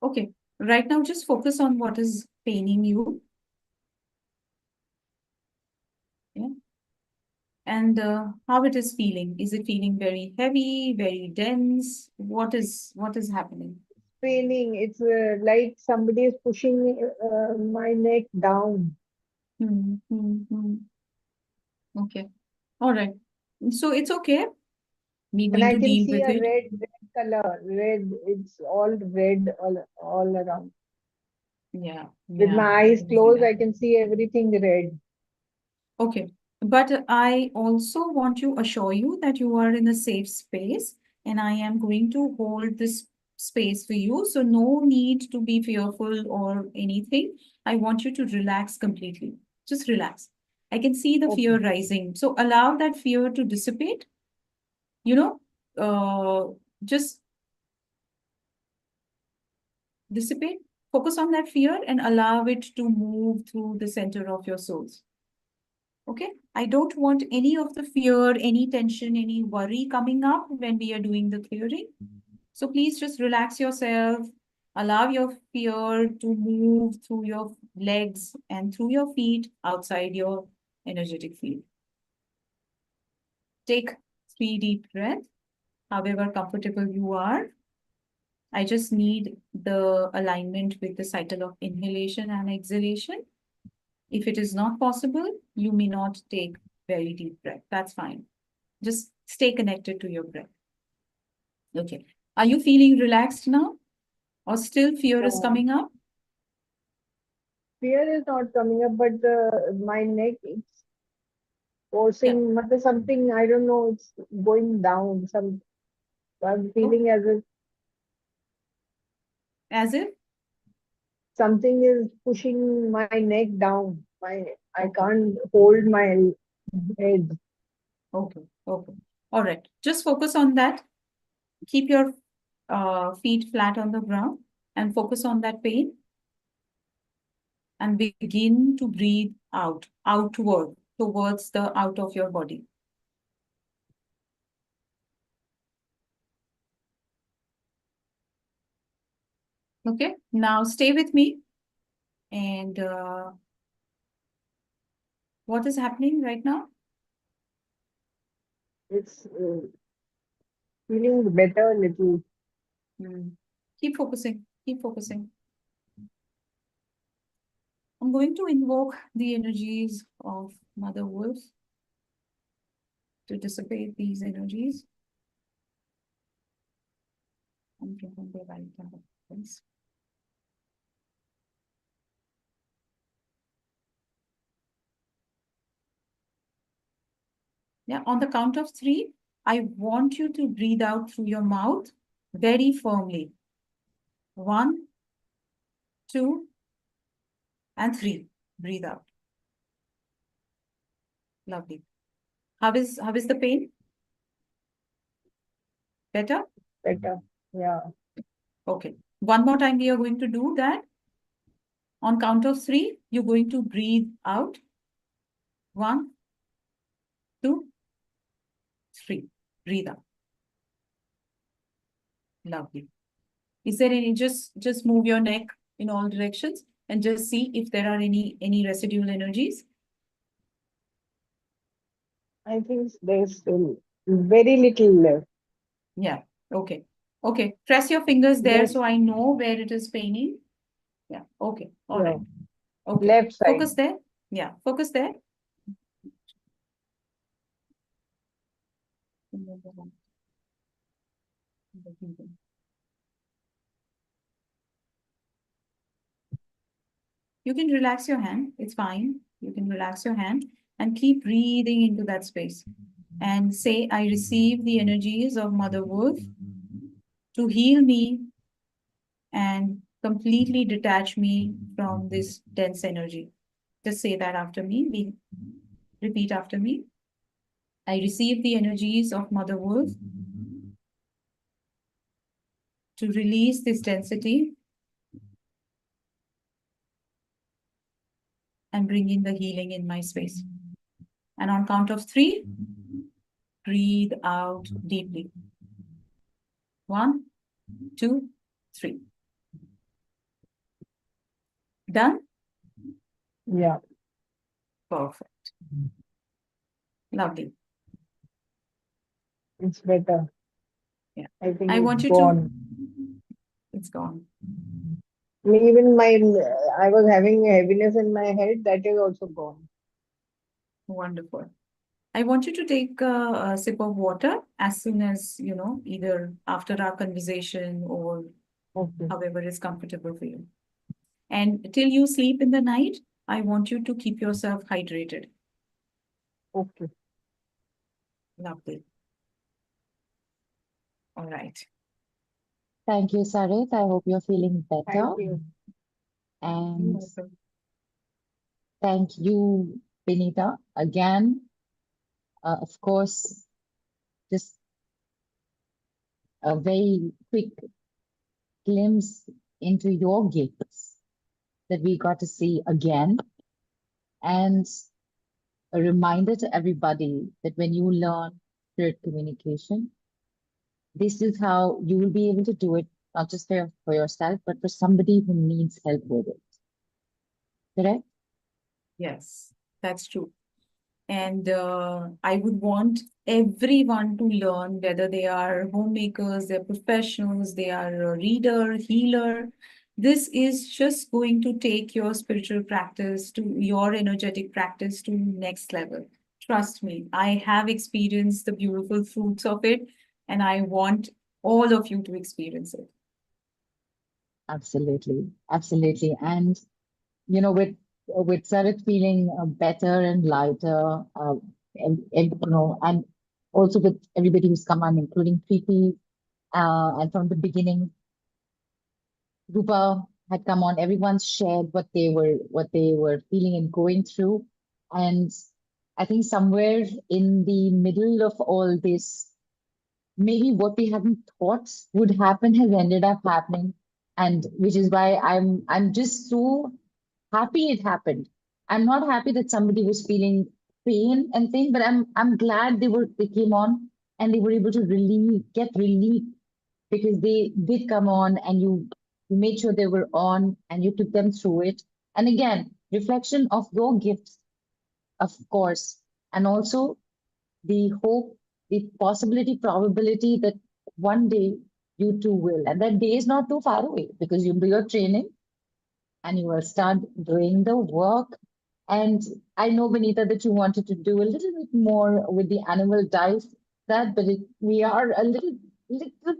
Okay. Right now, just focus on what is paining you. Yeah. And how it is feeling. Is it feeling very heavy, very dense? What is happening? Paining. It's like somebody is pushing my neck down. Hmm, hmm, hmm. Okay. All right. So it's okay. We're And going I to can deal see with a it. red color, red. It's all red all around. Yeah. With Yeah. my I eyes can see closed, that. I can see everything red. Okay. But I also want to assure you that you are in a safe space and I am going to hold this space for you. So no need to be fearful or anything. I want you to relax completely. Just relax. I can see the Okay. fear rising. So allow that fear to dissipate. You know, just dissipate. Focus on that fear and allow it to move through the center of your souls. Okay, I don't want any of the fear, any tension, any worry coming up when we are doing the clearing. So please just relax yourself, allow your fear to move through your legs and through your feet outside your energetic field. Take 3 deep breaths, however comfortable you are. I just need the alignment with the cycle of inhalation and exhalation. If it is not possible, you may not take very deep breath. That's fine. Just stay connected to your breath. Okay. Are you feeling relaxed now? Or still fear is No, coming up? fear is not coming up, but my neck is Yeah. forcing something. I don't know. It's going down. I'm Oh, feeling as if as if? something is pushing my neck down. I Okay. can't hold my head. Okay. Okay. All right. Just focus on that. Keep your feet flat on the ground and focus on that pain and begin to breathe out, outward, towards the out of your body. Okay. Now stay with me and What is happening right now? It's feeling better a little. Keep focusing. Keep focusing. I'm going to invoke the energies of Mother Wolf to dissipate these energies. Yeah, on the count of 3, I want you to breathe out through your mouth very firmly. 1, 2, and 3. Breathe out. Lovely. How is the pain? Better? Better. Yeah. Okay. One more time we are going to do that. On count of 3, you're going to breathe out. 1, 2, 3. Breathe out. Lovely. Is there any, just move your neck in all directions and just see if there are any residual energies. I think there's still very little left. Yeah. Okay. Okay. Press your fingers there Yes. so I know where it is paining. Yeah. Okay. All Yeah. right. Okay. Left side. Focus there. Yeah. Focus there. You can relax your hand. It's fine. You can relax your hand and keep breathing into that space. And say, I receive the energies of Mother Wolf to heal me and completely detach me from this dense energy. Just say that after me. Repeat after me. I receive the energies of Mother Wolf to release this density and bring in the healing in my space. And on count of 3, breathe out deeply. 1, 2, 3. Done? Yeah. Perfect. Lovely. It's better. Yeah. I think I it's want you gone. It's gone. Even I was having a heaviness in my head, that is also gone. Wonderful. I want you to take a sip of water as soon as, either after our conversation or Okay. however is comfortable for you. And till you sleep in the night, I want you to keep yourself hydrated. Okay. Lovely. All right. Thank you, Sarit. I hope you're feeling better. Thank you. And thank you, Binita, again. Of course, just a very quick glimpse into your gifts that we got to see again. And a reminder to everybody that when you learn spirit communication, this is how you will be able to do it, not just for yourself, but for somebody who needs help with it. Correct? Yes, that's true. And I would want everyone to learn, whether they are homemakers, they're professionals, they are a reader, healer. This is just going to take your spiritual practice to your energetic practice to next level. Trust me, I have experienced the beautiful fruits of it, and I want all of you to experience it. Absolutely. Absolutely. And, with Sarit feeling better and lighter, and also with everybody who's come on, including Preeti, and from the beginning, Rupa had come on, everyone's shared what they were feeling and going through. And I think somewhere in the middle of all this, maybe what we hadn't thought would happen has ended up happening. And which is why I'm just so happy it happened. I'm not happy that somebody was feeling pain and thing, but I'm glad they came on and they were able to get relief because they did come on and you made sure they were on and you took them through it. And again, reflection of your gifts of course, and also the hope, the possibility, probability that one day you too will. And that day is not too far away because you'll do your training and you will start doing the work. And I know, Benita, that you wanted to do a little bit more with the animal dice, but we are a little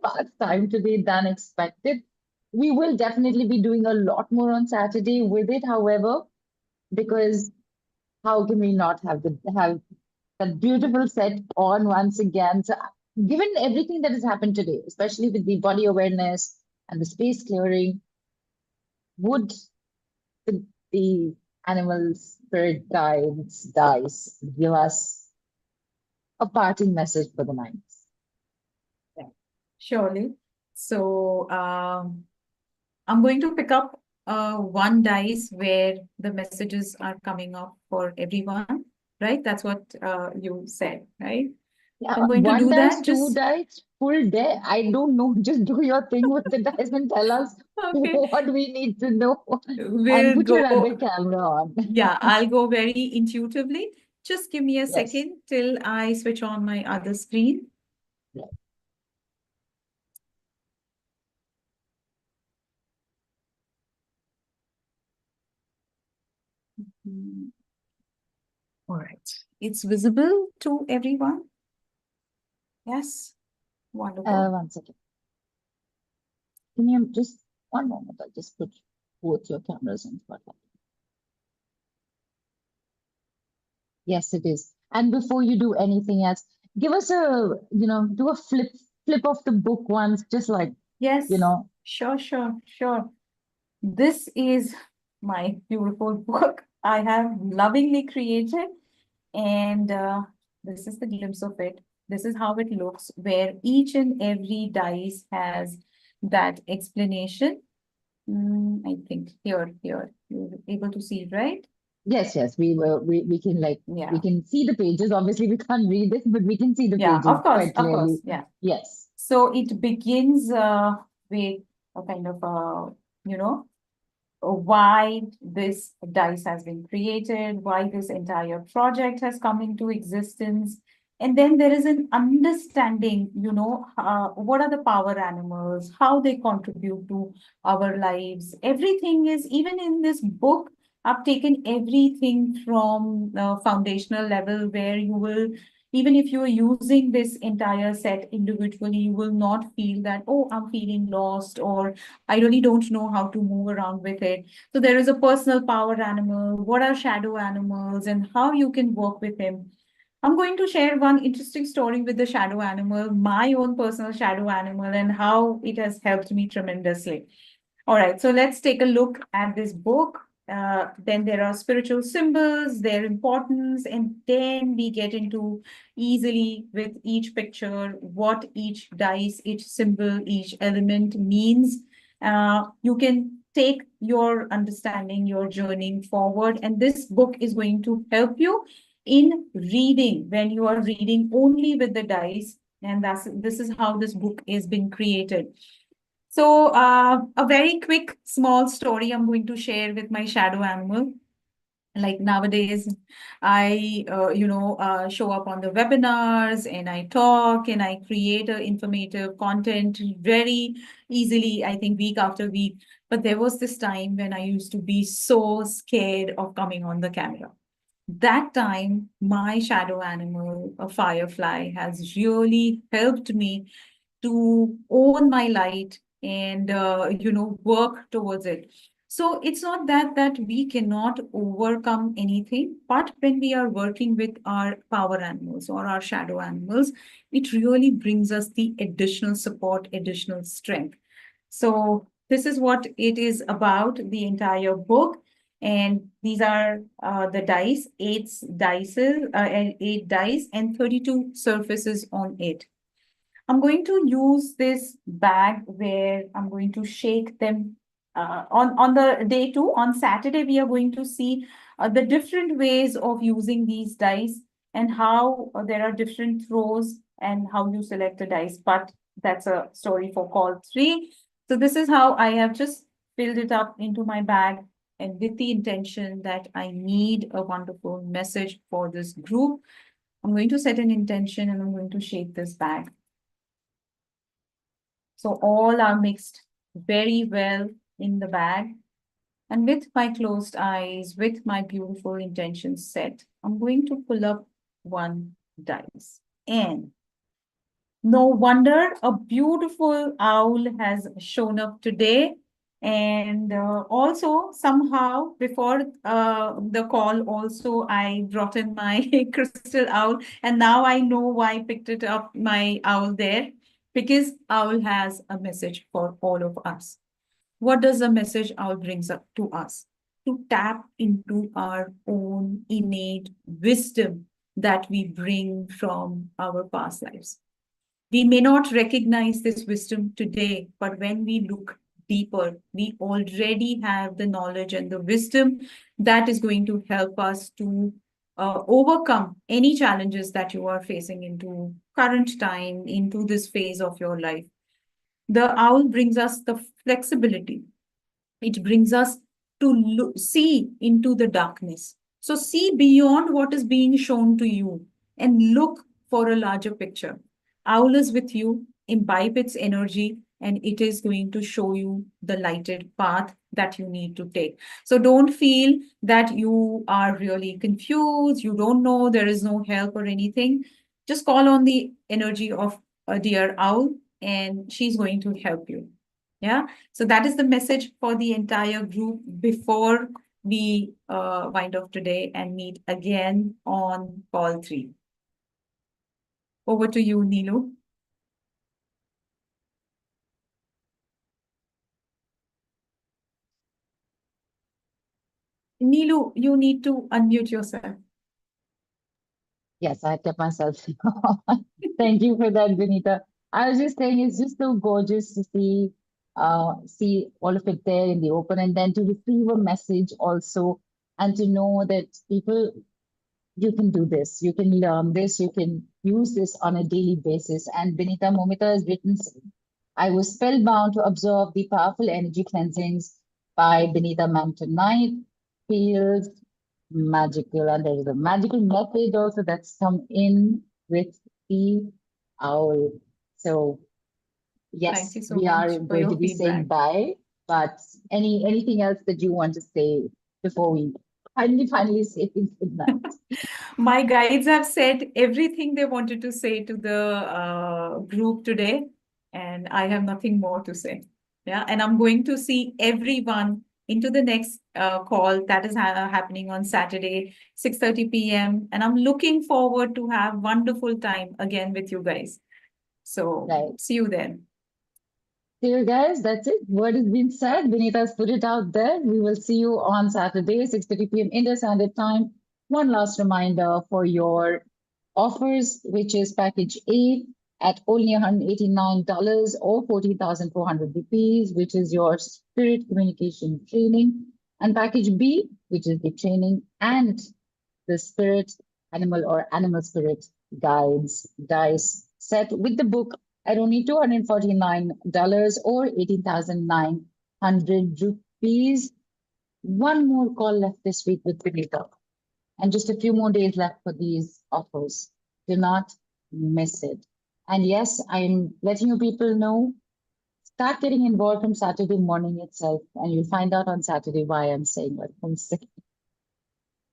past time today than expected. We will definitely be doing a lot more on Saturday with it, however, because how can we not have that beautiful set on once again? So, given everything that has happened today, especially with the body awareness and the space clearing, would the animal spirit guides dice give us a parting message for the night? Surely. So I'm going to pick up one dice where the messages are coming up for everyone, right? That's what you said, right? Yeah, I'm going to one do dice, that. two dice, full day. I don't know. Just do your thing with the dice and tell us Okay. what we need to know. And We'll put your go. other camera on. Yeah, I'll go very intuitively. Just give me a Yes. second till I switch on my other screen. Yeah. All right. It's visible to everyone? Yes. Wonderful. One second. Can you just one moment? I'll just put both your cameras on spotlight. Yes, it is. And before you do anything else, give us do a flip of the book once, just like, Yes. Sure. Sure. This is my beautiful book I have lovingly created, and this is the glimpse of it. This is how it looks, where each and every dice has that explanation. I think here, you're able to see, right? Yes, we can Yeah. we can see the pages. Obviously, we can't read it, but we can see the Yeah, pages of course, quite clearly. yeah. Yes. So it begins with a kind of why this dice has been created, why this entire project has come into existence. And then there is an understanding, what are the power animals, how they contribute to our lives. Everything is, even in this book, I've taken everything from the foundational level where you will, even if you are using this entire set individually, you will not feel that, oh, I'm feeling lost, or I really don't know how to move around with it. So there is a personal power animal, what are shadow animals, and how you can work with him. I'm going to share one interesting story with the shadow animal, my own personal shadow animal, and how it has helped me tremendously. All right, so let's take a look at this book. Then there are spiritual symbols, their importance, and then we get into easily with each picture what each dice, each symbol, each element means. You can take your understanding, your journeying forward, and this book is going to help you in reading when you are reading only with the dice, and this is how this book is being created. So a very quick small story I'm going to share with my shadow animal. Like nowadays, I show up on the webinars and I talk and I create a informative content very easily, I think week after week. But there was this time when I used to be so scared of coming on the camera. That time, my shadow animal, a firefly, has really helped me to own my light and work towards it. So it's not that we cannot overcome anything, but when we are working with our power animals or our shadow animals, it really brings us the additional support, additional strength. So this is what it is about, the entire book. And these are the dice, eight dice and 32 surfaces on it. I'm going to use this bag where I'm going to shake them on the day two. On Saturday, we are going to see the different ways of using these dice and how there are different throws and how you select a dice. But that's a story for call three. So this is how I have just filled it up into my bag. and with the intention that I need a wonderful message for this group, I'm going to set an intention and I'm going to shake this bag. So all are mixed very well in the bag. And with my closed eyes, with my beautiful intentions set, I'm going to pull up one dice. And no wonder a beautiful owl has shown up today. And also somehow before the call also I brought in my crystal owl, and now I know why I picked it up, my owl there, because owl has a message for all of us. What does the message owl brings up to us? To tap into our own innate wisdom that we bring from our past lives. We may not recognize this wisdom today, but when we look deeper, we already have the knowledge and the wisdom that is going to help us to overcome any challenges that you are facing into current time, into this phase of your life. The owl brings us the flexibility. It brings us to see into the darkness. So see beyond what is being shown to you and look for a larger picture. Owl is with you, imbibe its energy, and it is going to show you the lighted path that you need to take. So don't feel that you are really confused, you don't know, there is no help or anything. Just call on the energy of a dear owl, and she's going to help you. Yeah. So that is the message for the entire group before we wind up today and meet again on call 3. Over to you, Neelu. Neelu, you need to unmute yourself. Yes, I kept myself. Thank you for that, Binita. I was just saying it's just so gorgeous to see all of it there in the open, and then to receive a message also, and to know that people, you can do this, you can learn this, you can use this on a daily basis. And Binita Momita has written, I was spellbound to absorb the powerful energy cleansings by Binita Ma'am tonight. Feels magical, and there is a magical message also that's come in with the owl. So yes, Thank you so we much are for going your to be saying feedback. bye, but anything else that you want to say before we finally say good night? My guides have said everything they wanted to say to the group today, and I have nothing more to say. Yeah, and I'm going to see everyone into the next call that is happening on Saturday, 6:30 p.m. And I'm looking forward to have wonderful time again with you guys. So Right. see you then. See you guys. That's it. Word has been said. Binita's put it out there. We will see you on Saturday, 6:30 p.m. India Standard Time. One last reminder for your offers, which is package A at only $189 or 14,400 rupees, which is your spirit communication training, and package B, which is the training and the spirit animal or animal spirit guides dice set with the book at only $249 or 18,900 rupees. One more call left this week with Binita, and just a few more days left for these offers. Do not miss it. And yes, I'm letting you people know, start getting involved from Saturday morning itself, and you'll find out on Saturday why I'm saying what I'm saying.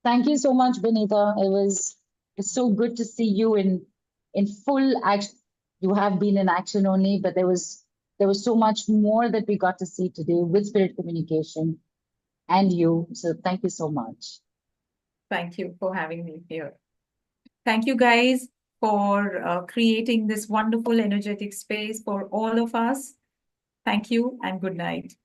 Thank you so much, Binita. It's so good to see you in full action. You have been in action only, but there was so much more that we got to see today with spirit communication and you. So thank you so much. Thank you for having me here. Thank you guys for creating this wonderful energetic space for all of us. Thank you and good night.